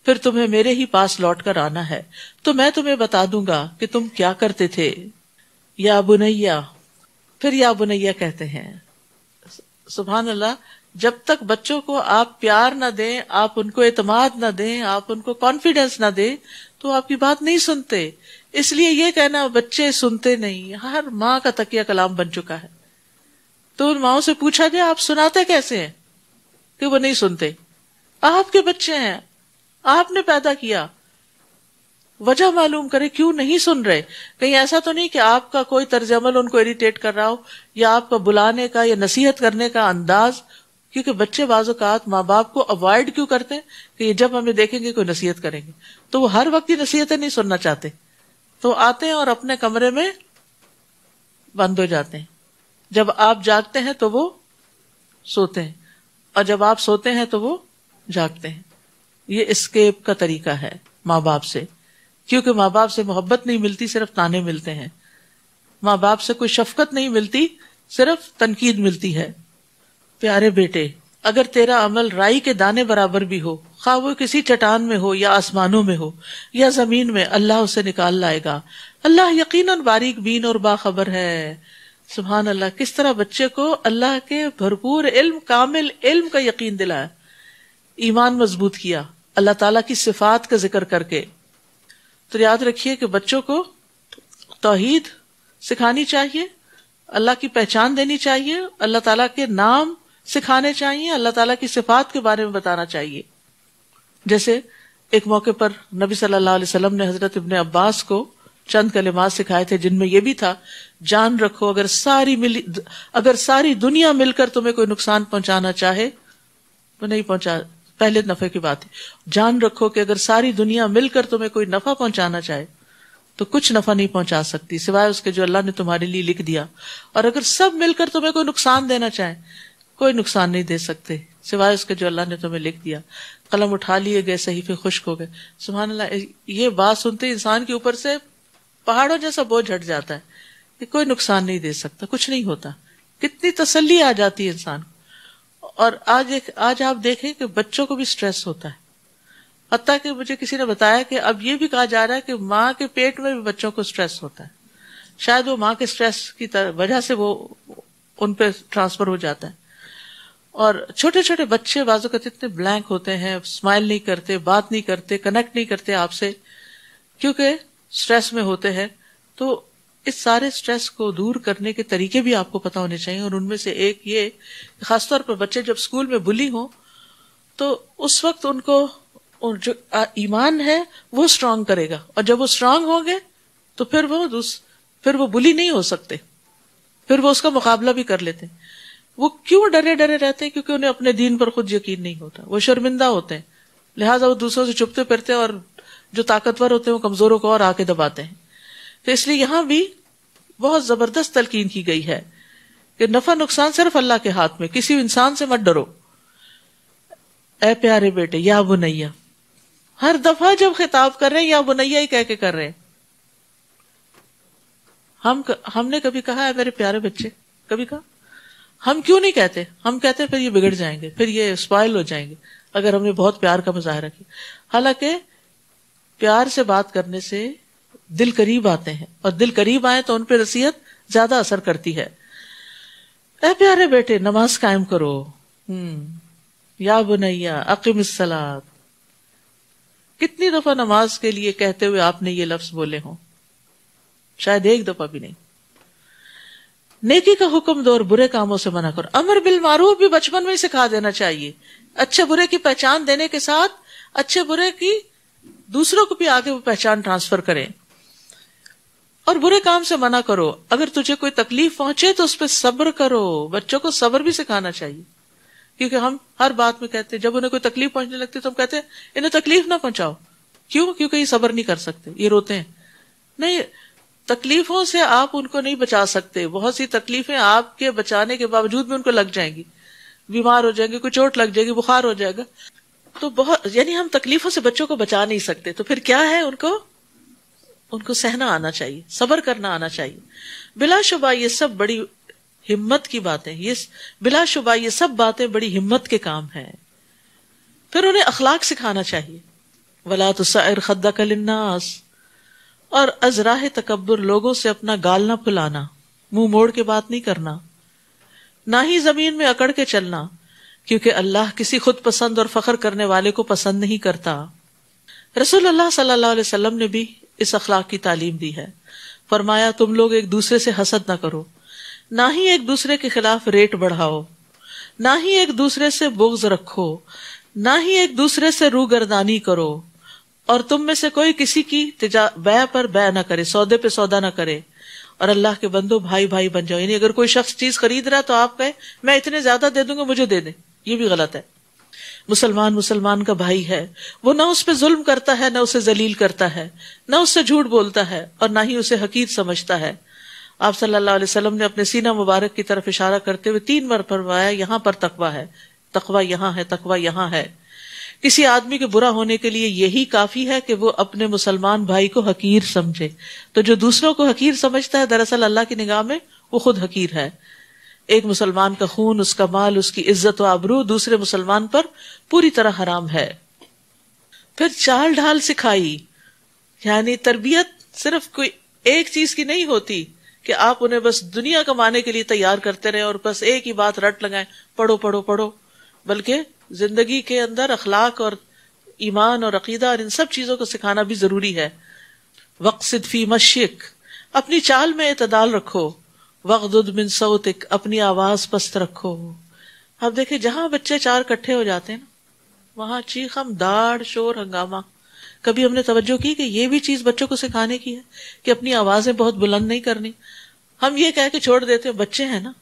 A: پھر تمہیں میرے ہی پاس لوٹ کر آنا ہے تو میں تمہیں بتا دوں گا کہ تم کیا کرتے تھے. یا بنیا, پھر یا بنیا کہتے ہیں. سبحان اللہ, جب تک بچوں کو آپ پیار نہ دیں, آپ ان کو اعتماد نہ دیں, آپ ان کو کانفیڈینس نہ دیں, تو آپ کی بات نہیں سنتے. اس لیے یہ کہنا بچے سنتے نہیں, ہر ماں کا تکیہ کلام بن چکا ہے. تو ان ماؤں سے پوچھا جائے آپ سناتے کیسے ہیں کہ وہ نہیں سنتے؟ آپ کے بچے ہیں, آپ نے پیدا کیا, وجہ معلوم کرے کیوں نہیں سن رہے. کہیں ایسا تو نہیں کہ آپ کا کوئی طرز عمل ان کو اریٹیٹ کر رہا ہو, یا آپ کا بلانے کا یا نصیحت کرنے کا انداز, کیونکہ بچے بعض اوقات ماں باپ کو اوائڈ کیوں کرتے ہیں کہ یہ جب ہمیں دیکھیں گے کوئی نصیحت کریں گے, تو وہ ہر وقت کی نصیحتیں نہیں سننا چاہتے, تو آتے ہیں اور اپنے کمرے میں بند ہو جاتے ہیں. جب آپ جاگتے ہیں تو وہ سوتے ہیں, اور جب آپ سوتے ہیں تو وہ جاگتے ہیں. یہ اسکیپ کا طریقہ ہے ماں باپ سے, کیونکہ ماں باپ سے محبت نہیں ملتی, صرف تانے ملتے ہیں. ماں باپ سے کوئی شفقت نہیں ملتی, صرف تنقید ملتی ہے. پیارے بیٹے, اگر تیرا عمل رائی کے دانے برابر بھی ہو, خواہ وہ کسی چٹان میں ہو یا آسمانوں میں ہو یا زمین میں, اللہ اسے نکال لائے گا. اللہ یقیناً باریک بین اور باخبر ہے. سبحان اللہ, کس طرح بچے کو اللہ کے بھرپور علم, کامل علم کا یقین دلایا, ایمان مضبوط کیا اللہ تعالیٰ کی صفات کا ذکر کر کے. تو یاد رکھیے کہ بچوں کو توحید سکھانی چاہیے, اللہ کی پہچان دینی چاہیے, اللہ تعالیٰ کے نام سکھانے چاہیے, اللہ تعالیٰ کی صفات کے بارے میں بتانا چاہیے. جیسے ایک موقع پر نبی صلی اللہ علیہ وسلم نے حضرت ابن عباس کو چند کلمات سکھائے تھے, جن میں یہ بھی تھا, جان رکھو اگر ساری دنیا مل کر تمہیں کوئی نقصان پہنچانا چاہے تو نہیں پہنچا. پہلے نفع کی بات ہے, جان رکھو کہ اگر ساری دنیا مل کر تمہیں کوئی نفع پہنچانا چاہے تو کچھ نفع نہیں پہنچا سکتی سوائے اس کے جو اللہ نے تمہارے لیے لکھ دیا, اور اگر سب مل کر تمہیں کوئی نقصان دینا چاہے کوئی نقصان نہیں دے سکتے سوائے اس کے جو اللہ نے تمہیں لکھ دیا. قلم اٹھا لیے گئے, صحیفے خشک ہو گئے. سبحان اللہ, یہ بات سنتے انسان کے اوپر سے پہاڑوں جیسا بوجھ ہٹ جاتا ہے کہ کوئی نقصان نہیں دے سکتا, کچھ نہیں ہوتا. کتنی تسلی آ جاتی ہے انسان کو. اور آج آپ دیکھیں کہ بچوں کو بھی سٹریس ہوتا ہے, حتیٰ کہ مجھے کسی نے بتایا کہ اب یہ بھی کہا جا رہا ہے کہ ماں کے پیٹ میں بھی بچوں کو سٹریس ہوتا ہے. شاید وہ ماں کے سٹریس کی وجہ سے وہ ان پہ ٹرانسفر ہو جاتا ہے. اور چھوٹے چھوٹے بچے بازو کا اتنے بلینک ہوتے ہیں, اسمائل نہیں کرتے, بات نہیں کرتے, کنیکٹ نہیں کرتے آپ سے, کیونکہ سٹریس میں ہوتے ہیں. تو اس سارے سٹریس کو دور کرنے کے طریقے بھی آپ کو پتا ہونے چاہیے، اور ان میں سے ایک یہ خاص طور پر بچے جب اسکول میں بلی ہوں تو اس وقت ان کو جو ایمان ہے وہ اسٹرانگ کرے گا، اور جب وہ اسٹرانگ ہوں گے تو پھر وہ بلی نہیں ہو سکتے، پھر وہ اس کا مقابلہ بھی کر لیتے ہیں۔ وہ کیوں ڈرے رہتے ہیں؟ کیونکہ انہیں اپنے دین پر خود یقین نہیں ہوتا، وہ شرمندہ ہوتے ہیں، لہٰذا وہ دوسروں سے چھپتے پھرتے ہیں، اور جو طاقتور ہوتے ہیں وہ کمزوروں کو اور آ کے دباتے ہیں۔ تو اس لیے یہاں بھی بہت زبردست تلقین کی گئی ہے کہ نفع نقصان صرف اللہ کے ہاتھ میں، کسی انسان سے مت ڈرو۔ اے پیارے بیٹے، یا بنیا، ہر دفعہ جب خطاب کر رہے ہیں یا بنیا ہی کہہ کے کر رہے ہیں۔ ہم نے کبھی کہا ہے میرے پیارے بچے؟ کبھی کہا؟ ہم کیوں نہیں کہتے؟ ہم کہتے ہیں پھر یہ بگڑ جائیں گے، پھر یہ اسپائل ہو جائیں گے اگر ہم نے بہت پیار کا مظاہرہ کیا۔ حالانکہ پیار سے بات کرنے سے دل قریب آتے ہیں، اور دل قریب آئے تو ان پہ نصیحت زیادہ اثر کرتی ہے۔ اے پیارے بیٹے، نماز قائم کرو، یا بنیا اقم الصلاۃ۔ کتنی دفعہ نماز کے لیے کہتے ہوئے آپ نے یہ لفظ بولے ہوں؟ شاید ایک دفعہ بھی نہیں۔ نیکی کا حکم دو اور برے کاموں سے منع کرو۔ امر بالمعروف بھی بچپن میں ہی سکھا دینا چاہیے، اچھے برے کی پہچان دینے کے ساتھ اچھے برے کی دوسروں کو بھی آگے وہ پہچان ٹرانسفر کریں۔ اور برے کام سے منع کرو، اگر تجھے کوئی تکلیف پہنچے تو اس پہ صبر کرو۔ بچوں کو صبر بھی سکھانا چاہیے، کیونکہ ہم ہر بات میں کہتے ہیں جب انہیں کوئی تکلیف پہنچنے لگتی تو ہم کہتے ہیں انہیں تکلیف نہ پہنچاؤ۔ کیوں؟ کیونکہ یہ صبر نہیں کر سکتے، یہ روتے ہیں۔ نہیں، تکلیفوں سے آپ ان کو نہیں بچا سکتے، بہت سی تکلیفیں آپ کے بچانے کے باوجود بھی ان کو لگ جائیں گی، بیمار ہو جائیں گے، کوئی چوٹ لگ جائے گی، بخار ہو جائے گا، تو یعنی ہم تکلیفوں سے بچوں کو بچا نہیں سکتے، تو پھر کیا ہے، ان کو سہنا آنا چاہیے، صبر کرنا آنا چاہیے۔ بلا شبہ یہ سب بڑی ہمت کی باتیں، بلا شبہ یہ سب باتیں بڑی ہمت کے کام ہیں۔ پھر انہیں اخلاق سکھانا چاہیے۔ ولا تصعر خدک للناس، اور از راہ تکبر لوگوں سے اپنا گال نہ پھلانا، منہ موڑ کے بات نہیں کرنا، نہ ہی زمین میں اکڑ کے چلنا، کیونکہ اللہ کسی خود پسند اور فخر کرنے والے کو پسند نہیں کرتا۔ رسول اللہ صلی اللہ علیہ وسلم نے بھی اس اخلاق کی تعلیم دی ہے۔ فرمایا تم لوگ ایک دوسرے سے حسد نہ کرو، نہ ہی ایک دوسرے کے خلاف ریٹ بڑھاؤ، نہ ہی ایک دوسرے سے بغض رکھو، نہ ہی ایک دوسرے سے روگردانی کرو، اور تم میں سے کوئی کسی کی بیع پر بیع نہ کرے، سودے پہ سودا نہ کرے، اور اللہ کے بندو بھائی بھائی بن جاؤ۔ یعنی اگر کوئی شخص چیز خرید رہا ہے تو آپ کہیں میں اتنے زیادہ دے دوں گا، مجھے دے دیں، یہ بھی غلط ہے۔ مسلمان کا بھائی ہے، وہ نہ اس پہ ظلم کرتا ہے، نہ اسے ذلیل کرتا ہے، نہ اس سے جھوٹ بولتا ہے، اور نہ ہی اسے حقیر سمجھتا ہے۔ آپ صلی اللہ علیہ وسلم نے اپنے سینہ مبارک کی طرف اشارہ کرتے ہوئے 3 بار فرمایا یہاں پر تقویٰ ہے، تقویٰ یہاں ہے، تقویٰ یہاں ہے۔ کسی آدمی کے برا ہونے کے لیے یہی کافی ہے کہ وہ اپنے مسلمان بھائی کو حقیر سمجھے، تو جو دوسروں کو حقیر سمجھتا ہے دراصل اللہ کی نگاہ میں وہ خود حقیر ہے۔ ایک مسلمان کا خون، اس کا مال، اس کی عزت و آبرو دوسرے مسلمان پر پوری طرح حرام ہے۔ پھر چال ڈھال سکھائی، یعنی تربیت صرف کوئی ایک چیز کی نہیں ہوتی کہ آپ انہیں بس دنیا کمانے کے لیے تیار کرتے رہے اور بس ایک ہی بات رٹ لگائیں، پڑھو پڑھو پڑھو، بلکہ زندگی کے اندر اخلاق اور ایمان اور عقیدہ اور ان سب چیزوں کو سکھانا بھی ضروری ہے۔ وقصد فی مشیک، اپنی چال میں اعتدال رکھو۔ وغضض من صوتک، اپنی آواز پست رکھو۔ اب دیکھیں جہاں بچے 4 اکٹھے ہو جاتے ہیں نا، وہاں چیخم داڑ شور ہنگامہ۔ کبھی ہم نے توجہ کی کہ یہ بھی چیز بچوں کو سکھانے کی ہے کہ اپنی آوازیں بہت بلند نہیں کرنی۔ ہم یہ کہہ کے چھوڑ دیتے ہیں، بچے ہیں نا،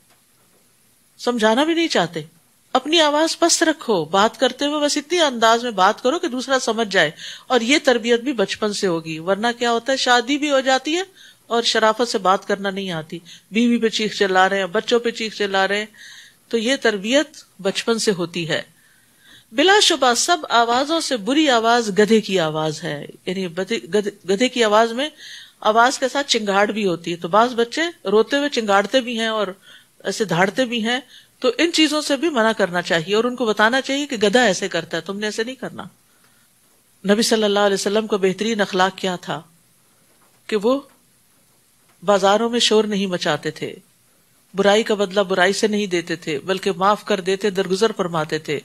A: سمجھانا بھی نہیں چاہتے۔ اپنی آواز پست رکھو، بات کرتے ہوئے بس اتنی انداز میں بات کرو کہ دوسرا سمجھ جائے، اور یہ تربیت بھی بچپن سے ہوگی۔ ورنہ کیا ہوتا ہے، شادی بھی ہو جاتی ہے اور شرافت سے بات کرنا نہیں آتی، بیوی پہ چیخ چلا رہے ہیں، بچوں پہ چیخ چلا رہے ہیں، تو یہ تربیت بچپن سے ہوتی ہے۔ بلا شبہ سب آوازوں سے بری آواز گدھے کی آواز ہے، یعنی گدھے کی آواز میں آواز کے ساتھ چنگاڑ بھی ہوتی ہے، تو بعض بچے روتے ہوئے چنگاڑتے بھی ہیں اور ایسے دھاڑتے بھی ہیں، تو ان چیزوں سے بھی منع کرنا چاہیے اور ان کو بتانا چاہیے کہ گدھا ایسے کرتا ہے، تم نے ایسے نہیں کرنا۔ نبی صلی اللہ علیہ وسلم کا بہترین اخلاق کیا تھا کہ وہ بازاروں میں شور نہیں مچاتے تھے، برائی کا بدلہ برائی سے نہیں دیتے تھے، بلکہ معاف کر دیتے، درگزر فرماتے تھے۔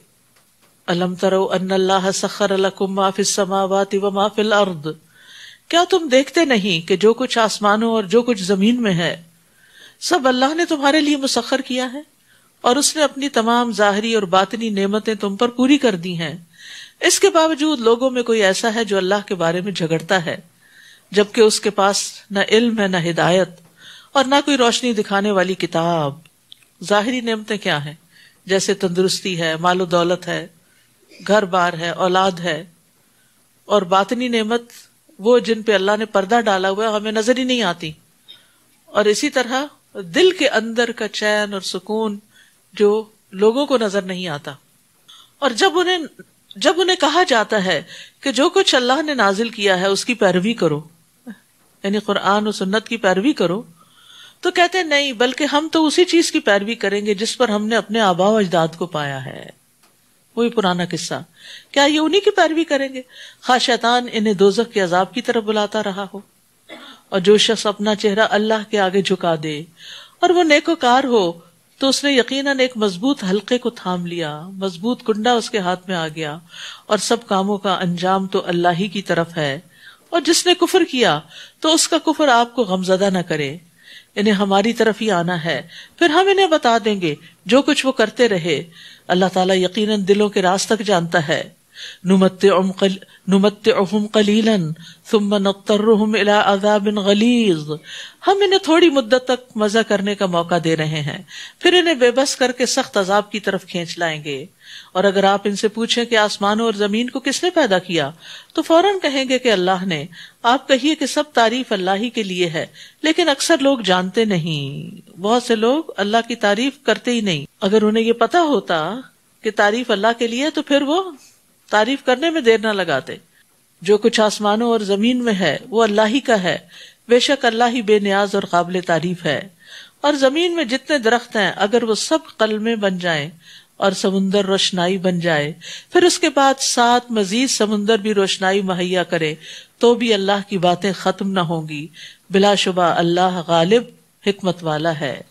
A: الم تروا ان اللہ سخر لکم ما فی السماوات وما فی الارض، کیا تم دیکھتے نہیں کہ جو کچھ آسمانوں اور جو کچھ زمین میں ہے سب اللہ نے تمہارے لیے مسخر کیا ہے، اور اس نے اپنی تمام ظاہری اور باطنی نعمتیں تم پر پوری کر دی ہیں۔ اس کے باوجود لوگوں میں کوئی ایسا ہے جو اللہ کے بارے میں جھگڑتا ہے، جبکہ اس کے پاس نہ علم ہے، نہ ہدایت، اور نہ کوئی روشنی دکھانے والی کتاب۔ ظاہری نعمتیں کیا ہیں؟ جیسے تندرستی ہے، مال و دولت ہے، گھر بار ہے، اولاد ہے۔ اور باطنی نعمت وہ جن پہ اللہ نے پردہ ڈالا ہوا ہے، ہمیں نظر ہی نہیں آتی۔ اور اسی طرح دل کے اندر کا چین اور سکون جو لوگوں کو نظر نہیں آتا۔ اور جب انہیں کہا جاتا ہے کہ جو کچھ اللہ نے نازل کیا ہے اس کی پیروی کرو، یعنی قرآن و سنت کی پیروی کرو، تو کہتے ہیں نہیں، بلکہ ہم تو اسی چیز کی پیروی کریں گے جس پر ہم نے اپنے آباء و اجداد کو پایا ہے۔ وہی پرانا قصہ، کیا یہ انہی کی پیروی کریں گے؟ خواہ شیطان انہیں دوزخ کے عذاب کی طرف بلاتا رہا ہو، اور جو شخص اپنا چہرہ اللہ کے آگے جھکا دے اور وہ نیکوکار ہو تو اس نے یقیناً ایک مضبوط حلقے کو تھام لیا، مضبوط کنڈا اس کے ہاتھ میں آ گیا، اور سب کاموں کا انجام تو اللہ ہی کی طرف ہے۔ اور جس نے کفر کیا تو اس کا کفر آپ کو غمزدہ نہ کرے، انہیں ہماری طرف ہی آنا ہے، پھر ہم انہیں بتا دیں گے جو کچھ وہ کرتے رہے۔ اللہ تعالیٰ یقیناً دلوں کے راز تک جانتا ہے۔ نمتعهم قلیلا ثم نضطرهم الى عذاب غلیظ، ہم انہیں تھوڑی مدت تک مزہ کرنے کا موقع دے رہے ہیں، پھر انہیں بے بس کر کے سخت عذاب کی طرف کھینچ لائیں گے۔ اور اگر آپ ان سے پوچھیں کہ آسمانوں اور زمین کو کس نے پیدا کیا تو فوراً کہیں گے کہ اللہ نے۔ آپ کہیے کہ سب تعریف اللہ ہی کے لیے ہے، لیکن اکثر لوگ جانتے نہیں۔ بہت سے لوگ اللہ کی تعریف کرتے ہی نہیں۔ اگر انہیں یہ پتا ہوتا کہ تعریف اللہ کے لیے تو پھر وہ تعریف کرنے میں دیر نہ لگاتے۔ جو کچھ آسمانوں اور زمین میں ہے وہ اللہ ہی کا ہے، بے شک اللہ ہی بے نیاز اور قابل تعریف ہے۔ اور زمین میں جتنے درخت ہیں اگر وہ سب قلمیں بن جائیں اور سمندر روشنائی بن جائے، پھر اس کے بعد 7 مزید سمندر بھی روشنائی مہیا کرے تو بھی اللہ کی باتیں ختم نہ ہوں گی۔ بلا شبہ اللہ غالب حکمت والا ہے۔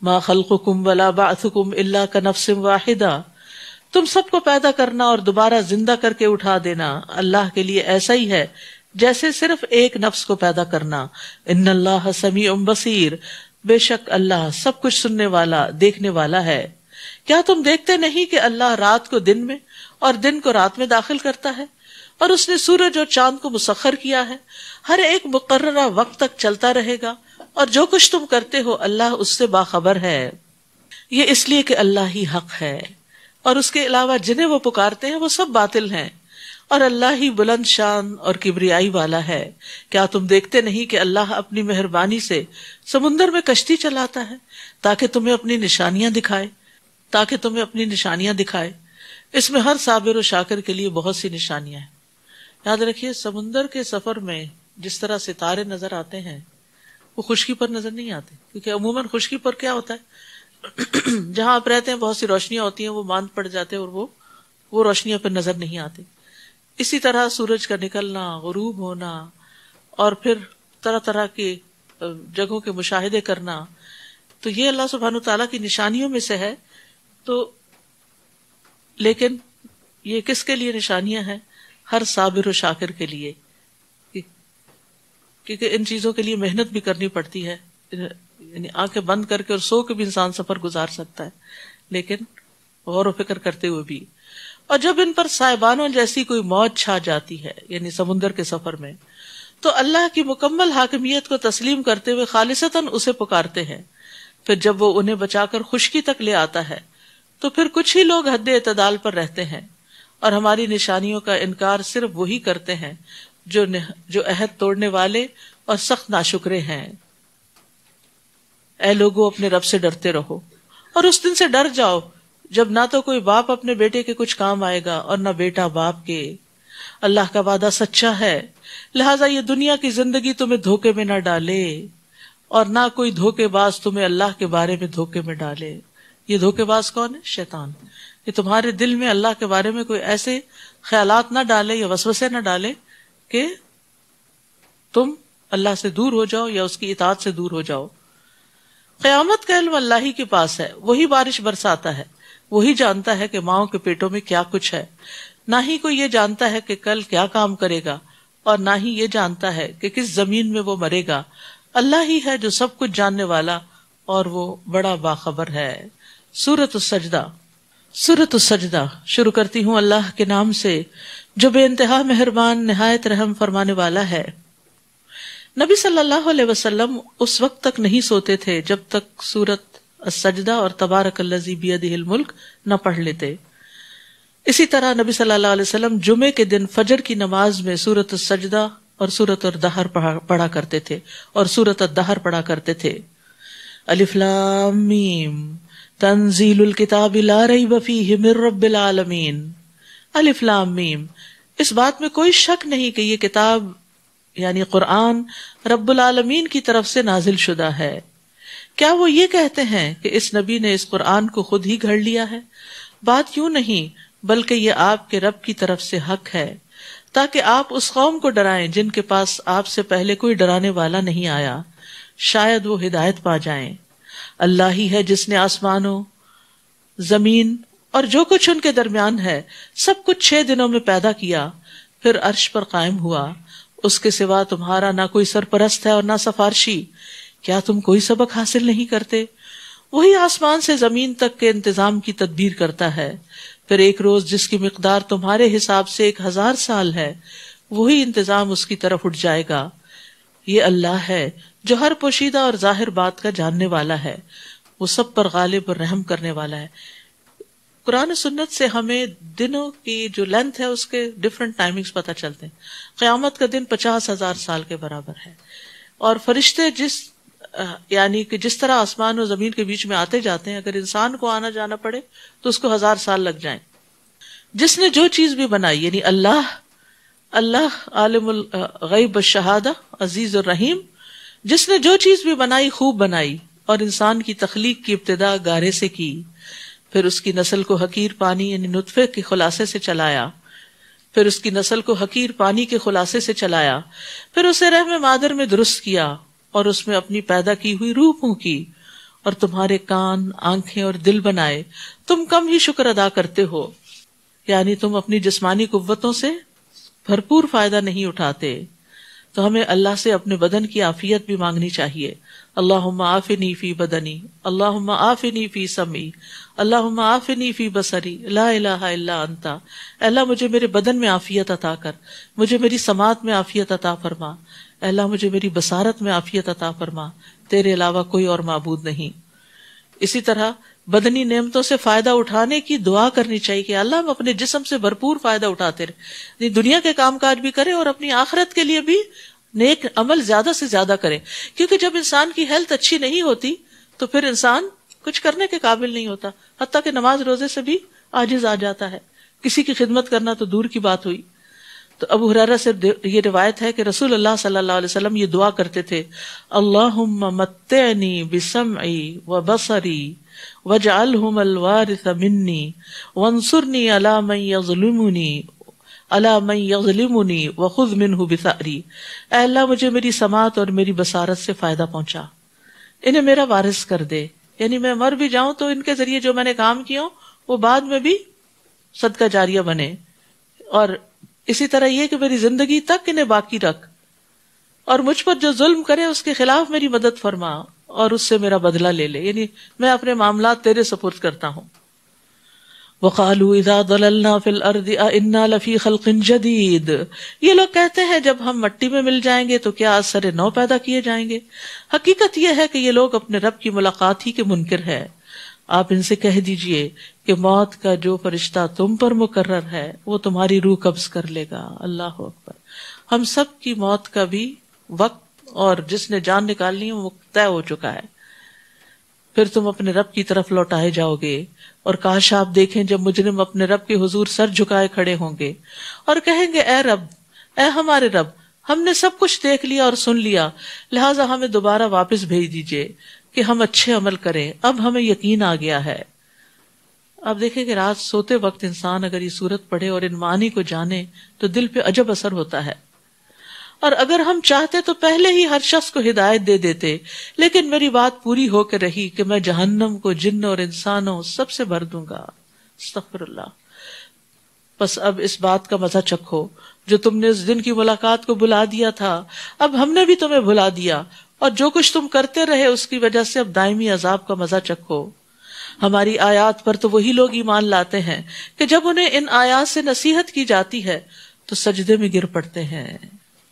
A: ما خلقکم ولا بعثکم الا کنفس واحدہ، تم سب کو پیدا کرنا اور دوبارہ زندہ کر کے اٹھا دینا اللہ کے لیے ایسا ہی ہے جیسے صرف ایک نفس کو پیدا کرنا۔ ان اللہ سمیع بصیر، بے شک اللہ سب کچھ سننے والا، دیکھنے والا ہے۔ کیا تم دیکھتے نہیں کہ اللہ رات کو دن میں اور دن کو رات میں داخل کرتا ہے، اور اس نے سورج اور چاند کو مسخر کیا ہے، ہر ایک مقررہ وقت تک چلتا رہے گا، اور جو کچھ تم کرتے ہو اللہ اس سے باخبر ہے۔ یہ اس لیے کہ اللہ ہی حق ہے، اور اس کے علاوہ جنہیں وہ پکارتے ہیں وہ سب باطل ہیں، اور اللہ ہی بلند شان اور کبریائی والا ہے۔ کیا تم دیکھتے نہیں کہ اللہ اپنی مہربانی سے سمندر میں کشتی چلاتا ہے تاکہ تمہیں اپنی نشانیاں دکھائے۔ اس میں ہر صابر و شاکر کے لیے بہت سی نشانیاں ہیں۔ یاد رکھیے سمندر کے سفر میں جس طرح ستارے نظر آتے ہیں وہ خشکی پر نظر نہیں آتے، کیونکہ عموماً خشکی پر کیا ہوتا ہے، جہاں آپ رہتے ہیں بہت سی روشنیاں ہوتی ہیں، وہ ماند پڑ جاتے ہیں اور وہ روشنیاں پہ نظر نہیں آتی۔ اسی طرح سورج کا نکلنا، غروب ہونا، اور پھر طرح طرح کی جگہوں کے مشاہدے کرنا، تو یہ اللہ سبحانہ وتعالیٰ کی نشانیوں میں سے ہے۔ تو لیکن یہ کس کے لیے نشانیاں ہیں؟ ہر صابر و شاکر کے لیے، کیونکہ ان چیزوں کے لیے محنت بھی کرنی پڑتی ہے، یعنی آنکھیں بند کر کے اور سو کے بھی انسان سفر گزار سکتا ہے، لیکن غور و فکر کرتے ہوئے بھی۔ اور جب ان پر سائبانوں جیسی کوئی موت چھا جاتی ہے، یعنی سمندر کے سفر میں، تو اللہ کی مکمل حاکمیت کو تسلیم کرتے ہوئے خالصتاً اسے پکارتے ہیں۔ پھر جب وہ انہیں بچا کر خشکی تک لے آتا ہے تو پھر کچھ ہی لوگ حد اعتدال پر رہتے ہیں، اور ہماری نشانیوں کا انکار صرف وہی کرتے ہیں جو عہد توڑنے والے اور سخت ناشکرے ہیں۔ اے لوگو اپنے رب سے ڈرتے رہو، اور اس دن سے ڈر جاؤ جب نہ تو کوئی باپ اپنے بیٹے کے کچھ کام آئے گا اور نہ بیٹا باپ کے۔ اللہ کا وعدہ سچا ہے، لہٰذا یہ دنیا کی زندگی تمہیں دھوکے میں نہ ڈالے، اور نہ کوئی دھوکے باز تمہیں اللہ کے بارے میں دھوکے میں ڈالے۔ یہ دھوکے باز کون ہے؟ شیطان۔ کہ تمہارے دل میں اللہ کے بارے میں کوئی ایسے خیالات نہ ڈالے یا وسوسے نہ ڈالے کہ تم اللہ سے دور ہو جاؤ یا اس کی اطاعت سے دور ہو جاؤ۔ قیامت کا علم اللہ ہی کے پاس ہے، وہی بارش برساتا ہے، وہی جانتا ہے کہ ماؤں کے پیٹوں میں کیا کچھ ہے، نہ ہی کوئی یہ جانتا ہے کہ کل کیا کام کرے گا اور نہ ہی یہ جانتا ہے کہ کس زمین میں وہ مرے گا. اللہ ہی ہے جو سب کچھ جاننے والا اور وہ بڑا باخبر ہے. سورۃ السجدہ. سورۃ السجدہ شروع کرتی ہوں اللہ کے نام سے جو بے انتہا مہربان نہایت رحم فرمانے والا ہے. نبی صلی اللہ علیہ وسلم اس وقت تک نہیں سوتے تھے جب تک سورۃ السجدہ اور تبارک الذی بیدہ الملک نہ پڑھ لیتے. اسی طرح نبی صلی اللہ علیہ وسلم جمعے کے دن فجر کی نماز میں سورۃ السجدہ اور سورۃ الدہر پڑھا کرتے تھے اور سورۃ الدہر پڑھا کرتے تھے. الف لام میم تنزیل الکتاب لا ریب فیہ من رب العالمین. الف لام میم، اس بات میں کوئی شک نہیں کہ یہ کتاب یعنی قرآن رب العالمین کی طرف سے نازل شدہ ہے. کیا وہ یہ کہتے ہیں کہ اس نبی نے اس قرآن کو خود ہی گھڑ لیا ہے؟ بات یوں نہیں، بلکہ یہ آپ کے رب کی طرف سے حق ہے تاکہ آپ اس قوم کو ڈرائیں جن کے پاس آپ سے پہلے کوئی ڈرانے والا نہیں آیا، شاید وہ ہدایت پا جائیں. اللہ ہی ہے جس نے آسمانوں، زمین اور جو کچھ ان کے درمیان ہے سب کچھ 6 دنوں میں پیدا کیا، پھر عرش پر قائم ہوا. اس کے سوا تمہارا نہ کوئی سرپرست ہے اور نہ سفارشی. کیا تم کوئی سبق حاصل نہیں کرتے؟ وہی آسمان سے زمین تک کے انتظام کی تدبیر کرتا ہے. پھر ایک روز جس کی مقدار تمہارے حساب سے 1000 سال ہے، وہی انتظام اس کی طرف اٹھ جائے گا. یہ اللہ ہے جو ہر پوشیدہ اور ظاہر بات کا جاننے والا ہے، وہ سب پر غالب اور رحم کرنے والا ہے. قرآن و سنت سے ہمیں دنوں کی جو لینتھ ہے اس کے ڈفرنٹ ٹائمنگز پتہ چلتے ہیں. قیامت کا دن 50,000 سال کے برابر ہے، اور فرشتے یعنی کہ جس طرح آسمان و زمین کے بیچ میں آتے جاتے ہیں، اگر انسان کو آنا جانا پڑے تو اس کو 1000 سال لگ جائیں. جس نے جو چیز بھی بنائی یعنی اللہ عالم الغیب الشہادہ عزیز الرحیم، جس نے جو چیز بھی بنائی خوب بنائی، اور انسان کی تخلیق کی ابتدا گارے سے کی، پھر اس کی نسل کو حقیر پانی یعنی نطفے کے خلاصے سے چلایا، پھر اس کی نسل کو حقیر پانی کے خلاصے سے چلایا، پھر اسے رحم مادر میں درست کیا اور اس میں اپنی پیدا کی ہوئی روح پھونکی، اور تمہارے کان، آنکھیں اور دل بنائے. تم کم ہی شکر ادا کرتے ہو، یعنی تم اپنی جسمانی قوتوں سے بھرپور فائدہ نہیں اٹھاتے. تو ہمیں اللہ سے اپنے بدن کی عافیت بھی مانگنی چاہیے. اللہم عافنی فی بدنی، اللہم عافنی فی سمعی، اللہم عافنی فی بصری، لا الہ الا انت. اللہ مجھے میرے بدن میں عافیت عطا کر، مجھے میری سماعت میں عافیت عطا فرما، اللہ مجھے میری بصارت میں عافیت عطا فرما، تیرے علاوہ کوئی اور معبود نہیں. اسی طرح بدنی نعمتوں سے فائدہ اٹھانے کی دعا کرنی چاہیے کہ اللہ ہم اپنے جسم سے بھرپور فائدہ اٹھاتے رہے، دنیا کے کام کاج بھی کریں اور اپنی آخرت کے لیے بھی نیک عمل زیادہ سے زیادہ کریں. کیونکہ جب انسان کی ہیلتھ اچھی نہیں ہوتی تو پھر انسان کچھ کرنے کے قابل نہیں ہوتا، حتیٰ کہ نماز روزے سے بھی عاجز آ جاتا ہے. کسی کی خدمت کرنا تو دور کی بات ہوئی. تو ابو ہریرہ سے یہ روایت ہے کہ رسول اللہ صلی اللہ علیہ وسلم یہ دعا کرتے تھے، اللہم متعنی بسمعی وبصری واجعلہم الوارث منی وانصرنی علی من یظلمنی وخذ منہ بثأری. اے اللہ مجھے میری سماعت اور میری بصارت سے فائدہ پہنچا، انہیں میرا وارث کر دے، یعنی میں مر بھی جاؤں تو ان کے ذریعے جو میں نے کام کیا وہ بعد میں بھی صدقہ جاریہ بنے، اور اسی طرح یہ کہ میری زندگی تک انہیں باقی رکھ، اور مجھ پر جو ظلم کرے اس کے خلاف میری مدد فرما اور اس سے میرا بدلہ لے لے، یعنی میں اپنے معاملات تیرے سپرد کرتا ہوں. وَقَالُوا إِذَا ضَلَلْنَا فِي الْأَرْضِ أَإِنَّا لَفِي خَلْقٍ جَدِيدٍ. یہ لوگ کہتے ہیں جب ہم مٹی میں مل جائیں گے تو کیا از سر نو پیدا کیے جائیں گے. حقیقت یہ ہے کہ یہ لوگ اپنے رب کی ملاقات ہی کے منکر ہے. آپ ان سے کہہ دیجئے کہ موت کا جو فرشتہ تم پر مقرر ہے وہ تمہاری روح قبض کر لے گا. اللہ اکبر. ہم سب کی موت کا بھی وقت اور جس نے جان نکالنی ہے وہ طے ہو چکا ہے. پھر تم اپنے رب کی طرف لوٹائے جاؤ گے، اور کاش آپ دیکھیں جب مجرم اپنے رب کے حضور سر جھکائے کھڑے ہوں گے اور کہیں گے اے رب، اے ہمارے رب، ہم نے سب کچھ دیکھ لیا اور سن لیا، لہٰذا ہمیں دوبارہ واپس بھیج دیجئے کہ ہم اچھے عمل کریں، اب ہمیں یقین آ گیا ہے. اب دیکھیں کہ رات سوتے وقت انسان اگر یہ سورت پڑھے اور ان معانی کو جانے تو دل پہ عجب اثر ہوتا ہے. اور اگر ہم چاہتے تو پہلے ہی ہر شخص کو ہدایت دے دیتے، لیکن میری بات پوری ہو کے رہی کہ میں جہنم کو جن اور انسانوں سب سے بھر دوں گا. استغفر اللہ. بس اب اس بات کا مزہ چکھو جو تم نے اس دن کی ملاقات کو بلا دیا تھا اب ہم نے بھی تمہیں بلا دیا، اور جو کچھ تم کرتے رہے اس کی وجہ سے اب دائمی عذاب کا مزہ چکھو۔ ہماری آیات پر تو وہی لوگ ایمان لاتے ہیں کہ جب انہیں ان آیات سے نصیحت کی جاتی ہے تو سجدے میں گر پڑتے ہیں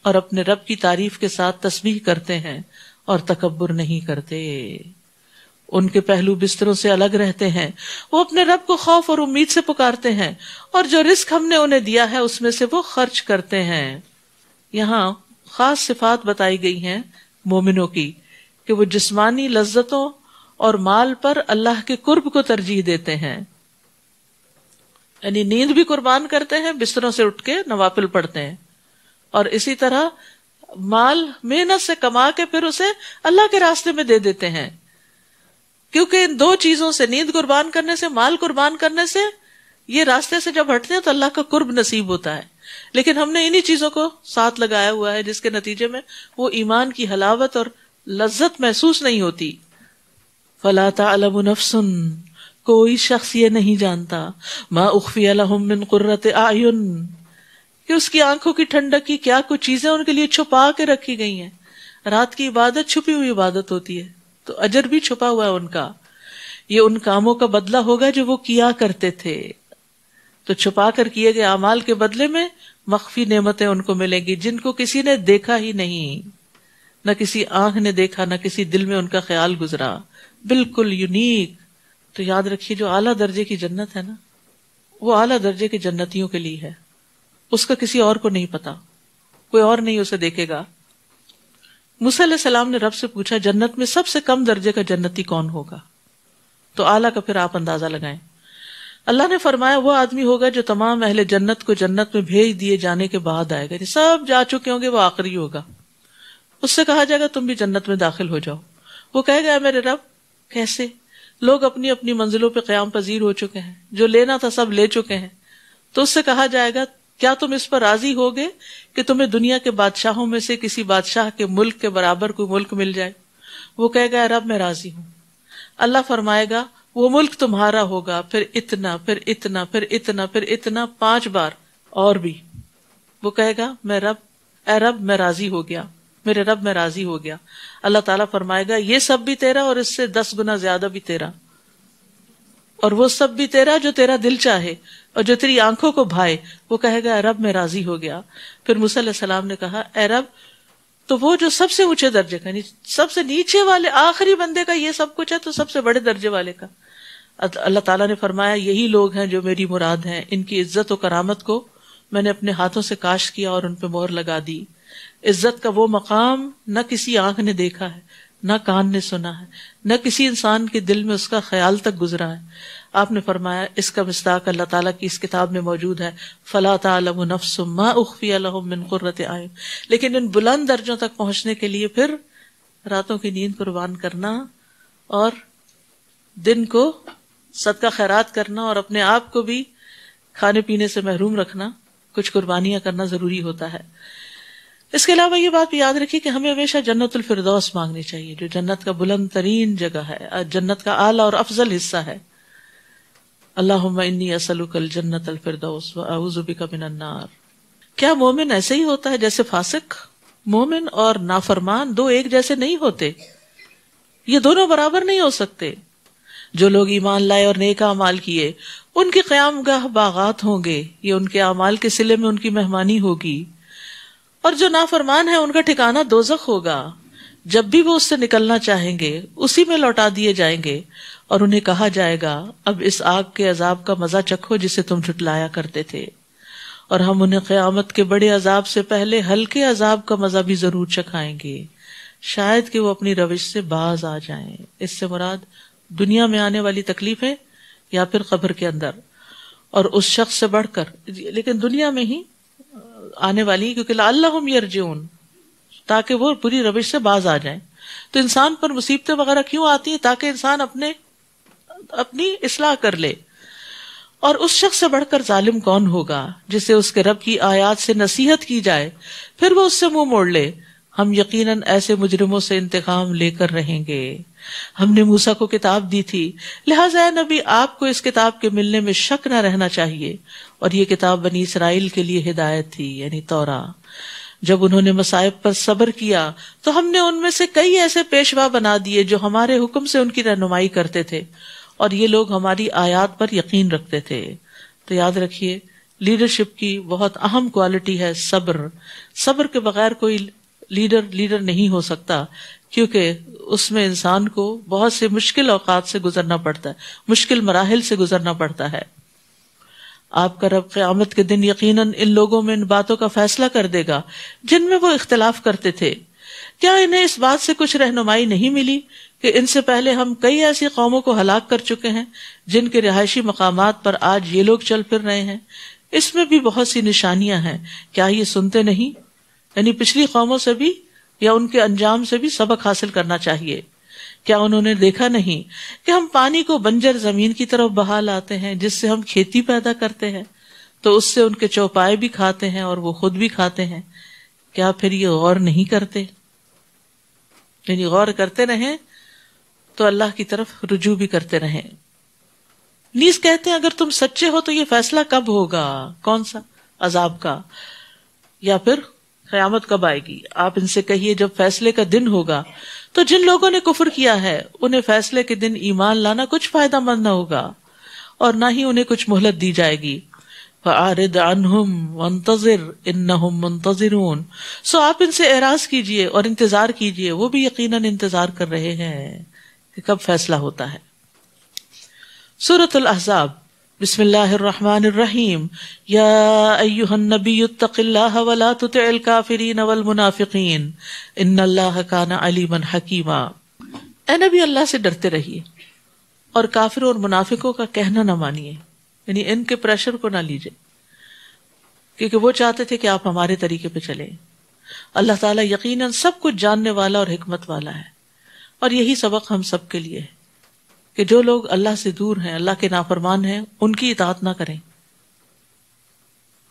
A: اور اپنے رب کی تعریف کے ساتھ تسبیح کرتے ہیں اور تکبر نہیں کرتے۔ ان کے پہلو بستروں سے الگ رہتے ہیں، وہ اپنے رب کو خوف اور امید سے پکارتے ہیں، اور جو رزق ہم نے انہیں دیا ہے اس میں سے وہ خرچ کرتے ہیں۔ یہاں خاص صفات بتائی گئی ہیں مومنوں کی کہ وہ جسمانی لذتوں اور مال پر اللہ کے قرب کو ترجیح دیتے ہیں، یعنی نیند بھی قربان کرتے ہیں، بستروں سے اٹھ کے نوافل پڑھتے ہیں، اور اسی طرح مال محنت سے کما کے پھر اسے اللہ کے راستے میں دے دیتے ہیں، کیونکہ ان دو چیزوں سے، نیند قربان کرنے سے، مال قربان کرنے سے، یہ راستے سے جب ہٹتے ہیں تو اللہ کا قرب نصیب ہوتا ہے۔ لیکن ہم نے انہی چیزوں کو ساتھ لگایا ہوا ہے جس کے نتیجے میں وہ ایمان کی حلاوت اور لذت محسوس نہیں ہوتی۔ فَلَا تَعْلَمُ نَفْسٌ، کوئی شخص یہ نہیں جانتا، مَا أُخْفِيَ لَهُم مِّن قُرَّةِ أَعْيُن، کہ اس کی آنکھوں کی ٹھنڈک کی کیا کچھ چیزیں ان کے لیے چھپا کے رکھی گئی ہیں۔ رات کی عبادت چھپی ہوئی عبادت ہوتی ہے تو اجر بھی چھپا ہوا ہے ان کا، یہ ان کاموں کا بدلہ ہوگا جو وہ کیا کرتے تھے۔ تو چھپا کر کیے گئے اعمال کے بدلے میں مخفی نعمتیں ان کو ملیں گی جن کو کسی نے دیکھا ہی نہیں، نہ کسی آنکھ نے دیکھا، نہ کسی دل میں ان کا خیال گزرا، بالکل یونیک۔ تو یاد رکھیے جو اعلیٰ درجے کی جنت ہے نا، وہ اعلیٰ درجے کے جنتیوں کے لیے ہے، اس کا کسی اور کو نہیں پتا، کوئی اور نہیں اسے دیکھے گا۔ موسیٰ علیہ السلام نے رب سے پوچھا جنت میں سب سے کم درجے کا جنتی کون ہوگا؟ تو اعلیٰ کا پھر آپ اندازہ لگائیں۔ اللہ نے فرمایا وہ آدمی ہوگا جو تمام اہل جنت کو جنت میں بھیج دیے جانے کے بعد آئے گا، سب جا چکے ہوں گے، وہ آخری ہوگا۔ اس سے کہا جائے گا تم بھی جنت میں داخل ہو جاؤ۔ وہ کہے گا میرے رب کیسے؟ لوگ اپنی اپنی منزلوں پہ قیام پذیر ہو چکے ہیں، جو لینا تھا سب لے چکے ہیں۔ تو اس سے کہا جائے گا کیا تم اس پر راضی ہوگے کہ تمہیں دنیا کے بادشاہوں میں سے کسی بادشاہ کے ملک کے برابر کوئی ملک مل جائے؟ وہ کہے گا رب میں راضی ہوں۔ اللہ فرمائے گا وہ ملک تمہارا ہوگا، پھر اتنا، پھر اتنا، پھر اتنا، پھر اتنا، 5 بار اور بھی۔ وہ کہے گا میں رب، اے رب میں راضی ہو گیا، میرے رب میں راضی ہو گیا۔ اللہ تعالیٰ فرمائے گا یہ سب بھی تیرا اور اس سے 10 گنا زیادہ بھی تیرا، اور وہ سب بھی تیرا جو تیرا دل چاہے اور جو تیری آنکھوں کو بھائے۔ وہ کہے گا اے رب میں راضی ہو گیا۔ پھر موسیٰ علیہ السلام نے کہا اے رب تو وہ جو سب سے اونچے درجے کا، سب سے نیچے والے آخری بندے کا یہ سب کچھ ہے تو سب سے بڑے درجے والے کا؟ اللہ تعالیٰ نے فرمایا یہی لوگ ہیں جو میری مراد ہیں، ان کی عزت و کرامت کو میں نے اپنے ہاتھوں سے کاشت کیا اور ان پہ مہر لگا دی۔ عزت کا وہ مقام نہ کسی آنکھ نے دیکھا ہے، نہ کان نے سنا ہے، نہ کسی انسان کے دل میں اس کا خیال تک گزرا ہے۔ آپ نے فرمایا اس کا مصداق اللہ تعالیٰ کی اس کتاب میں موجود ہے، فَلَا تَعْلَمُ نَفْسٌ مَا أُخْفِيَ لَهُم مِّن قُرَّةِ أَعْيُن۔ لیکن ان بلند درجوں تک پہنچنے کے لیے پھر راتوں کی نیند قربان کرنا اور دن کو صدقہ خیرات کرنا اور اپنے آپ کو بھی کھانے پینے سے محروم رکھنا، کچھ قربانیاں کرنا ضروری ہوتا ہے۔ اس کے علاوہ یہ بات بھی یاد رکھیے کہ ہمیں ہمیشہ جنت الفردوس مانگنی چاہیے، جو جنت کا بلند ترین جگہ ہے، جنت کا اعلیٰ اور افضل حصہ ہے۔ اللہم انی اسألک الجنت الفردوس واعوذ بک من النار۔ کیا مومن ایسے ہی ہوتا ہے جیسے فاسق؟ مومن اور نافرمان دو ایک جیسے نہیں ہوتے، یہ دونوں برابر نہیں ہو سکتے۔ جو لوگ ایمان لائے اور نیک اعمال کیے ان کی قیام گاہ باغات ہوں گے، یہ ان کے اعمال کے صلے میں ان کی مہمانی ہوگی، اور جو نافرمان ہیں ان کا ٹھکانہ دوزخ ہوگا، جب بھی وہ اس سے نکلنا چاہیں گے اسی میں لوٹا دیے جائیں گے، اور انہیں کہا جائے گا اب اس آگ کے عذاب کا مزہ چکھو جسے تم جھٹلایا کرتے تھے، اور ہم انہیں قیامت کے بڑے عذاب سے پہلے ہلکے عذاب کا مزہ بھی ضرور چکھائیں گے، شاید کہ وہ اپنی روش سے باز آ جائیں۔ اس سے مراد دنیا میں آنے والی تکلیفیں یا پھر قبر کے اندر، اور اس شخص سے بڑھ کر، لیکن دنیا میں ہی آنے والی، کیونکہ لعلہم یرجعون، تاکہ وہ پوری روش سے باز آ جائیں۔ تو انسان پر مصیبتیں وغیرہ کیوں آتی ہیں؟ تاکہ انسان اپنی اصلاح کر لے۔ اور اس شخص سے بڑھ کر ظالم کون ہوگا جسے اس کے رب کی آیات سے نصیحت کی جائے پھر وہ اس سے منہ موڑ لے؟ ہم یقیناً ایسے مجرموں سے انتقام لے کر رہیں گے. ہم نے موسیٰ کو کتاب دی تھی، لہٰذا اے نبی آپ کو اس کتاب کے ملنے میں شک نہ رہنا چاہیے، اور یہ کتاب بنی اسرائیل کے لیے ہدایت تھی، یعنی توراۃ. جب انہوں نے مصائب پر صبر کیا تو ہم نے ان میں سے کئی ایسے پیشوا بنا دیے جو ہمارے حکم سے ان کی رہنمائی کرتے تھے، اور یہ لوگ ہماری آیات پر یقین رکھتے تھے. تو یاد رکھیے لیڈرشپ کی بہت اہم کوالٹی ہے صبر. صبر کے بغیر کوئی لیڈر نہیں ہو سکتا، کیونکہ اس میں انسان کو بہت سے مشکل اوقات سے گزرنا پڑتا ہے، مشکل مراحل سے گزرنا پڑتا ہے. آپ کا رب قیامت کے دن یقیناً ان لوگوں میں ان باتوں کا فیصلہ کر دے گا جن میں وہ اختلاف کرتے تھے. کیا انہیں اس بات سے کچھ رہنمائی نہیں ملی کہ ان سے پہلے ہم کئی ایسی قوموں کو ہلاک کر چکے ہیں جن کے رہائشی مقامات پر آج یہ لوگ چل پھر رہے ہیں؟ اس میں بھی بہت سی نشانیاں ہیں، کیا یہ سنتے نہیں؟ یعنی پچھلی قوموں سے بھی یا ان کے انجام سے بھی سبق حاصل کرنا چاہیے. کیا انہوں نے دیکھا نہیں کہ ہم پانی کو بنجر زمین کی طرف بہا لاتے ہیں جس سے ہم کھیتی پیدا کرتے ہیں، تو اس سے ان کے چوپائے بھی کھاتے ہیں اور وہ خود بھی کھاتے ہیں. کیا پھر یہ غور نہیں کرتے؟ یعنی غور کرتے رہیں تو اللہ کی طرف رجوع بھی کرتے رہیں. نیز کہتے ہیں اگر تم سچے ہو تو یہ فیصلہ کب ہوگا؟ کون سا؟ عذاب کا، یا پھر قیامت کب آئے گی؟ آپ ان سے کہیے جب فیصلے کا دن ہوگا تو جن لوگوں نے کفر کیا ہے انہیں فیصلے کے دن ایمان لانا کچھ فائدہ مند نہ ہوگا، اور نہ ہی انہیں کچھ مہلت دی جائے گی. فَأَعْرِضْ عَنْهُمْ وَانْتَظِرْ إِنَّهُمْ مُنْتَظِرُونَ. سو آپ ان سے اعراض کیجئے اور انتظار کیجئے، وہ بھی یقیناً انتظار کر رہے ہیں کہ کب فیصلہ ہوتا ہے. سورۃ الاحزاب. بسم اللہ الرحمن الرحیم. یا ایہا النبی اتق اللہ ولا تطع الکافرین والمنافقین ان اللہ کان علیما حکیما. اے نبی اللہ سے ڈرتے رہیے اور کافروں اور منافقوں کا کہنا نہ مانیے، یعنی ان کے پریشر کو نہ لیجیے، کیونکہ وہ چاہتے تھے کہ آپ ہمارے طریقے پہ چلیں. اللہ تعالیٰ یقیناً سب کچھ جاننے والا اور حکمت والا ہے، اور یہی سبق ہم سب کے لیے ہے کہ جو لوگ اللہ سے دور ہیں، اللہ کے نافرمان ہیں، ان کی اطاعت نہ کریں.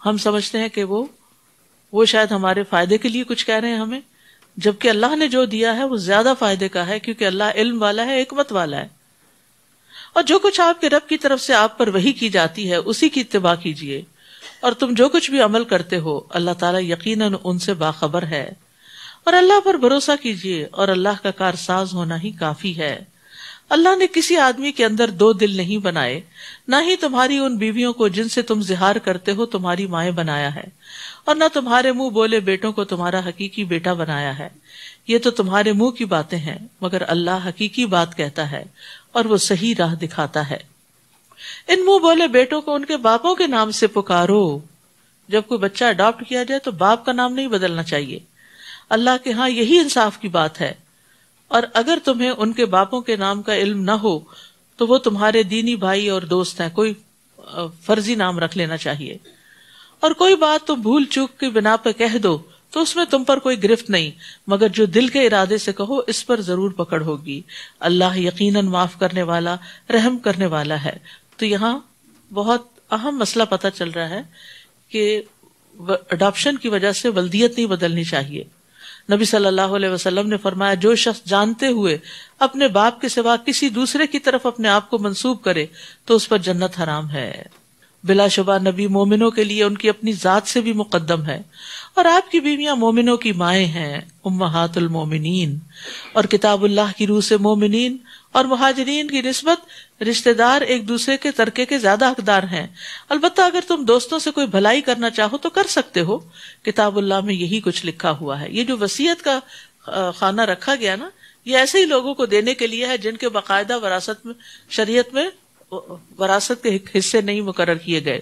A: ہم سمجھتے ہیں کہ وہ شاید ہمارے فائدے کے لیے کچھ کہہ رہے ہیں ہمیں، جبکہ اللہ نے جو دیا ہے وہ زیادہ فائدے کا ہے، کیونکہ اللہ علم والا ہے، حکمت والا ہے. اور جو کچھ آپ کے رب کی طرف سے آپ پر وحی کی جاتی ہے اسی کی اتباع کیجیے، اور تم جو کچھ بھی عمل کرتے ہو اللہ تعالیٰ یقیناً ان سے باخبر ہے. اور اللہ پر بھروسہ کیجیے، اور اللہ کا کارساز ہونا ہی کافی ہے. اللہ نے کسی آدمی کے اندر دو دل نہیں بنائے، نہ ہی تمہاری ان بیویوں کو جن سے تم زہار کرتے ہو تمہاری مائیں بنایا ہے، اور نہ تمہارے منہ بولے بیٹوں کو تمہارا حقیقی بیٹا بنایا ہے. یہ تو تمہارے منہ کی باتیں ہیں، مگر اللہ حقیقی بات کہتا ہے اور وہ صحیح راہ دکھاتا ہے. ان منہ بولے بیٹوں کو ان کے باپوں کے نام سے پکارو. جب کوئی بچہ اڈاپٹ کیا جائے تو باپ کا نام نہیں بدلنا چاہیے. اللہ کے ہاں یہی انصاف کی بات ہے. اور اگر تمہیں ان کے باپوں کے نام کا علم نہ ہو تو وہ تمہارے دینی بھائی اور دوست ہیں، کوئی فرضی نام رکھ لینا چاہیے. اور کوئی بات تم بھول چوک کی بنا پہ کہہ دو تو اس میں تم پر کوئی گرفت نہیں، مگر جو دل کے ارادے سے کہو اس پر ضرور پکڑ ہوگی. اللہ یقیناً معاف کرنے والا، رحم کرنے والا ہے. تو یہاں بہت اہم مسئلہ پتہ چل رہا ہے کہ اڈاپشن کی وجہ سے ولدیت نہیں بدلنی چاہیے. نبی صلی اللہ علیہ وسلم نے فرمایا جو شخص جانتے ہوئے اپنے باپ کے سوا کسی دوسرے کی طرف اپنے آپ کو منسوب کرے تو اس پر جنت حرام ہے. بلا شبہ نبی مومنوں کے لیے ان کی اپنی ذات سے بھی مقدم ہے، اور آپ کی بیویاں مومنوں کی مائیں ہیں، امہات المومنین. اور کتاب اللہ کی روح سے مومنین اور مہاجرین کی نسبت رشتہ دار ایک دوسرے کے ترکے کے زیادہ حقدار ہیں. البتہ اگر تم دوستوں سے کوئی بھلائی کرنا چاہو تو کر سکتے ہو، کتاب اللہ میں یہی کچھ لکھا ہوا ہے. یہ جو وصیت کا خانہ رکھا گیا نا، یہ ایسے ہی لوگوں کو دینے کے لیے ہے جن کے باقاعدہ وراثت میں، شریعت میں وراثت کے حصے نہیں مقرر کیے گئے.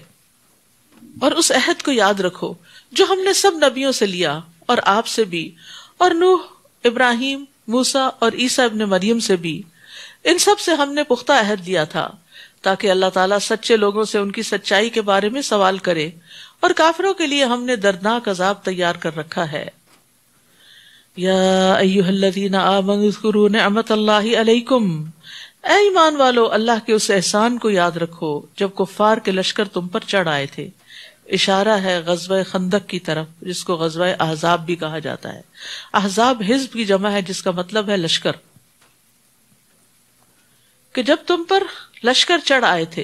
A: اور اس عہد کو یاد رکھو جو ہم نے سب نبیوں سے لیا اور آپ سے بھی، اور نوح، ابراہیم، موسیٰ اور عیسیٰ ابن مریم سے بھی. ان سب سے ہم نے پختہ عہد لیا تھا تاکہ اللہ تعالیٰ سچے لوگوں سے ان کی سچائی کے بارے میں سوال کرے، اور کافروں کے لیے ہم نے دردناک عذاب تیار کر رکھا ہے. یا ایھا الذین آمنوا اذکروا نعمت اللہ علیکم. اے ایمان والو، اللہ کے اس احسان کو یاد رکھو جب کفار کے لشکر تم پر چڑھ آئے تھے. اشارہ ہے غزوہ خندق کی طرف، جس کو غزوہ احزاب بھی کہا جاتا ہے۔ احزاب حزب کی جمع ہے، جس کا مطلب ہے لشکر، کہ جب تم پر لشکر چڑھ آئے تھے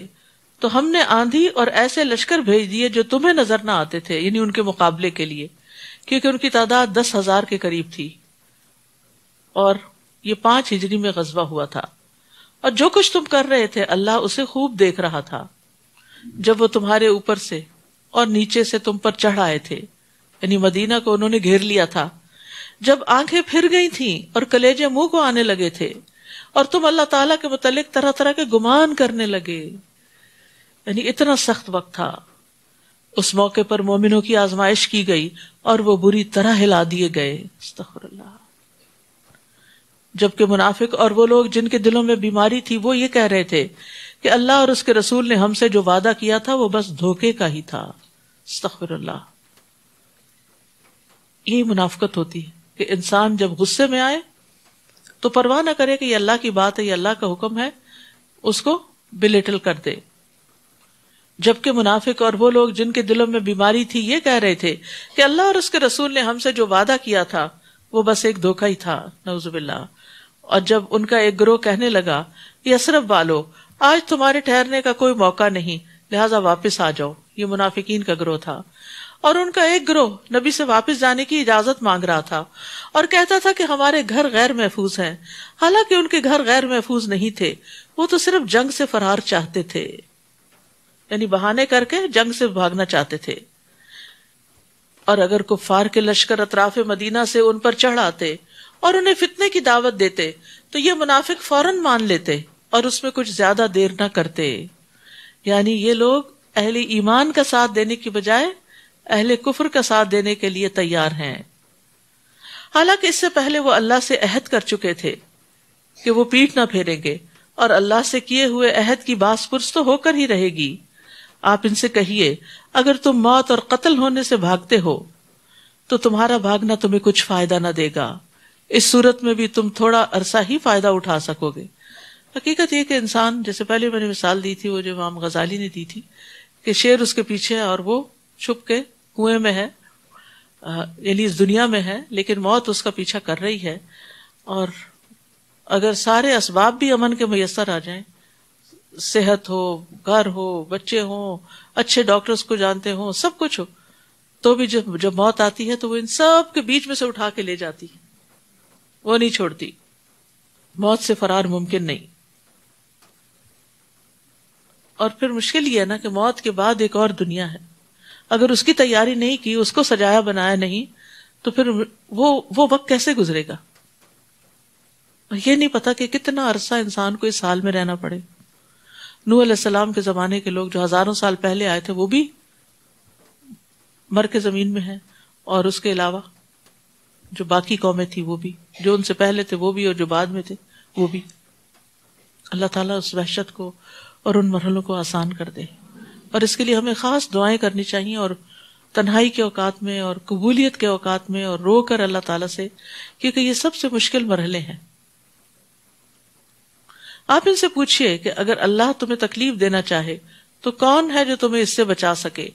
A: تو ہم نے آندھی اور ایسے لشکر بھیج دیے جو تمہیں نظر نہ آتے تھے، یعنی ان کے مقابلے کے لیے، کیونکہ ان کی تعداد 10,000 کے قریب تھی، اور یہ 5 ہجری میں غزوہ ہوا تھا، اور جو کچھ تم کر رہے تھے اللہ اسے خوب دیکھ رہا تھا جب وہ تمہارے اوپر سے اور نیچے سے تم پر چڑھ آئے تھے، یعنی مدینہ کو انہوں نے گھیر لیا تھا، جب آنکھیں پھر گئی تھیں اور کلیجے منہ کو آنے لگے تھے اور تم اللہ تعالیٰ کے متعلق طرح طرح کے گمان کرنے لگے، یعنی اتنا سخت وقت تھا۔ اس موقع پر مومنوں کی آزمائش کی گئی اور وہ بری طرح ہلا دیے گئے، استغفر اللہ۔ جبکہ منافق اور وہ لوگ جن کے دلوں میں بیماری تھی وہ یہ کہہ رہے تھے کہ اللہ اور اس کے رسول نے ہم سے جو وعدہ کیا تھا وہ بس دھوکے کا ہی تھا، استغفر اللہ۔ یہی منافقت ہوتی ہے کہ انسان جب غصے میں آئے تو پرواہ نہ کرے کہ یہ اللہ کی بات ہے، یہ اللہ کا حکم ہے، اس کو بلیٹل کر دے۔ جبکہ منافق اور وہ لوگ جن کے دلوں میں بیماری تھی یہ کہہ رہے تھے کہ اللہ اور اس کے رسول نے ہم سے جو وعدہ کیا تھا وہ بس ایک دھوکہ ہی تھا، نعوذ باللہ۔ اور جب ان کا ایک گروہ کہنے لگا، یثرب والو، آج تمہارے ٹھہرنے کا کوئی موقع نہیں، لہٰذا واپس آ جاؤ، یہ منافقین کا گروہ تھا، اور ان کا ایک گروہ نبی سے واپس جانے کی اجازت مانگ رہا تھا اور کہتا تھا کہ ہمارے گھر غیر محفوظ ہیں، حالانکہ ان کے گھر غیر محفوظ نہیں تھے، وہ تو صرف جنگ سے فرار چاہتے تھے، یعنی بہانے کر کے جنگ سے بھاگنا چاہتے تھے۔ اور اگر کفار کے لشکر اطراف مدینہ سے ان پر چڑھ آتے اور انہیں فتنے کی دعوت دیتے تو یہ منافق فوراً مان لیتے اور اس میں کچھ زیادہ دیر نہ کرتے، یعنی یہ لوگ اہل ایمان کا ساتھ دینے کی بجائے اہل کفر کا ساتھ دینے کے لیے تیار ہیں، حالانکہ اس سے پہلے وہ اللہ سے عہد کر چکے تھے کہ وہ پیٹھ نہ پھیریں گے، اور اللہ سے کیے ہوئے عہد کی باز پرس تو ہو کر ہی رہے گی۔ آپ ان سے کہیے، اگر تم موت اور قتل ہونے سے بھاگتے ہو تو تمہارا بھاگنا تمہیں کچھ فائدہ نہ دے گا، اس صورت میں بھی تم تھوڑا عرصہ ہی فائدہ اٹھا سکو گے۔ حقیقت یہ کہ انسان، جیسے پہلے میں نے مثال دی تھی، وہ جو امام غزالی نے دی تھی کہ شیر اس کے پیچھے ہے اور وہ چھپ کے کنویں میں ہے، یعنی اس دنیا میں ہے، لیکن موت اس کا پیچھا کر رہی ہے، اور اگر سارے اسباب بھی امن کے میسر آ جائیں، صحت ہو، گھر ہو، بچے ہوں، اچھے ڈاکٹرز کو جانتے ہوں، سب کچھ ہو، تو بھی جب موت آتی ہے تو وہ ان سب کے بیچ میں سے اٹھا کے لے جاتی ہے، وہ نہیں چھوڑتی۔ موت سے فرار ممکن نہیں۔ اور پھر مشکل یہ ہے نا کہ موت کے بعد ایک اور دنیا ہے، اگر اس کی تیاری نہیں کی، اس کو سجایا بنایا نہیں، تو پھر وہ وقت کیسے گزرے گا؟ یہ نہیں پتا کہ کتنا عرصہ انسان کو اس حال میں رہنا پڑے۔ نوح علیہ السلام کے زمانے کے لوگ جو ہزاروں سال پہلے آئے تھے وہ بھی مر کے زمین میں ہیں، اور اس کے علاوہ جو باقی قومیں تھی وہ بھی، جو ان سے پہلے تھے وہ بھی، اور جو بعد میں تھے وہ بھی۔ اللہ تعالیٰ اس وحشت کو اور ان مرحلوں کو آسان کر دے، اور اس کے لیے ہمیں خاص دعائیں کرنی چاہیے، اور تنہائی کے اوقات میں اور قبولیت کے اوقات میں، اور رو کر اللہ تعالیٰ سے، کیونکہ یہ سب سے مشکل مرحلے ہیں۔ آپ ان سے پوچھئے کہ اگر اللہ تمہیں تکلیف دینا چاہے تو کون ہے جو تمہیں اس سے بچا سکے،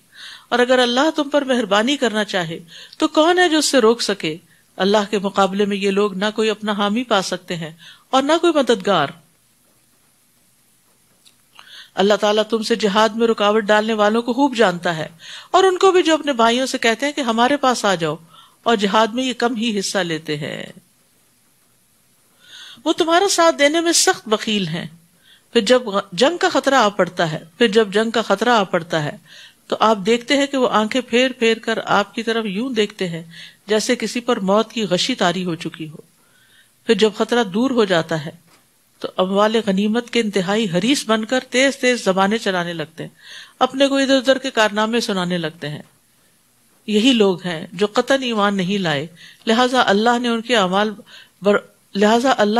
A: اور اگر اللہ تم پر مہربانی کرنا چاہے تو کون ہے جو اس سے روک سکے؟ اللہ کے مقابلے میں یہ لوگ نہ کوئی اپنا حامی پا سکتے ہیں اور نہ کوئی مددگار۔ اللہ تعالیٰ تم سے جہاد میں رکاوٹ ڈالنے والوں کو خوب جانتا ہے، اور ان کو بھی جو اپنے بھائیوں سے کہتے ہیں کہ ہمارے پاس آ جاؤ، اور جہاد میں یہ کم ہی حصہ لیتے ہیں۔ وہ تمہارا ساتھ دینے میں سخت بخیل ہیں، پھر جب جنگ کا خطرہ آ پڑتا ہے تو آپ دیکھتے ہیں کہ وہ آنکھیں پھیر پھیر کر آپ کی طرف یوں دیکھتے ہیں جیسے کسی پر موت کی غشی طاری ہو چکی ہو۔ پھر جب خطرہ دور ہو جاتا ہے تو اموال غنیمت کے انتہائی حریص بن کر تیز تیز زبانیں چلانے لگتے ہیں، اپنے کو ادھر ادھر کے کارنامے سنانے لگتے ہیں۔ یہی لوگ ہیں جو قطعاً ایمان نہیں لائے، لہٰذا اللہ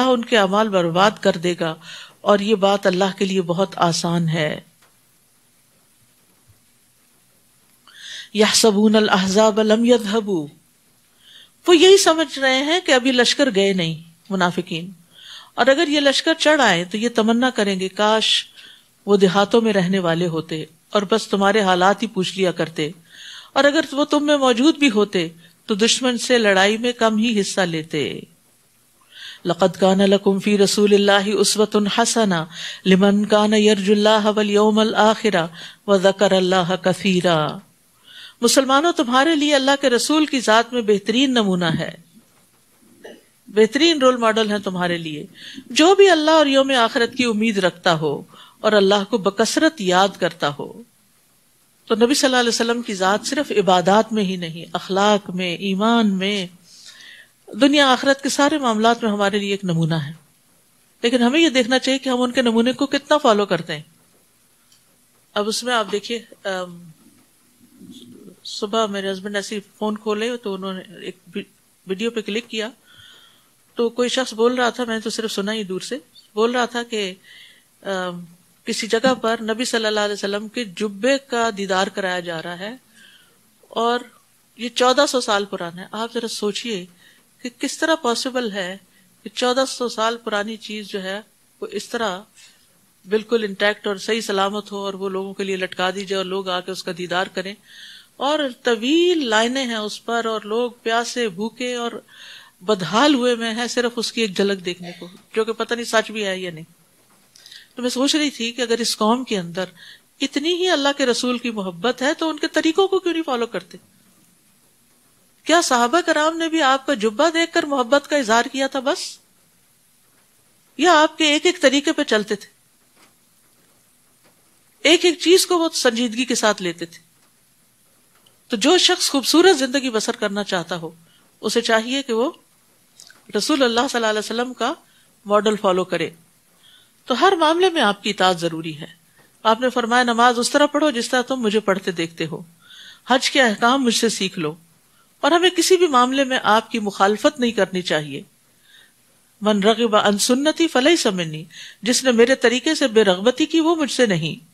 A: ان کے اعمال برباد کر دے گا، اور یہ بات اللہ کے لیے بہت آسان ہے۔ یحسبون الاحزاب لم یذهبوا، وہ یہی سمجھ رہے ہیں کہ ابھی لشکر گئے نہیں، منافقین، اور اگر یہ لشکر چڑھ آئے تو یہ تمنا کریں گے کاش وہ دیہاتوں میں رہنے والے ہوتے، اور بس تمہارے حالات ہی پوچھ لیا کرتے، اور اگر وہ تم میں موجود بھی ہوتے تو دشمن سے لڑائی میں کم ہی حصہ لیتے۔ لقد كان لكم في رسول الله اسوة حسنة لمن كان يرجو الله واليوم الآخر وذكر الله كثيرا۔ مسلمانوں تمہارے لیے اللہ کے رسول کی ذات میں بہترین نمونہ ہے، بہترین رول ماڈل ہیں تمہارے لیے، جو بھی اللہ اور یوم آخرت کی امید رکھتا ہو اور اللہ کو بکثرت یاد کرتا ہو۔ تو نبی صلی اللہ علیہ وسلم کی ذات صرف عبادات میں ہی نہیں، اخلاق میں، ایمان میں، دنیا آخرت کے سارے معاملات میں ہمارے لیے ایک نمونہ ہے۔ لیکن ہمیں یہ دیکھنا چاہیے کہ ہم ان کے نمونے کو کتنا فالو کرتے ہیں۔ اب اس میں آپ دیکھیے، صبح میرے ہسبینڈ ایسے فون کھولے تو انہوں نے ایک ویڈیو پہ کلک کیا، تو کوئی شخص بول رہا تھا، میں نے تو صرف سنا ہی دور سے، بول رہا تھا کہ کسی جگہ پر نبی صلی اللہ علیہ وسلم کے جبے کا دیدار کرایا جا رہا ہے، اور یہ 1400 سال پرانا ہے۔ آپ ذرا سوچئے کہ کس طرح پاسبل ہے کہ 1400 سال پرانی چیز جو ہے وہ اس طرح بالکل انٹیکٹ اور صحیح سلامت ہو، اور وہ لوگوں کے لیے لٹکا دی جائے اور لوگ آ کے اس کا دیدار کریں، اور طویل لائنیں ہیں اس پر، اور لوگ پیاسے بھوکے اور بدحال ہوئے میں ہیں صرف اس کی ایک جھلک دیکھنے کو، جو کہ پتہ نہیں سچ بھی ہے یا نہیں۔ تو میں سوچ رہی تھی کہ اگر اس قوم کے اندر اتنی ہی اللہ کے رسول کی محبت ہے تو ان کے طریقوں کو کیوں نہیں فالو کرتے؟ کیا صحابہ کرام نے بھی آپ کا جبہ دیکھ کر محبت کا اظہار کیا تھا بس، یا آپ کے ایک ایک طریقے پہ چلتے تھے، ایک ایک چیز کو وہ سنجیدگی کے ساتھ لیتے تھے؟ تو جو شخص خوبصورت زندگی بسر کرنا چاہتا ہو اسے چاہیے کہ وہ رسول اللہ صلی اللہ علیہ وسلم کا ماڈل فالو کرے۔ تو ہر معاملے میں آپ کی اطاعت ضروری ہے۔ آپ نے فرمایا نماز اس طرح پڑھو جس طرح تم مجھے پڑھتے دیکھتے ہو، حج کے احکام مجھ سے سیکھ لو، اور ہمیں کسی بھی معاملے میں آپ کی مخالفت نہیں کرنی چاہیے۔ من رغب عن سنتی فلیس منی، جس نے میرے طریقے سے بے رغبتی کی وہ مجھ سے نہیں۔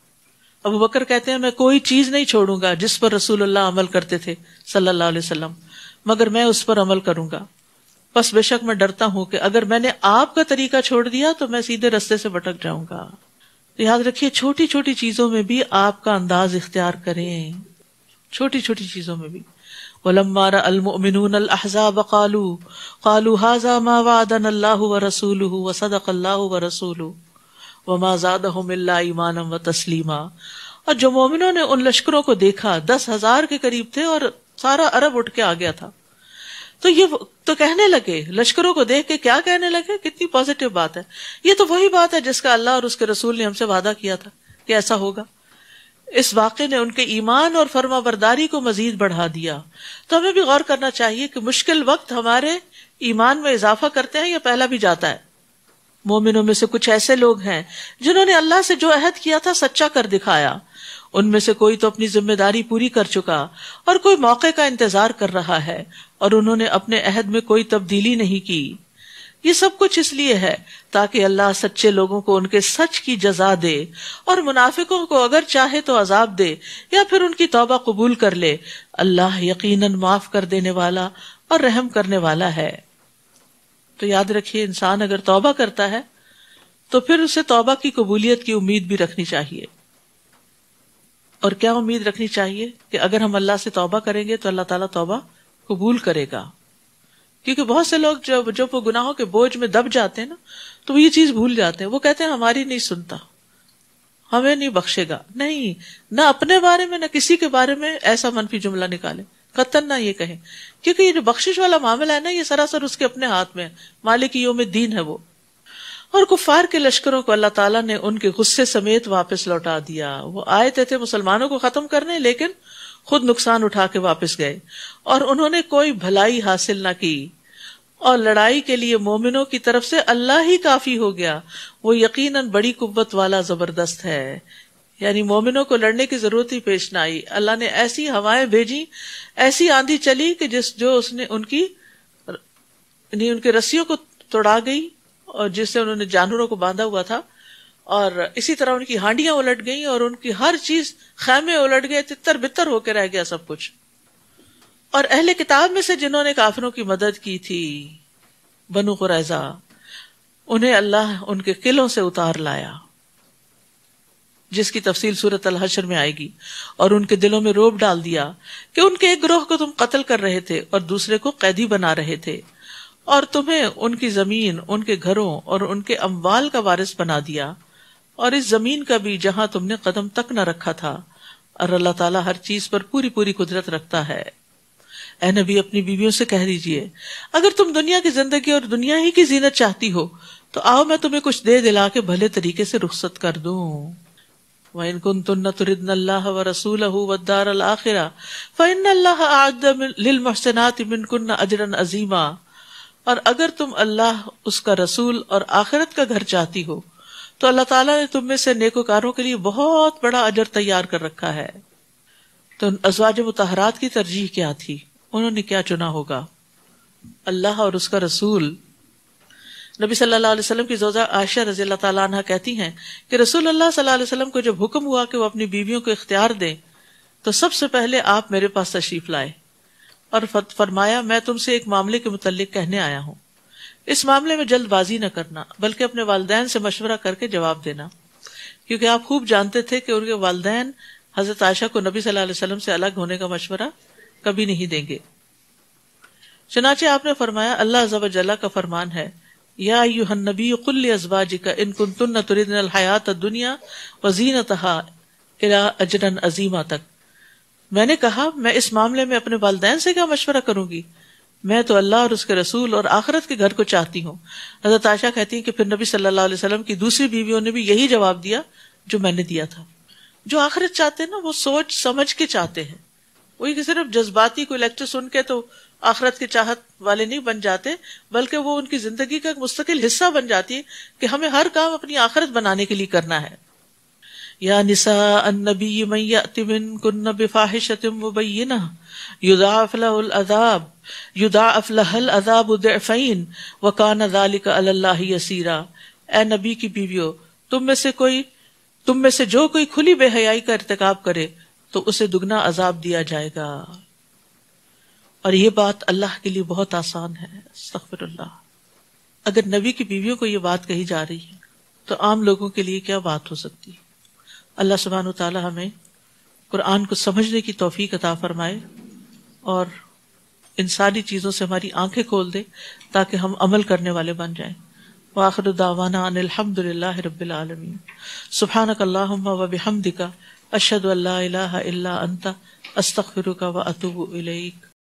A: ابو بکر کہتے ہیں میں کوئی چیز نہیں چھوڑوں گا جس پر رسول اللہ عمل کرتے تھے صلی اللہ علیہ وسلم، مگر میں اس پر عمل کروں گا۔ بس بے شک میں ڈرتا ہوں کہ اگر میں نے آپ کا طریقہ چھوڑ دیا تو میں سیدھے رستے سے بھٹک جاؤں گا۔ یاد رکھیے چھوٹی چھوٹی چیزوں میں بھی آپ کا انداز اختیار کریں، چھوٹی چھوٹی چیزوں میں بھی۔ وَلَمَّا رَأَى الْمُؤْمِنُونَ الْأَحْزَابَ قَالُوا هَذَا مَا وَعَدَنَا اللَّهُ وَرَسُولُهُ وَصَدَقَ اللَّهُ وَرَسُولُهُ وَمَا زَادَهُمْ إِلَّا إِيمَانًا وَتَسْلِيمًا۔ اور جو مومنوں نے ان لشکروں کو دیکھا، 10,000 کے قریب تھے اور سارا عرب اٹھ کے آ گیا تھا، تو یہ تو کہنے لگے، لشکروں کو دیکھ کے کیا کہنے لگے؟ کتنی پازیٹیو بات ہے، یہ تو وہی بات ہے جس کا اللہ اور اس کے رسول نے ہم سے وعدہ کیا تھا کہ ایسا ہوگا۔ اس واقعے نے ان کے ایمان اور فرما برداری کو مزید بڑھا دیا۔ تو ہمیں بھی غور کرنا چاہیے کہ مشکل وقت ہمارے ایمان میں اضافہ کرتے ہیں یا پہلا بھی جاتا ہے۔ مومنوں میں سے کچھ ایسے لوگ ہیں جنہوں نے اللہ سے جو عہد کیا تھا سچا کر دکھایا، ان میں سے کوئی تو اپنی ذمہ داری پوری کر چکا اور کوئی موقع کا انتظار کر رہا ہے، اور انہوں نے اپنے عہد میں کوئی تبدیلی نہیں کی۔ یہ سب کچھ اس لیے ہے تاکہ اللہ سچے لوگوں کو ان کے سچ کی جزا دے، اور منافقوں کو اگر چاہے تو عذاب دے یا پھر ان کی توبہ قبول کر لے۔ اللہ یقیناً معاف کر دینے والا اور رحم کرنے والا ہے۔ تو یاد رکھیے انسان اگر توبہ کرتا ہے تو پھر اسے توبہ کی قبولیت کی امید بھی رکھنی چاہیے۔ اور کیا امید رکھنی چاہیے؟ کہ اگر ہم اللہ سے توبہ کریں گے تو اللہ تعالیٰ توبہ قبول کرے گا۔ کیونکہ بہت سے لوگ جب وہ گناہوں کے بوجھ میں دب جاتے ہیں نا تو وہ یہ چیز بھول جاتے ہیں، وہ کہتے ہیں ہماری نہیں سنتا، ہمیں نہیں بخشے گا۔ نہیں، نہ اپنے بارے میں نہ کسی کے بارے میں ایسا منفی جملہ نکالے، قطعاً نہ یہ کہیں، کیونکہ یہ جو بخشش والا معاملہ ہے نا یہ سراسر اس کے اپنے ہاتھ میں ہے، مالک یوم الدین ہے وہ۔ اور کفار کے لشکروں کو اللہ تعالیٰ نے ان کے غصے سمیت واپس لوٹا دیا۔ وہ آئے تھے مسلمانوں کو ختم کرنے، لیکن خود نقصان اٹھا کے واپس گئے، اور انہوں نے کوئی بھلائی حاصل نہ کی۔ اور لڑائی کے لیے مومنوں کی طرف سے اللہ ہی کافی ہو گیا، وہ یقیناً بڑی قوت والا زبردست ہے۔ یعنی مومنوں کو لڑنے کی ضرورت ہی پیش نہ آئی، اللہ نے ایسی ہوائیں بھیجی، ایسی آندھی چلی کہ جو اس نے ان کے رسیوں کو توڑا گئی، اور جس سے انہوں نے جانوروں کو باندھا ہوا تھا، اور اسی طرح ان کی ہانڈیاں الٹ گئیں، اور ان کی ہر چیز، خیمے الٹ گئے، تتر بتر ہو کے رہ گیا سب کچھ۔ اور اہل کتاب میں سے جنہوں نے کافروں کی مدد کی تھی، بنو قریظہ، انہیں اللہ ان کے قلعوں سے اتار لایا۔ جس کی تفصیل سورۃ الحشر میں آئے گی، اور ان کے دلوں میں رعب ڈال دیا کہ ان کے ایک گروہ کو تم قتل کر رہے تھے اور دوسرے کو قیدی بنا رہے تھے، اور تمہیں ان کی زمین، ان کے گھروں اور ان کے اموال کا وارث بنا دیا، اور اس زمین کا بھی جہاں تم نے قدم تک نہ رکھا تھا، اور اللہ تعالیٰ ہر چیز پر پوری پوری قدرت رکھتا ہے۔ اے نبی اپنی بیویوں سے کہہ دیجئے اگر تم دنیا کی زندگی اور دنیا ہی کی زینت چاہتی ہو تو آؤ میں تمہیں کچھ دے دلا کے بھلے طریقے سے رخصت کر دوں۔ وَإِن كُنتُنَّ تُرِدْنَ اللَّهَ وَرَسُولَهُ وَالدَّارَ الْآخِرَةَ فَإِنَّ اللَّهَ أَعَدَّ لِلْمُحْسِنَاتِ مِنكُنَّ أَجْرًا عَظِيمًا، اور اگر تم اللہ، اس کا رسول اور آخرت کا گھر چاہتی ہو تو اللہ تعالیٰ نے تم میں سے نیکوکاروں کے لیے بہت بڑا اجر تیار کر رکھا ہے۔ تو ازواج مطہرات کی ترجیح کیا تھی؟ انہوں نے کیا چنا ہوگا؟ اللہ اور اس کا رسول۔ نبی صلی اللہ علیہ وسلم کی زوجہ عائشہ رضی اللہ تعالیٰ عنہ کہتی ہیں کہ رسول اللہ صلی اللہ علیہ وسلم کو جب حکم ہوا کہ وہ اپنی بیویوں کو اختیار دیں تو سب سے پہلے آپ میرے پاس تشریف لائے اور فرمایا میں تم سے ایک معاملے کے متعلق کہنے آیا ہوں، اس معاملے میں جلد بازی نہ کرنا بلکہ اپنے والدین سے مشورہ کر کے جواب دینا، کیونکہ آپ خوب جانتے تھے کہ ان کے والدین حضرت عائشہ کو نبی صلی اللہ علیہ وسلم سے الگ ہونے کا مشورہ کبھی نہیں دیں گے۔ چنانچہ آپ نے فرمایا اللہ عز و جل کا فرمان ہے یا ایھا النبی قل لازواجک ان کنتن تردن الحیاۃ الدنیا وزینتها الی اجرا عظیما تک۔ میں نے کہا میں اس معاملے میں اپنے والدین سے کیا مشورہ کروں گی، میں تو اللہ اور اس کے رسول اور آخرت کے گھر کو چاہتی ہوں۔ حضرت عائشہ کہتی ہیں کہ پھر نبی صلی اللہ علیہ وسلم کی دوسری بیویوں نے بھی یہی جواب دیا جو میں نے دیا تھا۔ جو آخرت چاہتے ہیں نا وہ سوچ سمجھ کے چاہتے ہیں، وہی کہ صرف جذباتی کوئی لیکچر سن کے تو آخرت کے چاہت والے نہیں بن جاتے، بلکہ وہ ان کی زندگی کا ایک مستقل حصہ بن جاتی ہے کہ ہمیں ہر کام اپنی آخرت بنانے کے لیے کرنا ہے۔ یا نساء النبی من یأت منکن بفاحشۃ مبینہ یضاعف لها العذاب ضعفین وکان ذلک علی اللہ یسیرا۔ اے نبی کی بیویوں، تم میں سے جو کوئی کھلی بے حیائی کا ارتکاب کرے تو اسے دگنا عذاب دیا جائے گا، اور یہ بات اللہ کے لیے بہت آسان ہے۔ استغفر اللہ۔ اگر نبی کی بیویوں کو یہ بات کہی جا رہی ہے تو عام لوگوں کے لیے کیا بات ہو سکتی ہے؟ اللہ سبحانہ و تعالی ہمیں قرآن کو سمجھنے کی توفیق عطا فرمائے اور ان ساری چیزوں سے ہماری آنکھیں کھول دے تاکہ ہم عمل کرنے والے بن جائیں۔ وآخر دعوانا ان الحمد للہ رب العالمین۔ سبحانک اللہم و بحمدک اشہد ان لا الہ الا انت استغفرک و اتوب الیک۔